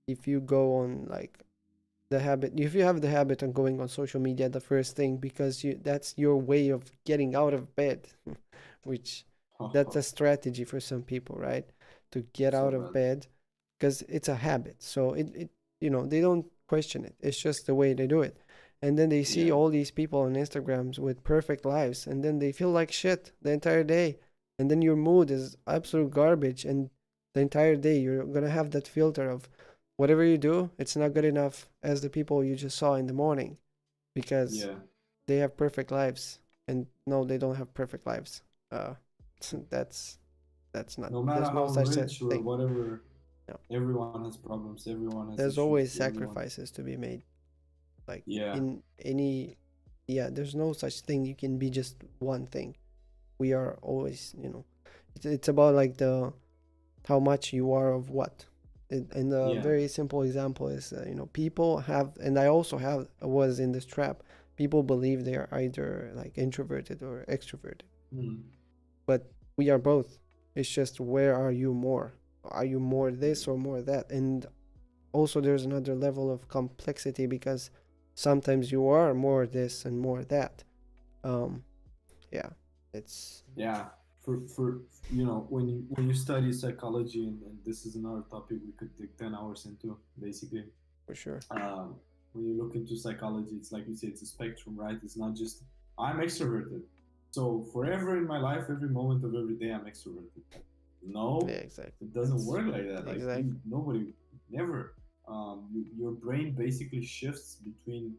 if you go on like the habit, if you have the habit of going on social media the first thing, because that's your way of getting out of bed, which that's a strategy for some people, right? To get So out of bad. bed, because it's a habit. So it they don't question it. It's just the way they do it. And then they see Yeah. all these people on Instagrams with perfect lives, and then they feel like shit the entire day. And then your mood is absolute garbage, and the entire day you're gonna have that filter of whatever you do, it's not good enough as the people you just saw in the morning, because Yeah. they have perfect lives, and no, they don't have perfect lives. That's not. No matter There's no how such rich or thing. whatever, No. everyone has problems. Everyone has There's issues. always Everyone. sacrifices to be made. Like Yeah. in any, yeah, there's no such thing. You can be just one thing. We are always, it's about like the how much you are of what. And a Yeah. very simple example is, people have, and I also have was in this trap. People believe they are either like introverted or extroverted, Mm. but we are both. It's just where are you more? Are you more this or more that? And also there's another level of complexity, because sometimes you are more this and more that. Um, yeah, it's Yeah. For when you study psychology, and this is another topic we could take 10 hours into basically. for sure. When you look into psychology, it's like you say, it's a spectrum, right? It's not just I'm extroverted, so forever in my life, every moment of every day, I'm extroverted. Yeah, No, exactly. it doesn't work like that. Like Exactly. nobody, never. Your brain basically shifts between,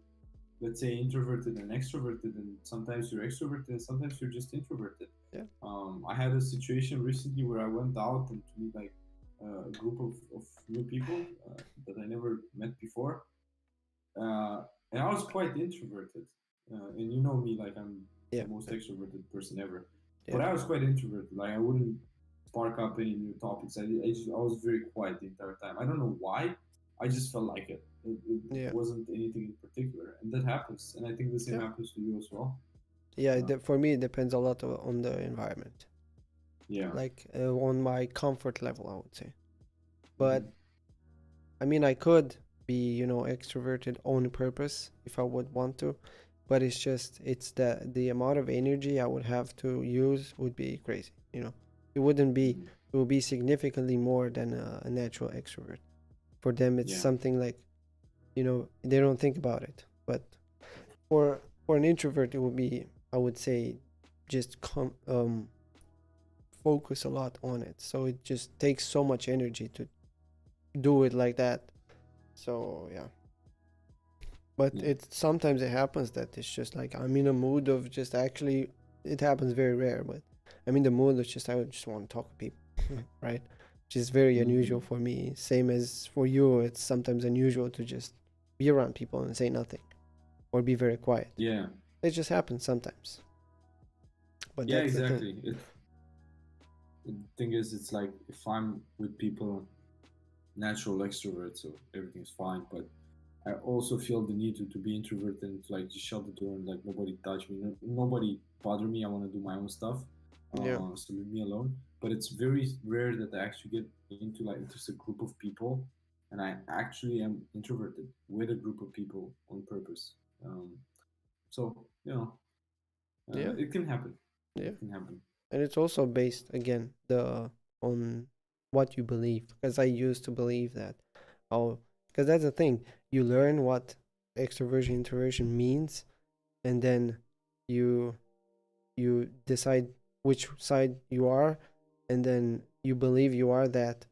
let's say, introverted and extroverted, and sometimes you're extroverted and sometimes you're just introverted. Yeah. I had a situation recently where I went out and to meet like a group of new people that I never met before, and I was quite introverted. And you know me, like I'm Yeah. the most extroverted person ever. Yeah. But I was quite introverted. Like I wouldn't spark up any new topics. I was very quiet the entire time. I don't know why. I just felt like it. It Yeah. wasn't anything in particular, and that happens. And I think the same Yeah. happens to you as well. Yeah. Uh, For me, it depends a lot on the environment, yeah. like on my comfort level, I would say. Hmm. But I mean, I could be, extroverted on purpose if I would want to, but it's the amount of energy I would have to use would be crazy. It wouldn't be. Hmm. It would be significantly more than a natural extrovert. For them, it's Yeah. something like, they don't think about it. But for an introvert, it would be, I would say, just focus a lot on it. So it just takes so much energy to do it like that. So yeah. But Yeah. it sometimes it happens that it's just like I'm in a mood of just actually, it happens very rare, but I'm in the mood of just I just want to talk to people, right? Which is very Hmm. unusual for me. Same as for you, it's sometimes unusual to just be around people and say nothing or be very quiet. Yeah. It just happens sometimes. But Yeah. that's the thing. Exactly. The thing is, it's like if I'm with people, natural extrovert, so everything's fine. But I also feel the need to be introverted and to like just shut the door and like nobody touch me, nobody bother me. I want to do my own stuff, Yeah. so leave me alone. But it's very rare that I actually get into like just a group of people, and I actually am introverted with a group of people on purpose. So Yeah. it can happen. Yeah. It can happen. And it's also based again the on what you believe, because I used to believe that, oh, because that's the thing, you learn what extroversion introversion means, and then you decide which side you are, and then you believe you are that,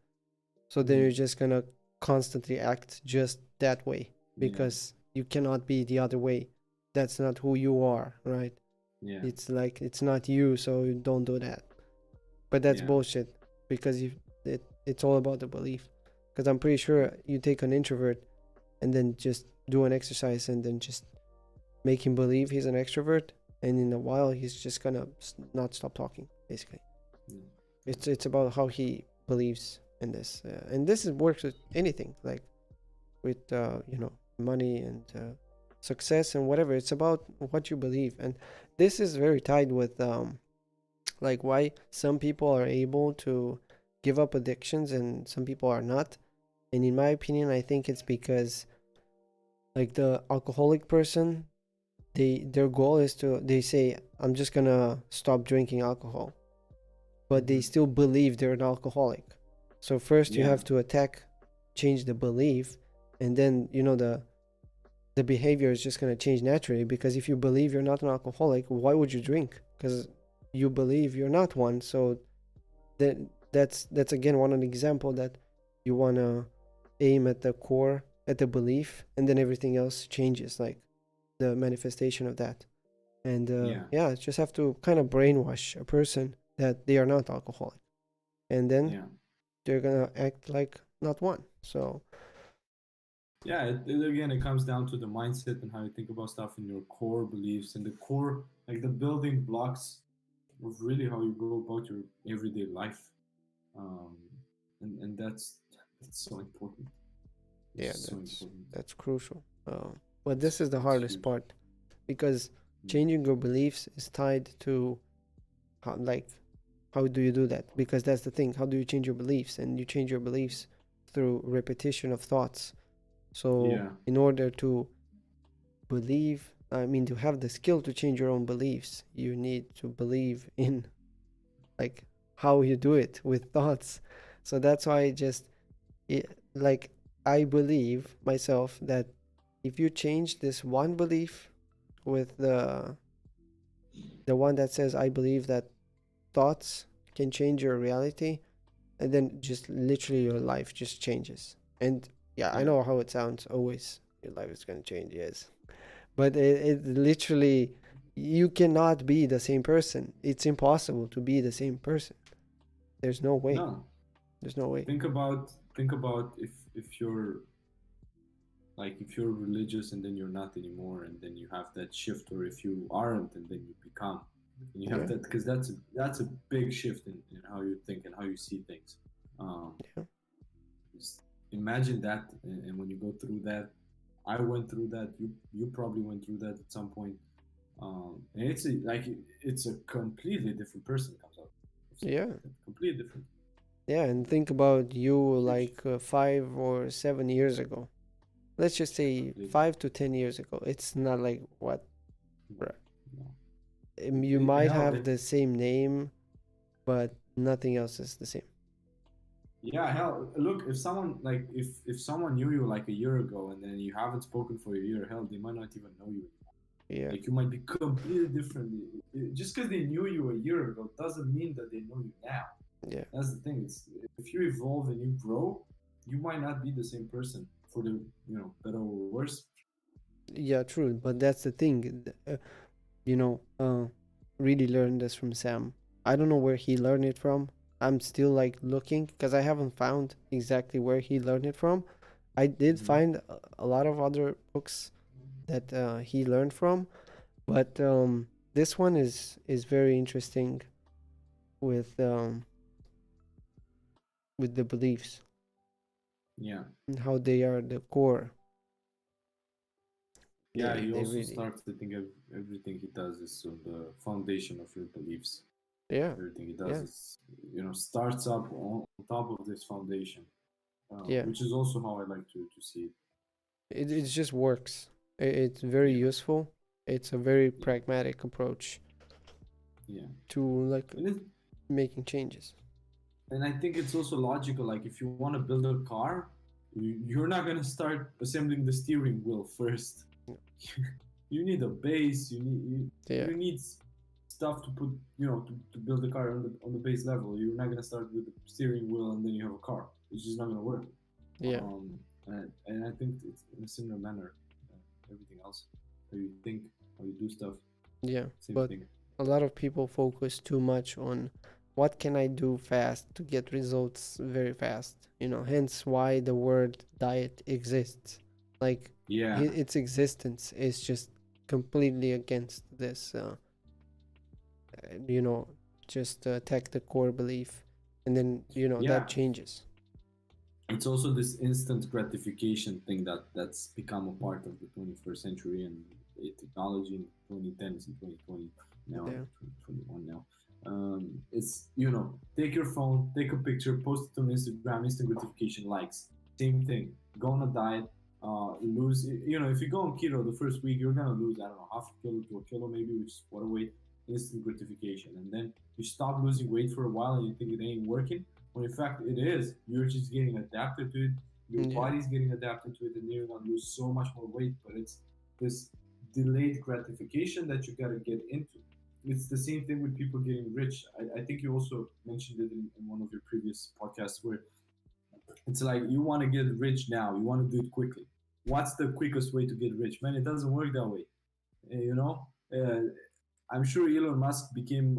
so then Mm. you're just gonna constantly act just that way, Yeah. because you cannot be the other way. That's not who you are, right? Yeah. It's like it's not you, so you don't do that. But that's Yeah. bullshit, because it's all about the belief. Because I'm pretty sure you take an introvert and then just do an exercise and then just make him believe he's an extrovert, and in a while he's just gonna not stop talking. Basically, Mm. it's about how he believes in this, and this works with anything, like with money and success and whatever. It's about what you believe, and this is very tied with like why some people are able to give up addictions and some people are not. And in my opinion, I think it's because Like the alcoholic person, their goal is to, they say, I'm just gonna stop drinking alcohol, but they still believe they're an alcoholic. So first you have to change the belief, and then the behavior is just gonna change naturally. Because if you believe you're not an alcoholic, why would you drink? Because you believe you're not one. So that's again one example that you wanna aim at the core, at the belief, and then everything else changes, like the manifestation of that. And just have to kind of brainwash a person that they are not alcoholic, and then they're gonna act like not one. So it comes down to the mindset and how you think about stuff, and your core beliefs, and the core, like the building blocks of really how you go about your everyday life. um, and that's so important. That's crucial. But this is the hardest huge part, because changing your beliefs is tied to how do you do that? Because that's the thing. How do you change your beliefs? And you change your beliefs through repetition of thoughts. So in order to to have the skill to change your own beliefs, you need to believe in like how you do it with thoughts. So that's why I believe myself that if you change this one belief with the one that says I believe that thoughts can change your reality, and then just literally your life just changes. And I know how it sounds. Always your life is going to change, yes, but it literally, you cannot be the same person. It's impossible to be the same person. There's no way. There's no way. Think about if you're if you're religious and then you're not anymore, and then you have that shift, or if you aren't and then you become, and you have that, because that's a big shift in how you think and how you see things. Just imagine that, and when you go through that, I went through that. You probably went through that at some point. And it's a completely different person comes out. Completely different. Yeah, and think about you 5 or 7 years ago. Let's just say 5 to 10 years ago. It's not like what. You might have the same name, but nothing else is the same. Yeah, hell, look, if someone if someone knew you like a year ago and then you haven't spoken for a year, hell, they might not even know you. Yeah. Like you might be completely different. Just because they knew you a year ago doesn't mean that they know you now. Yeah. That's the thing. If you evolve and you grow, you might not be the same person for the better or worse. Yeah, true. But that's the thing. Really learned this from Sam. I don't know where he learned it from. I'm still looking, because I haven't found exactly where he learned it from. I did find a lot of other books that he learned from, but this one is very interesting with the beliefs. Yeah. And how they are the core. Yeah, he also starts to think everything he does is on the foundation of your beliefs. Yeah. Everything he does is, starts up on top of this foundation. Which is also how I like to see it. It just works. It's very useful. It's a very pragmatic approach. To making changes. And I think it's also logical. Like if you want to build a car, you're not gonna start assembling the steering wheel first. You need a base. You need stuff to put, to build the car on the base level. You're not gonna start with the steering wheel and then you have a car. It's just not gonna work. Yeah. And I think it's in a similar manner. Everything else, how you think, how you do stuff. Yeah, but a lot of people focus too much on what can I do fast to get results very fast. Hence why the word diet exists. Its existence is just completely against this. Just attack the core belief, and then that changes. It's also this instant gratification thing that's become a part of the 21st century and technology in 2010s and 2020 now, 2021 now. It's, take your phone, take a picture, post it on Instagram, instant gratification, likes. Same thing. Go on a diet, lose. If you go on keto the first week, you're gonna lose, I don't know, half a kilo to a kilo maybe, which is water weight, instant gratification, and then you stop losing weight for a while and you think it ain't working. When in fact it is. You're just getting adapted to it. Your Yeah. body's getting adapted to it, and you're gonna lose so much more weight. But it's this delayed gratification that you gotta get into. It's the same thing with people getting rich. I think you also mentioned it in one of your previous podcasts where it's like you want to get rich now. You want to do it quickly. What's the quickest way to get rich? Man, it doesn't work that way. I'm sure Elon Musk became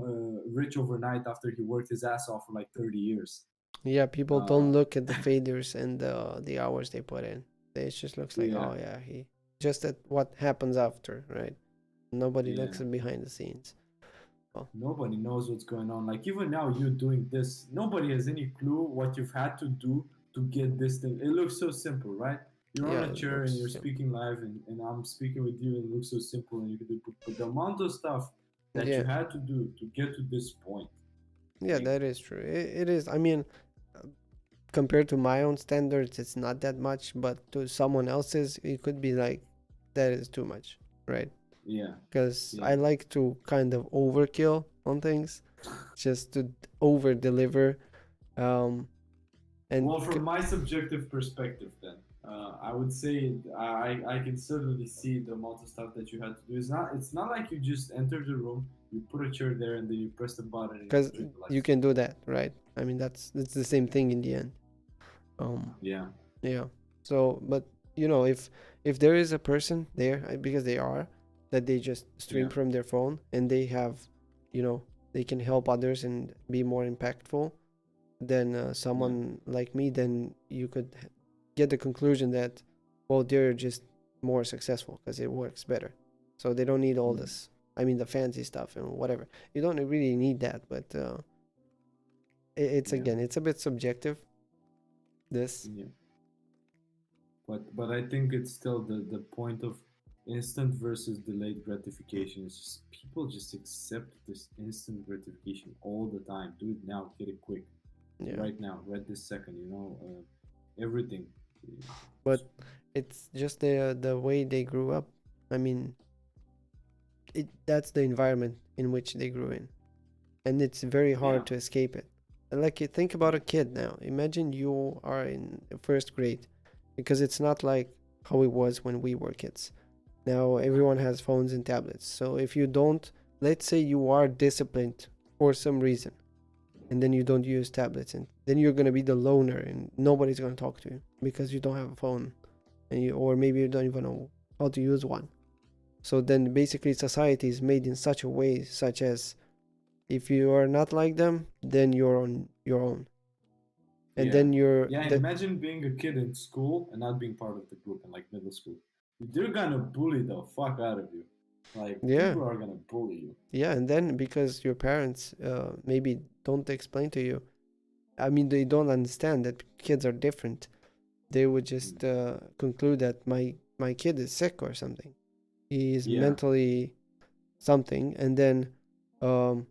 rich overnight after he worked his ass off for like 30 years. Yeah, people don't Uh, look at the failures and the hours they put in. It just looks like, yeah, oh yeah, he just at what happens after, right? Nobody yeah. looks at behind the scenes. Oh, Nobody knows what's going on. Like even now, you doing this, nobody has any clue what you've had to do to get this thing. It looks so simple, right? You're on yeah, a it chair looks and you're simple. speaking live, and I'm speaking with you, and it looks so simple, and you can do. But the amount of stuff that you Yeah, had to do to get to this point, yeah, like that is true. It is. I mean, uh, compared to my own standards, it's not that much, but to someone else's, it could be like that is too much, right? yeah, Because yeah. I like to kind of overkill on things, just to over deliver. Um, and Well, from my subjective perspective, then I would say I can certainly see the amount of stuff that you had to do. It's not like you just enter the room, you put a chair there, and then you press the button and you because drink the you license. can do that, right? I mean, that's the same thing in the end. Um, Yeah, yeah. So, but if there is a person there, because they are, that they just stream yeah, from their phone and they have, they can help others and be more impactful than yeah, someone like me, then you could get the conclusion that, well, they're just more successful because it works better. So they don't need all mm, this. I mean, the fancy stuff and whatever. You don't really need that, but it's yeah, again, it's a bit subjective. This, yeah. But I think it's still the point of instant versus delayed gratification. Is just people just accept this instant gratification all the time. Do it now, get it quick, yeah. right now, right this second. Everything. But it's just the way they grew up. I mean, that's the environment in which they grew in, and it's very Yeah, hard to escape it. And like you think about a kid now. Imagine you are in first grade, because it's not like how it was when we were kids. Now everyone has phones and tablets. So if you don't, let's say you are disciplined for some reason, and then you don't use tablets, and then you're gonna be the loner, and nobody's gonna talk to you because you don't have a phone, or maybe you don't even know how to use one. So then basically society is made in such a way, such as if you are not like them, then you're on your own, and yeah, then you're yeah. And the imagine being a kid in school and not being part of the group in like middle school. They're gonna bully the fuck out of you. Like yeah, people are gonna bully you. yeah, and then because your parents maybe don't explain to you, I mean, they don't understand that kids are different. They would Mm. just conclude that my kid is sick or something. He is Yeah, mentally something, and then um,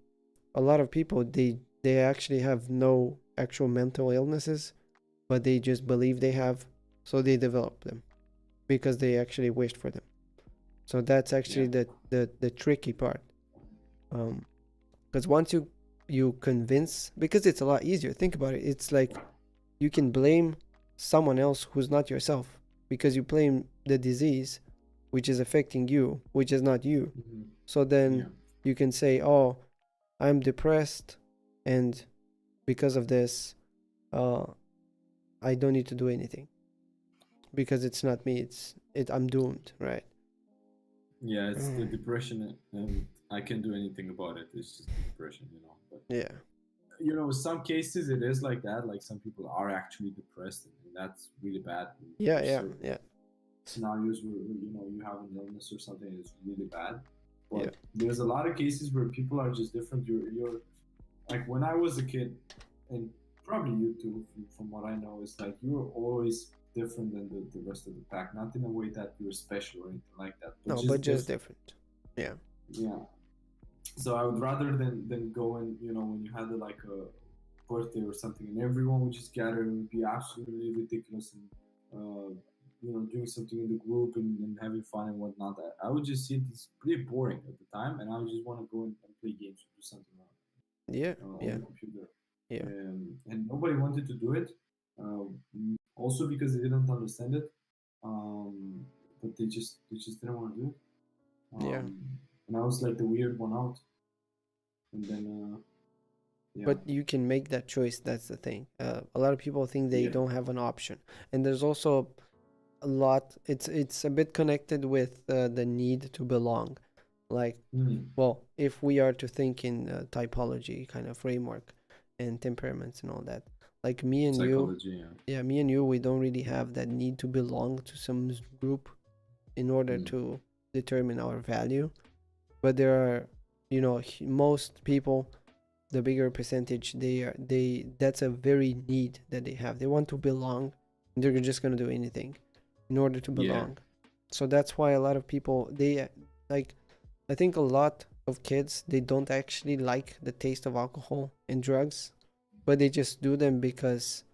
a lot of people, they actually have no actual mental illnesses, but they just believe they have, so they develop them because they actually wished for them. So that's yeah, actually the tricky part. Because once you convince, because it's a lot easier. Think about it. It's like you can blame someone else who's not yourself, because you blame the disease which is affecting you, which is not you. hmm, So then yeah, you can say, "Oh, I'm depressed, and because of this, uh, I don't need to do anything because it's not me. I'm doomed, right?" yeah. It's the depression, and I can't do anything about it. It's just the depression. But Yeah, some cases it is like that. Like some people are actually depressed, and that's really bad. And yeah, there's yeah, certain yeah, scenarios where you have an illness or something is really bad. yeah, But there's a lot of cases where people are just different. You're like when I was a kid, and probably you too, from what I know, is like you're always different than the rest of the pack. Not in a way that you're special or anything like that, but no, but just just different. different. Yeah, Yeah. So I would rather than go and when you had like a birthday or something and everyone would just gather and it would be absolutely ridiculous and doing something in the group and having fun and whatnot. I would just see it as pretty boring at the time, and I would just want to go and play games or do something Yeah, on yeah, the computer. yeah, And nobody wanted to do it, also because they didn't understand it. Um, but they just didn't want to do it. yeah. And I was like the weird one out. And then yeah, But you can make that choice. That's the thing. A lot of people think they yeah, don't have an option, and there's also a lot. It's a bit connected with the need to belong. Like, mm, well, if we are to think in typology kind of framework and temperaments and all that, like me and you, psychology. Yeah, yeah, me and you, we don't really have that need to belong to some group in order mm, to determine our value. But there are, most people, the bigger percentage, they that's a very need that they have. They want to belong, and they're just gonna do anything in order to yeah, belong. So that's why a lot of people, they like, I think a lot of kids, they don't actually like the taste of alcohol and drugs, but they just do them because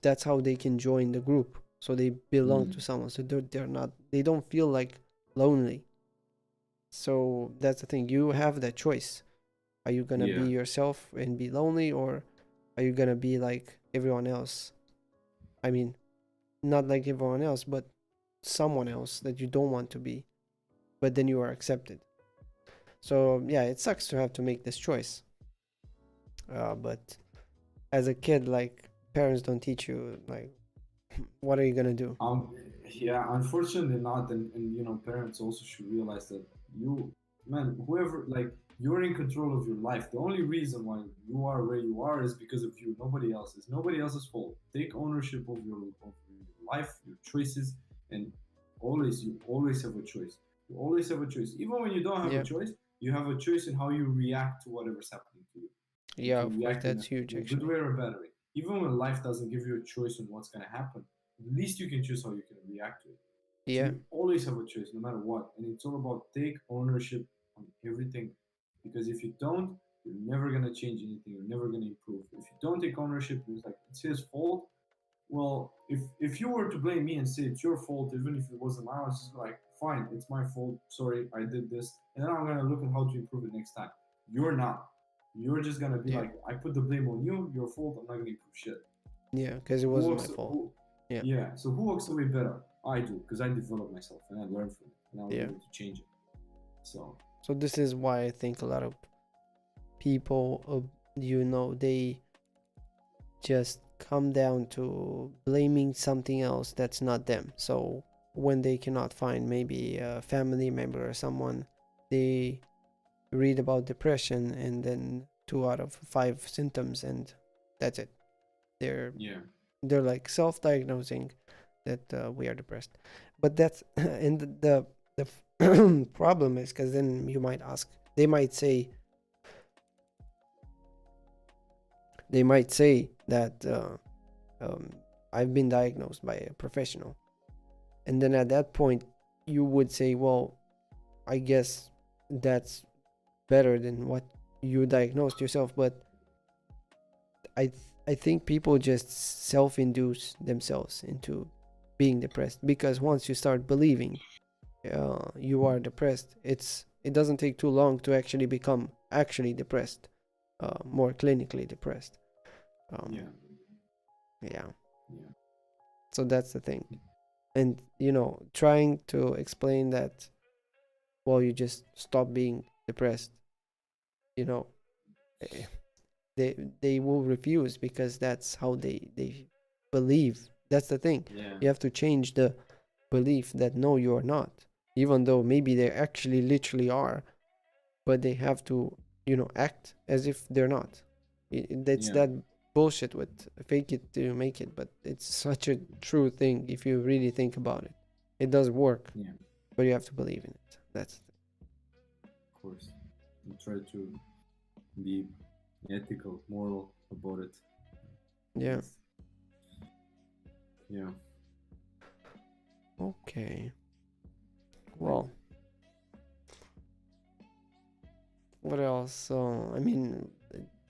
that's how they can join the group. So they belong mm, to someone. So they don't feel like lonely. So that's the thing. You have that choice. Are you gonna be yeah, yourself and be lonely, or are you gonna be like everyone else? I mean, not like everyone else, but someone else that you don't want to be, but then you are accepted. So yeah, it sucks to have to make this choice. But as a kid, like, parents don't teach you, like, what are you gonna do? um, yeah. Unfortunately, not. And parents also should realize that you, man, whoever, like, you're in control of your life. The only reason why you are where you are is because of you. Nobody else. It's nobody else's fault. Take ownership of your life, your choices, and you always have a choice. You always have a choice. Even when you don't have a Yeah, choice, you have a choice in how you react to whatever's happening to you. You yeah, can of course, react that's huge, in a good actually. way or a bad way. Even when life doesn't give you a choice on what's going to happen, at least you can choose how you can react to it. So Yeah, you always have a choice, no matter what. And it's all about take ownership on everything. Because if you don't, you're never going to change anything. You're never going to improve. If you don't take ownership, it's like it's his fault. Well, if you were to blame me and say it's your fault, even if it wasn't mine, I was just like, fine, it's my fault. Sorry, I did this, and then I'm gonna look at how to improve it next time. You're not. You're just gonna be yeah, like, I put the blame on you. Your fault. I'm not gonna improve shit. yeah, because it Who wasn't my walks? fault. Who? Yeah, Yeah. So who walks away better? I do, because I developed myself and I learned from it, and I was yeah. able to change it. So So this is why I think a lot of people, they just come down to blaming something else that's not them. So when they cannot find maybe a family member or someone, they read about depression, and then 2 out of 5 symptoms, and that's it. They're yeah, they're like self-diagnosing that we are depressed. But that's and the problem is, because then you might ask, they might say that um, I've been diagnosed by a professional. And then at that point, you would say, well, I guess that's better than what you diagnosed yourself. But I think people just self-induce themselves into being depressed, because once you start believing you are depressed, it doesn't take too long to actually become actually depressed, more clinically depressed. Um, yeah, yeah. yeah, So that's the thing. And trying to explain that, well, you just stop being depressed, you know eh, they will refuse, because that's how they believe. That's the thing. yeah, You have to change the belief that no, you are not, even though maybe they actually literally are, but they have to act as if they're not. That's yeah, that bullshit with fake it till you make it, but it's such a true thing if you really think about it. It does work, yeah. but you have to believe in it. That's Of course. And try to be ethical, moral about it. At yeah. least. Yeah. Okay. Well, what else? So I mean,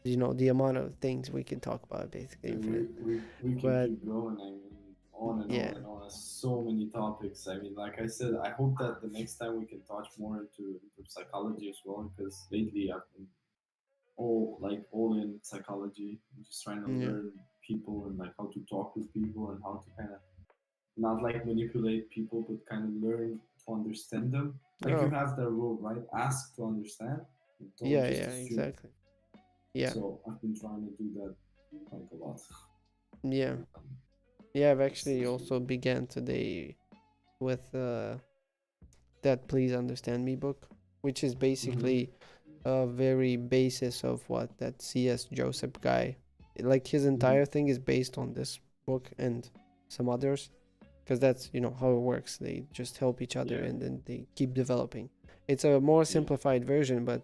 the amount of things we can talk about, basically We, infinite. we, we can But keep going. I mean, on and Yeah. on and on. So many topics. I mean, like I said, I hope that the next time we can touch more into psychology as well, because lately I've been all in psychology. I'm just trying to Yeah. learn people and like how to talk with people and how to kind of not like manipulate people, but kind of learn to understand them. Like you Oh, have that role, right? Ask to understand. Don't yeah, just yeah, assume. exactly. Yeah. So I've been trying to do that like a lot. Yeah. Yeah, I've It's actually also began today with that Please Understand Me book, which is Mhm. basically a very basis of what that C.S. Joseph guy, like his Mhm. entire thing is based on this book and some others, because that's, you know, how it works. They just help each other Yeah, and then they keep developing. It's a more yeah, simplified version, but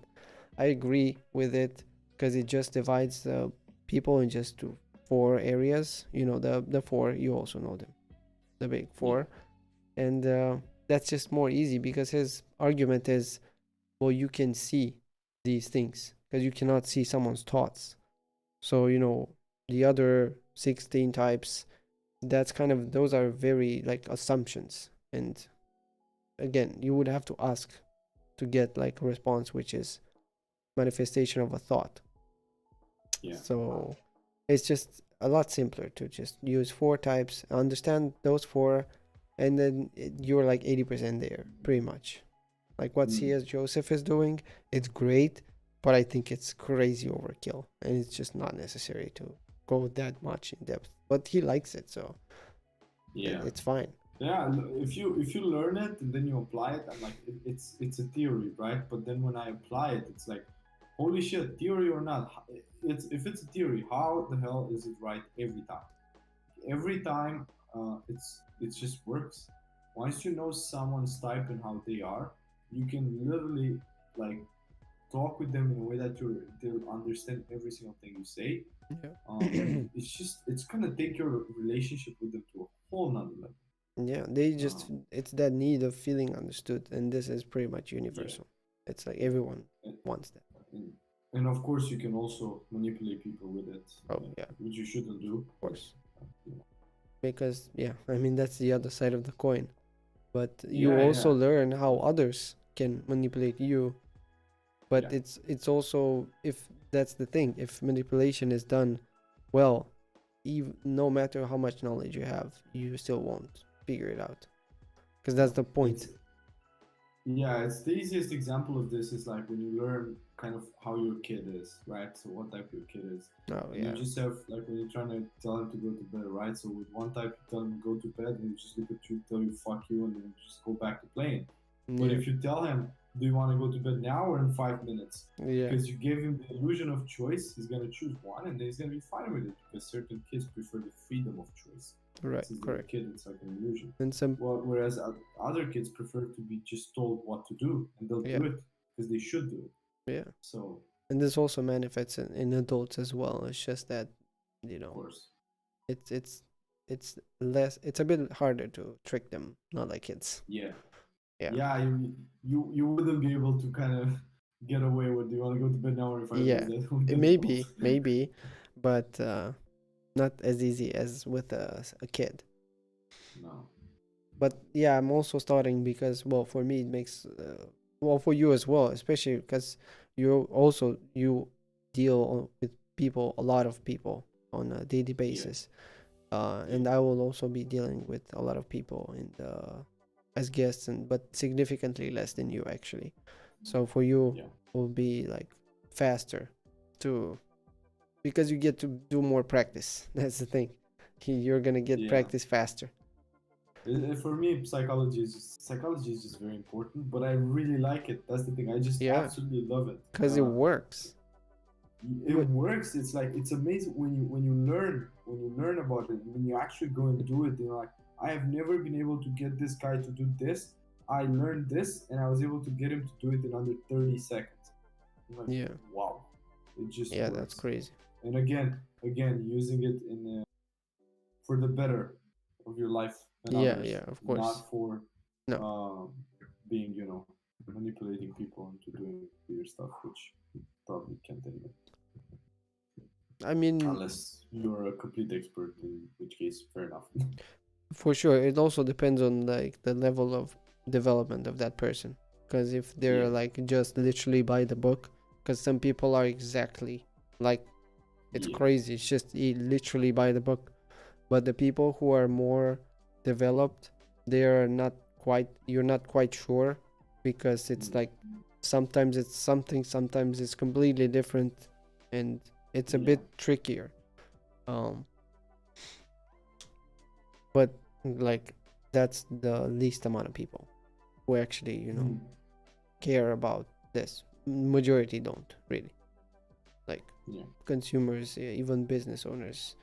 I agree with it because it just divides the people in just to four areas. You know, the four, you also know them, the big yeah. four. And that's just more easy because his argument is, well, you can see these things because you cannot see someone's thoughts. So, you know, the other 16 types, that's kind of, those are very like assumptions. And again, you would have to ask to get like a response, which is manifestation of a thought. Yeah. So it's just a lot simpler to just use four types, understand those four, and then you're like 80% there, pretty much. Like what Mm. C.S. Joseph is doing, it's great, but I think it's crazy overkill, and it's just not necessary to go that much in depth. But he likes it, so Yeah. it's fine. Yeah, if you learn it and then you apply it, I'm like it's a theory, right? But then when I apply it, it's like, holy shit, theory or not, it's if it's a theory, how the hell is it right every time? Every time, it just works. Once you know someone's type and how they are, you can literally like talk with them in a way that they'll understand every single thing you say. Yeah. And it's gonna take your relationship with them to a whole nother level. Yeah, they just, Um, it's that need of feeling understood, and this is pretty much yeah, universal. It's like yeah. everyone And, wants that. and, and of course, you can also manipulate people with it, Oh, yeah, of which you shouldn't do because, course. you know. Because, yeah, I mean, that's the other side of the coin. But you Yeah, also yeah, learn how others can manipulate you. But yeah, it's also, if that's the thing, if manipulation is done well, even no matter how much knowledge you have, you still won't figure it out. Because yeah. that's the It's point. Yeah, it's the easiest example of this is like when you learn kind of how your kid is, right? So what type your kid is. Oh, And you yeah. just have like when you're trying to tell him to go to bed, right? So with one type you tell him to go to bed and he just look at you, tell you fuck you and then just go back to playing. But Yeah. if you tell him, do you want to go to bed now or in 5 minutes? Yeah. Because you gave him the illusion of choice, he's gonna choose one and then he's gonna be fine with it because certain kids prefer the freedom of choice. Right. Since they're a Correct. kid, it's like an illusion. And some, Well, whereas other kids prefer to be just told what to do, and they'll yeah. do it because they should do it. Yeah. So, And this also manifests in adults as well. It's just that, you of know, course, it's it's it's less, it's a bit harder to trick them, not like kids. yeah, Yeah. yeah, you wouldn't be able to kind of get away with. Do you want to go to bed now or in 5 minutes? Yeah. That would It get involved. maybe, but not as easy as with a kid. No. But yeah, I'm also starting because, well, for me it makes well, for you as well, especially because you deal with people, a lot of people on a daily Yeah. basis. Yeah. And I will also be dealing with a lot of people in the as guests, and but significantly less than you actually. So for you Yeah. will be like faster to, because you get to do more practice. That's the thing. You're gonna get Yeah. practice faster. For me, psychology is just very important, but I really like it. That's the thing. I just Yeah, absolutely love it. because it works. It works. It's like it's amazing when you learn about it, when you actually go and do it. You're like, I have never been able to get this guy to do this. I learned this and I was able to get him to do it in under 30 seconds. I'm like, Yeah, wow, it just yeah, that's works. crazy. And again using it in for the better of your life and Yeah, others, yeah, of course. not for No, um, being manipulating people into doing weird stuff, which you probably can't anyway. I mean, Unless you're a complete expert, in which case, fair enough. For sure, it also depends on like the level of development of that person. Because if they're Yeah. like just literally by the book, because some people are exactly like it's Yeah. crazy. It's just literally by the book. But the people who are more developed, they are not quite. You're not quite sure because it's like sometimes it's something, sometimes it's completely different, and it's a Yeah. bit trickier. Um, but like that's the least amount of people who actually care about this. Majority don't really, like Yeah. consumers, even business owners.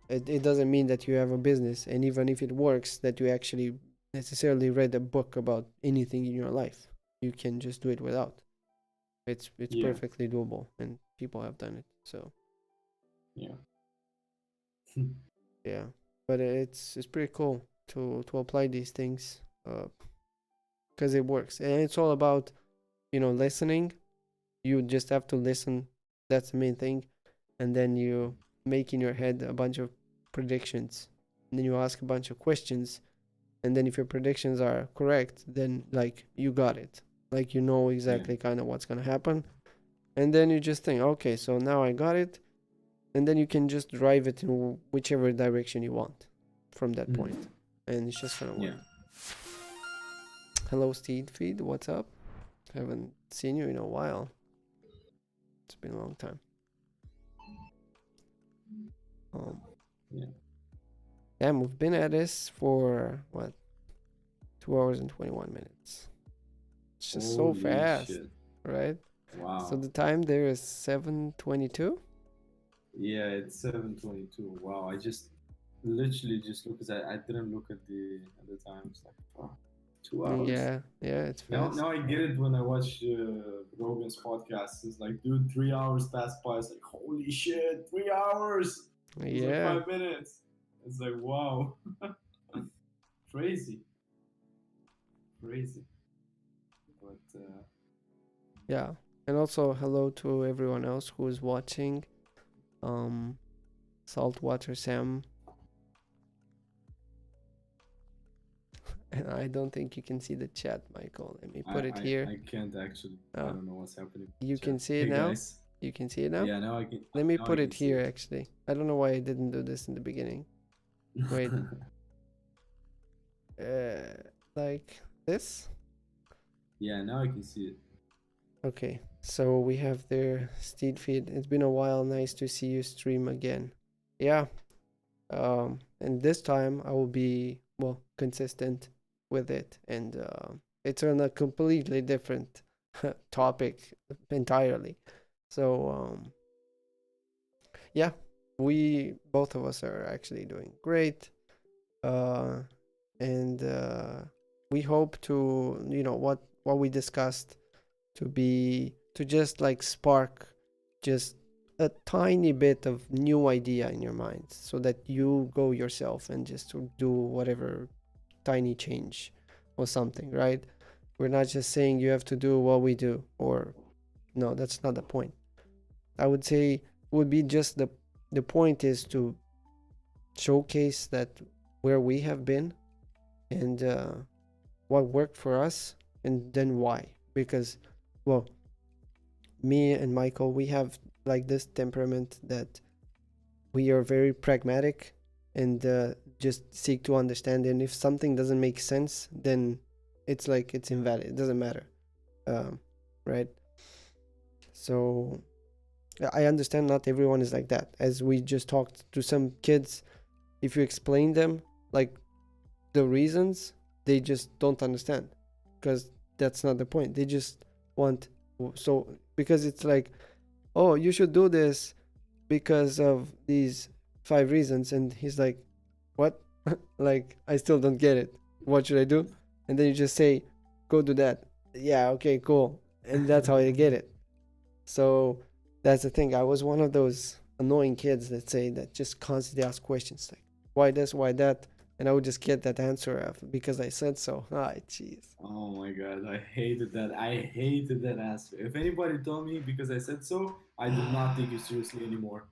It doesn't mean that you have a business, and even if it works, that you actually necessarily read a book about anything in your life. You can just do it without. It's Yeah. perfectly doable, and people have done it. So Yeah. yeah, but it's pretty cool to apply these things, because it works, and it's all about listening. You just have to listen. That's the main thing, and then you make in your head a bunch of predictions, and then you ask a bunch of questions, and then if your predictions are correct, then like you got it, like Yeah. exactly kind of what's gonna happen, and then you just think, okay, so now I got it, and then you can just drive it in whichever direction you want from that point, and it's just gonna Yeah. work. Hello, Steed Feed, what's up? Haven't seen you in a while. It's been a long time. Um, Yeah. Damn, we've been at this for what, 2 hours and 21 minutes. It's just so Holy fast, shit. right? So Wow. the time there is 7:22. Yeah, it's 7:22. Wow. I just literally just look because I didn't look at the time. It's like, wow, 2 hours. Yeah, yeah, it's Now, fast. now I get it when I watch Rogan's podcast. It's like, dude, 3 hours passed by. It's like, holy shit, 3 hours. It was like Yeah, 5 minutes. It's like, wow, crazy, crazy. But yeah. And also hello to everyone else who is watching. Um, Saltwater Sam. And I don't think you can see the chat, Michael. Let me I, put it I, here. I can't actually. I Oh, don't know what's happening. you Chat. can see it Hey now. guys. You can see it now. Yeah, now I can. Let me Now I put can it see here. it. Actually, I don't know why I didn't do this in the beginning. Wait, like this. Yeah, now I can see it. Okay, so we have their Steed feed. It's been a while. Nice to see you stream again. Yeah. And this time I will be well consistent with it, and it's on a completely different topic entirely. So yeah, we both of us are actually doing great, uh, and we hope to what we discussed to just like spark just a tiny bit of new idea in your mind so that you go yourself and just to do whatever tiny change or something, right? We're not just saying you have to do what we do, or no, that's not the point. I would say would be just the point is to showcase that where we have been, and what worked for us, and then why. Because well, me and Michael, we have like this temperament that we are very pragmatic, and just seek to understand. And if something doesn't make sense, then it's like it's invalid. It doesn't matter, um, right? So I understand not everyone is like that. As we just talked to some kids, if you explain them like the reasons, they just don't understand, because that's not the point. They just want, so because it's like, oh, you should do this because of these 5 reasons, and he's like, what? Like, I still don't get it. What should I do? And then you just say, go do that. Yeah, okay, cool. And that's how I get it. So that's the thing. I was one of those annoying kids that say that just constantly ask questions like, why this, why that? And I would just get that answer because I said so. Ah, jeez. Oh my god, I hated that. I hated that answer. If anybody told me because I said so, I do not take you seriously anymore.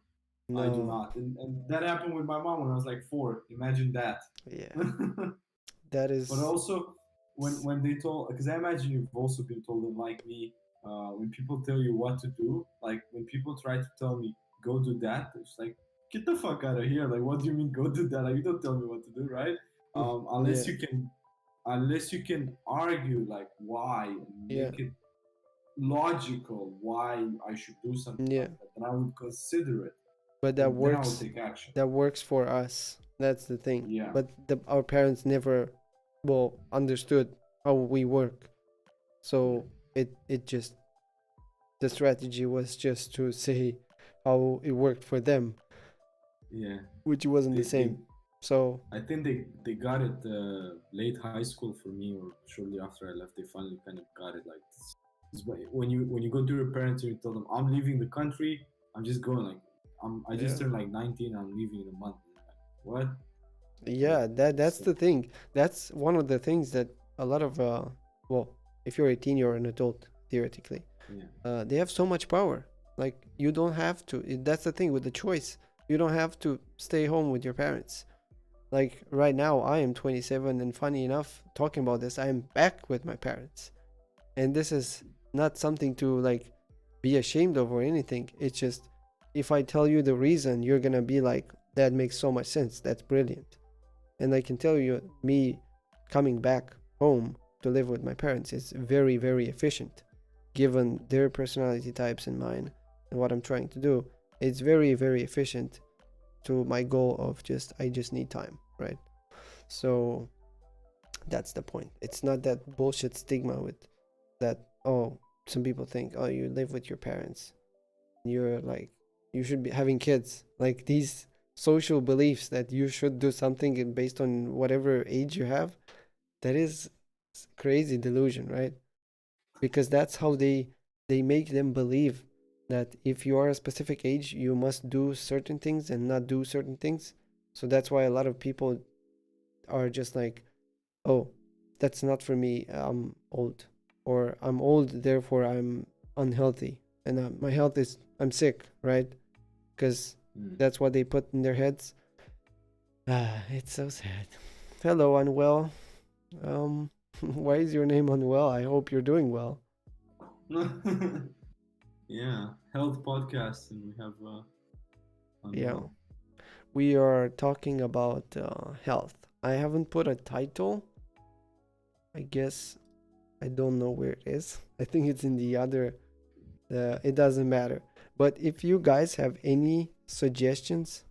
I do No. not. And that happened with my mom when I was like 4. Imagine that. Yeah. That But is. also, when they told, because I imagine you've also been told, and like me, when people tell you what to do, like when people try to tell me go do that, it's like get the fuck out of here. Like, what do you mean go do that? Like, you don't tell me what to do, right? Unless Yeah. you can, argue like why and Yeah. make it logical why I should do something Yeah. like that, then I would consider it. But Then I would take action. that works for us. That's the thing. Yeah. But our parents never, well, understood how we work. So it just, the strategy was just to say how it worked for them, Yeah. which wasn't the They same. So I think they got it late high school for me, or shortly after I left. They finally kind of got it. Like when you go to your parents and you tell them I'm leaving the country, I'm just going like I just yeah, turned like 19. I'm leaving in a month. Like, what? Like, yeah, that's so, the thing. That's one of the things that a lot of well, if you're 18, you're an adult theoretically. yeah, They have so much power. Like you don't have to. That's the thing with the choice. You don't have to stay home with your parents. Like right now, I am 27, and funny enough, talking about this, I am back with my parents, and this is not something to like be ashamed of or anything. It's just if I tell you the reason, you're gonna be like, that makes so much sense. That's brilliant. And I can tell you, me coming back home to live with my parents is very, very efficient, given their personality types and mine and what I'm trying to do. It's very, very efficient to my goal of just, I just need time, right? So that's the point. It's not that bullshit stigma with that, oh, some people think, oh, you live with your parents, you're like, you should be having kids. Like these social beliefs that you should do something based on whatever age you have, that is crazy delusion, right? Because that's how they make them believe that if you are a specific age, you must do certain things and not do certain things. So that's why a lot of people are just like, oh, that's not for me, I'm old, or I'm old, therefore I'm unhealthy, and my health is, I'm sick, right? Because that's what they put in their heads. It's so sad. Hello, Unwell. Why is your name Unwell? I hope you're doing well. yeah, health podcast, and we have Yeah, unwell. we are talking about health. I haven't put a title. I guess I don't know where it is. I think it's in the other. It doesn't matter. But if you guys have any suggestions,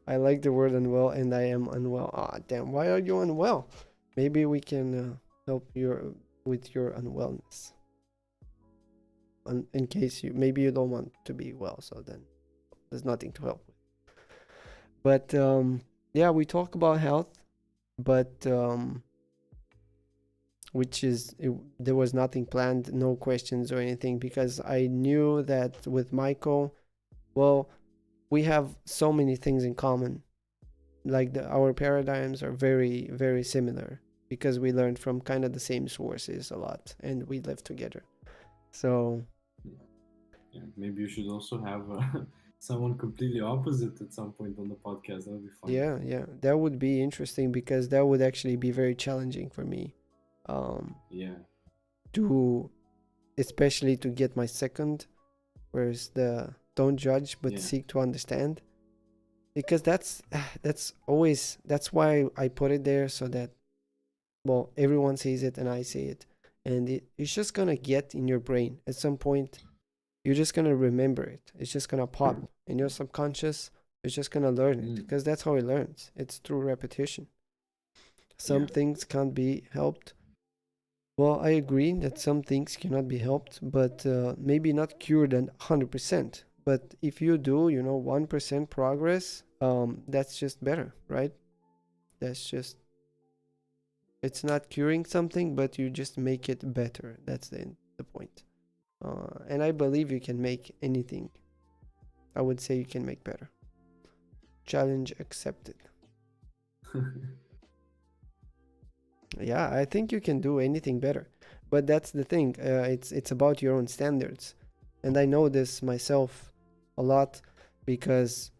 I like the word unwell, and I am unwell. Ah, damn! Why are you unwell? Maybe we can help you with your unwellness. In case maybe you don't want to be well, so then there's nothing to help with. But yeah, we talk about health, but which is there was nothing planned, no questions or anything, because I knew that with Michael, well, we have so many things in common. Like our paradigms are very, very similar because we learned from kind of the same sources a lot, and we live together. So Yeah, maybe you should also have someone completely opposite at some point on the podcast. That would be fun. yeah, that would be interesting because that would actually be very challenging for me. Yeah. To especially to get my second, whereas the don't judge but seek to understand, because that's always, that's why I put it there, so that, well, everyone sees it and I see it, and it's just gonna get in your brain at some point. You're just gonna remember it. It's just gonna pop in your subconscious. It's just gonna learn it because that's how it learns. It's through repetition. Some things can't be helped. Well, I agree that some things cannot be helped, but maybe not cured at 100%. But if you do, 1% progress, that's just better, right? That's just, it's not curing something, but you just make it better. That's the point. And I believe you can make anything. I would say you can make better. Challenge accepted. Yeah, I think you can do anything better, but that's the thing. It's about your own standards, and I know this myself a lot. because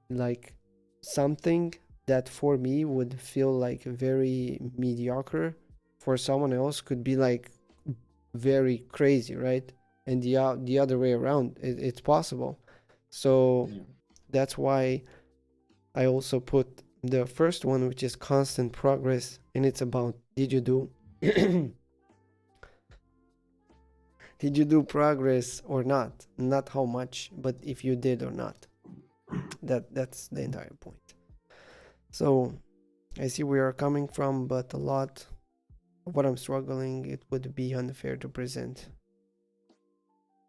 like something that for me would feel like very mediocre for someone else could be like very crazy, right? And the other way around, it's possible. So Yeah. that's why I also put the first one, which is constant progress, and it's about did you do did you do progress or not? Not how much, but if you did or not. That's the entire point. So I see where you're coming from, but a lot of what I'm struggling, it would be unfair to present.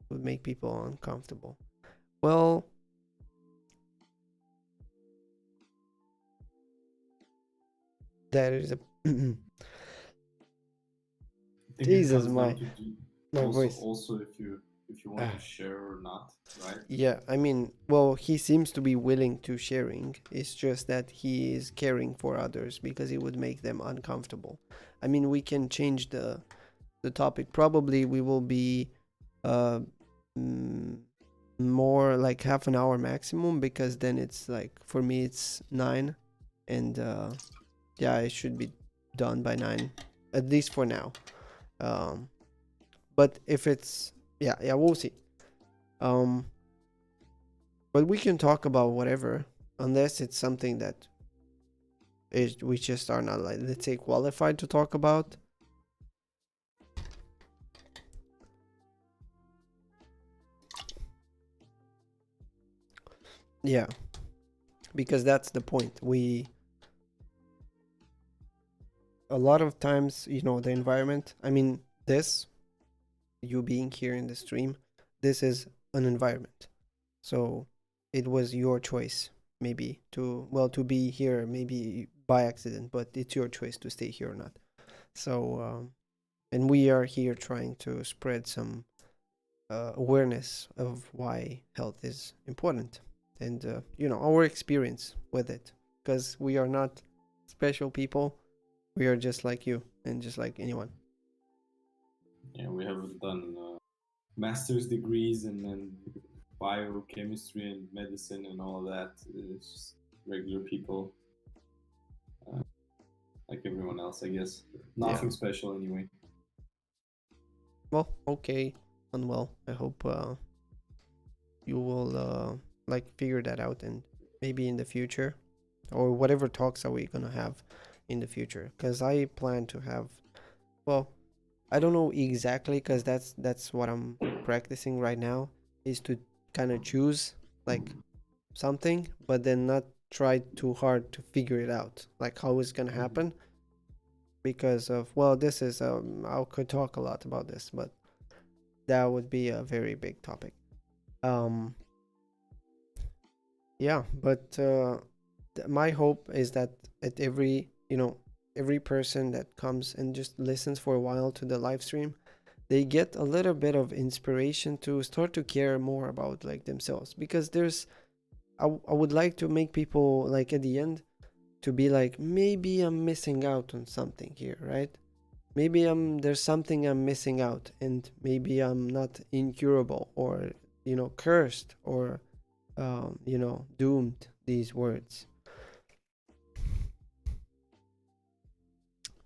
It would make people uncomfortable. Well, that is a I think it Jesus, comes down to do my also voice. if you want to share or not, right? Yeah, I mean, well, he seems to be willing to sharing. It's just that he is caring for others because it would make them uncomfortable. I mean, we can change the topic. Probably we will be uh mm, more like half an hour maximum, because then it's like for me it's 9, and yeah, it should be done by 9, at least for now. Um but if it's, yeah, we'll see. um But we can talk about whatever, unless it's something that we just are not, like, let's say, qualified to talk about. Yeah, because that's the point. A lot of times, the environment. I mean, you being here in the stream, this is an environment. So it was your choice, maybe to be here, maybe by accident, but it's your choice to stay here or not. So and we are here trying to spread some awareness of why health is important, and our experience with it, because we are not special people. We are just like you and just like anyone. Yeah, we haven't done master's degrees and biochemistry and medicine and all that. It's just regular people, uh, like everyone else, I guess. Nothing special anyway. Well, okay, and well, I hope you will like figure that out, and maybe in the future, or whatever talks are we gonna have in the future, because I plan to have, well, I don't know exactly, because that's what I'm practicing right now, is to kind of choose like something, but then not try too hard to figure it out, like how it's gonna happen, because of, well, this is I could talk a lot about this, but that would be a very big topic. um yeah, but my hope is that at every person that comes and just listens for a while to the live stream, they get a little bit of inspiration to start to care more about like themselves, because I would like to make people, like, at the end, to be like, maybe I'm missing out on something here, right? Maybe there's something I'm missing out, and maybe I'm not incurable, or cursed, or doomed, these words.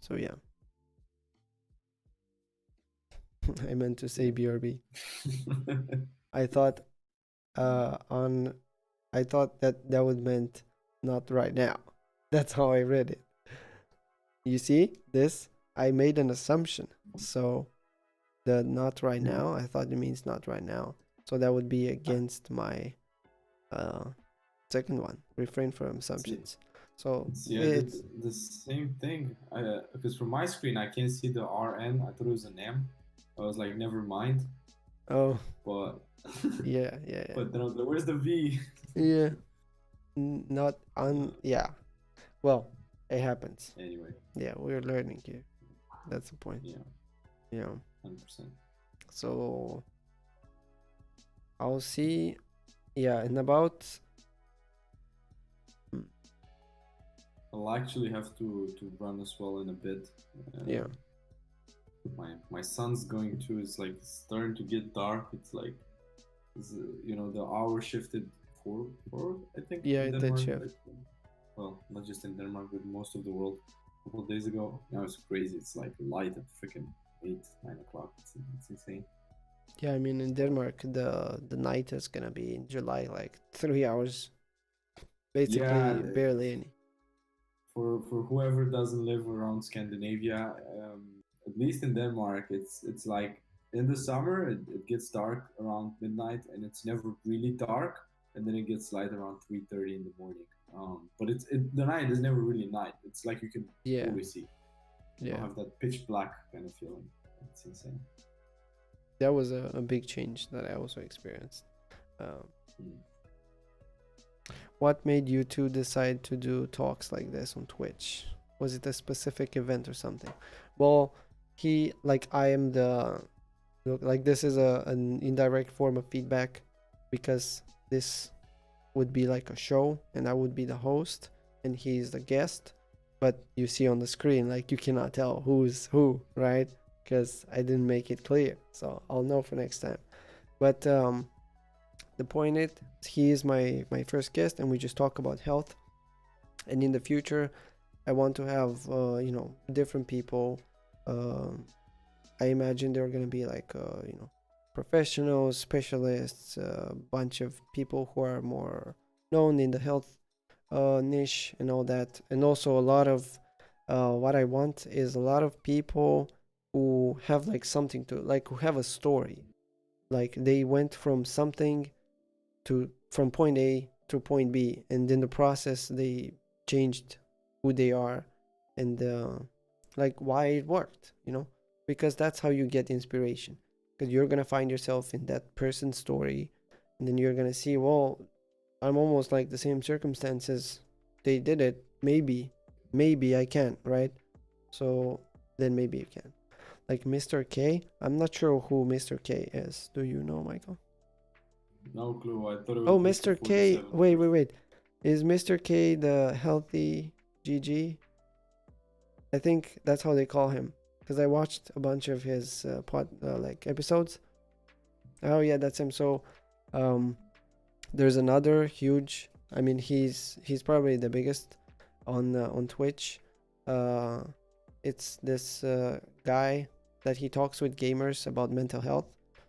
So yeah. I meant to say BRB. I thought on I thought that would meant not right now. That's how I read it. You see, this, I made an assumption. So the not right now, I thought it means not right now. So that would be against my second one, refrain from assumptions. So See, I did the same thing. Because from my screen, I can't see the RN. I thought it was an M. I was like, never mind. Oh, But yeah. but then I was like, where's the V? Yeah. Not on. Yeah. Well, it happens. Anyway. Yeah, we're learning here. That's the point. Yeah. Yeah. 100%. So I'll see. Yeah, and about. I'll actually have to run as well in a bit. Yeah. My son's going to. It's like starting to get dark. It's like, the hour shifted four I think. Yeah, In it did, Denmark. yeah. Well, not just in Denmark, but most of the world. A couple of days ago, now it's crazy. It's like light at freaking 8, 9 o'clock. It's insane. Yeah, I mean in Denmark the night is gonna be in July like 3 hours, Yeah, basically barely any. for whoever doesn't live around Scandinavia, at least in Denmark, it's like in the summer it gets dark around midnight and it's never really dark, and then it gets light around 3:30 in the morning. But the night is never really night. It's like you can Yeah, always see. You don't yeah. have that pitch black kind of feeling. It's insane. That was a big change that I also experienced. Um, Mm. what made you two decide to do talks like this on Twitch? Was it a specific event or something? Well, he like I am the look like this is an indirect form of feedback because this would be like a show and I would be the host and he's the guest. But you see on the screen, like you cannot tell who's who, right? Because I didn't make it clear. So I'll know for next time. But the point is, he is my first guest and we just talk about health. And in the future, I want to have, different people. I imagine there are going to be like, professionals, specialists, a bunch of people who are more known in the health niche and all that. And also a lot of what I want is a lot of people who have like something to like who have a story. Like they went from something to from point A to point B, and in the process they changed who they are and like why it worked, because that's how you get inspiration. Because you're gonna find yourself in that person's story, and then you're gonna see, well, I'm almost like the same circumstances. They did it. Maybe I can, right? So then maybe you can. Like Mr. K, I'm not sure who Mr. K is. Do you know, Michael? No clue. I thought it Oh, was Mr. Mr. K. 47. Wait. Is Mr. K the healthy GG? I think that's how they call him. Because I watched a bunch of his like episodes. Oh yeah, that's him. So, there's another huge. I mean, he's probably the biggest on Twitch. It's this guy that he talks with gamers about mental health.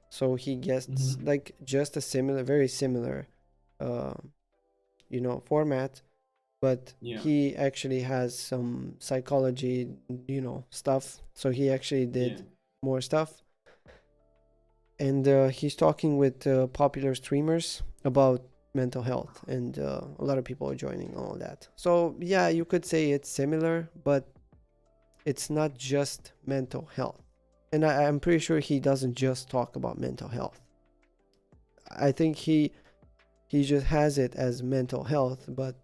So he gets like just a very similar, uh, format, but Yeah. he actually has some psychology, stuff. So he actually did more stuff, and he's talking with popular streamers about mental health, and a lot of people are joining all that. So yeah, you could say it's similar, but it's not just mental health. And I'm pretty sure he doesn't just talk about mental health. I think he just has it as mental health, but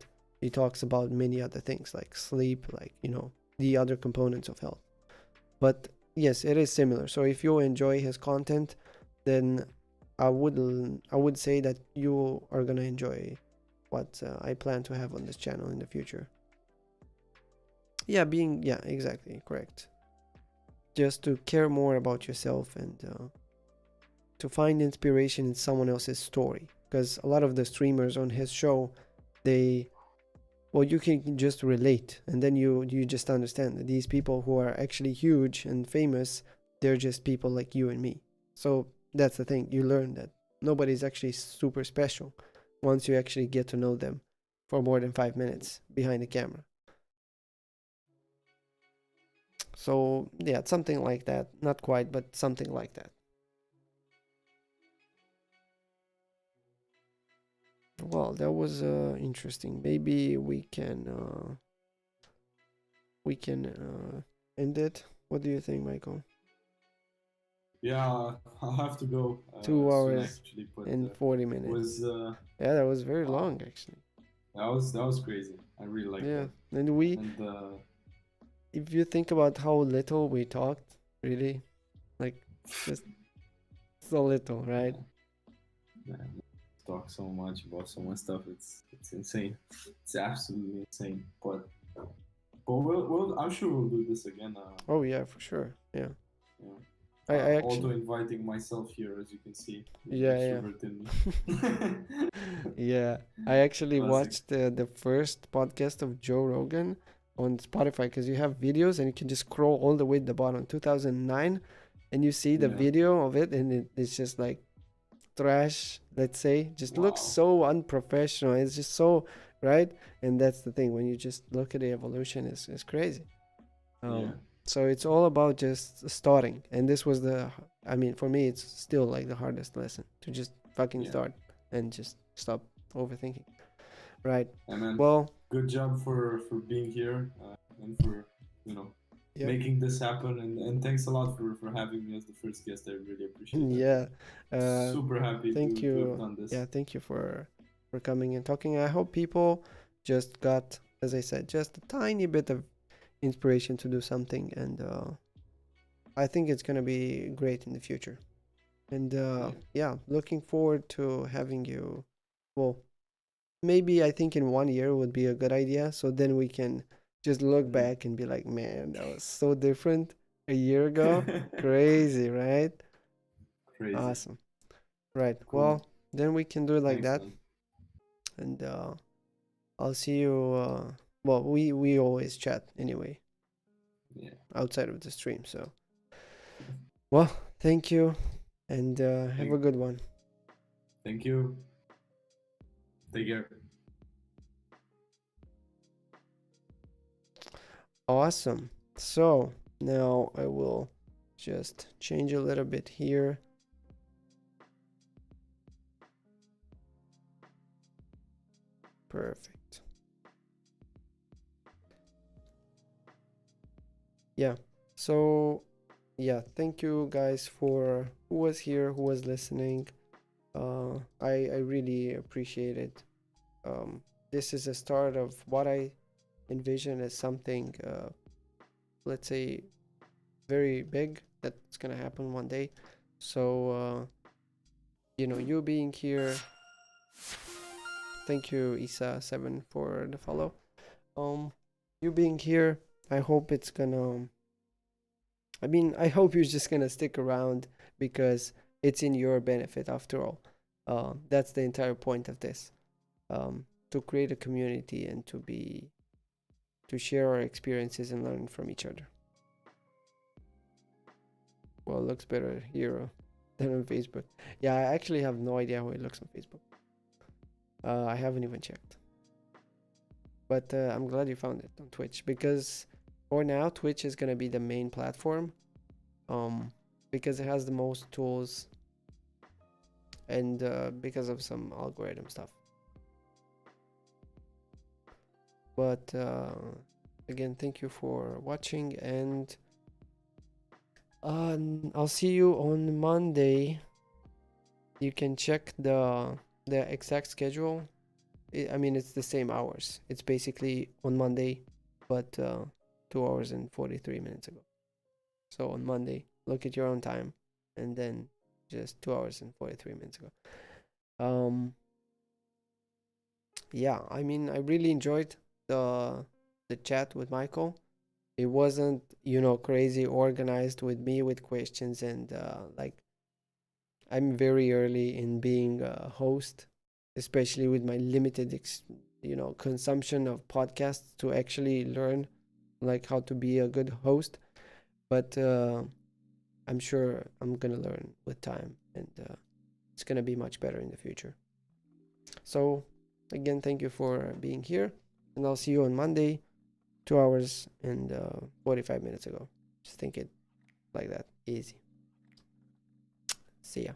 he talks about many other things like sleep, like, the other components of health. But yes, it is similar. So if you enjoy his content, then I would say that you are gonna enjoy what I plan to have on this channel in the future. Yeah, exactly, correct. Just to care more about yourself and to find inspiration in someone else's story. Because a lot of the streamers on his show, you can just relate, and then you just understand that these people who are actually huge and famous, they're just people like you and me. So that's the thing, you learn that nobody's actually super special once you actually get to know them for more than 5 minutes behind the camera. So yeah, something like that. Not quite, but something like that. Well, that was interesting. Maybe we can end it. What do you think, Michael? Yeah, I'll have to go 2 soon hours actually, but and 40 it minutes. was Yeah, that was very wow, long actually. that was crazy. I really liked Yeah, that. and And if you think about how little we talked, really, like just so little, right? yeah, talk so much about so much stuff. It's insane. It's absolutely insane. But I'm sure we'll do this again. Oh yeah, for sure. Yeah. Yeah. I auto actually, inviting myself here, as you can see, the yeah, extrovert in me. yeah. I actually Classic. watched the first podcast of Joe Rogan on Spotify because you have videos and you can just scroll all the way to the bottom, 2009, and you see the Yeah. video of it, and it's just like trash, let's say, just looks Wow. so unprofessional. It's just so right, and that's the thing. When you just look at the evolution, is crazy. Yeah. Um, so it's all about just starting, and this was the. I mean, for me, it's still like the hardest lesson to just fucking Yeah. start and just stop overthinking. Right. And man, Well, good job for being here and for you know yep. making this happen. And thanks a lot for having me as the first guest. I really appreciate that. Yeah. Uh, Super happy thank to have you. done this. Yeah, thank you for coming and talking. I hope people just got, as I said, just a tiny bit of inspiration to do something, and I think it's gonna be great in the future. And Yeah. yeah, looking forward to having you. Well, maybe I think in 1 year would be a good idea. So then we can just look back and be like, man, that was so different a year ago. Crazy, right? Crazy. Awesome. Right. Cool. Well, then we can do it like Thanks, that. man. And I'll see you. Well, we always chat anyway Yeah. outside of the stream. So, well, thank you, and have Thank, a good one. thank you. Take care. Awesome. So now I will just change a little bit here. Perfect. Yeah. So yeah, thank you guys for who was here, who was listening. I really appreciate it. This is a start of what I envision as something, let's say, very big that's gonna happen one day. So you being here. Thank you, Isa7, for the follow. Um, you being here, I hope it's gonna. I mean, I hope you're just gonna stick around because it's in your benefit after all. That's the entire point of this. To create a community and to share our experiences and learn from each other. Well, it looks better here than on Facebook. Yeah, I actually have no idea how it looks on Facebook. I haven't even checked. But I'm glad you found it on Twitch because for now Twitch is gonna be the main platform. Because it has the most tools and because of some algorithm stuff. But again, thank you for watching, and I'll see you on Monday. You can check the exact schedule. I mean, it's the same hours. It's basically on Monday, but 2 hours and 43 minutes ago. So on Monday, look at your own time, and then just 2 hours and 43 minutes ago. Yeah, I mean, I really enjoyed the chat with Michael. It wasn't, crazy organized with me with questions, and like I'm very early in being a host, especially with my limited consumption of podcasts to actually learn like how to be a good host. But I'm sure I'm gonna learn with time, and it's gonna be much better in the future. So again, thank you for being here, and I'll see you on Monday, 2 hours and 45 minutes ago. Just think it like that, easy. See ya.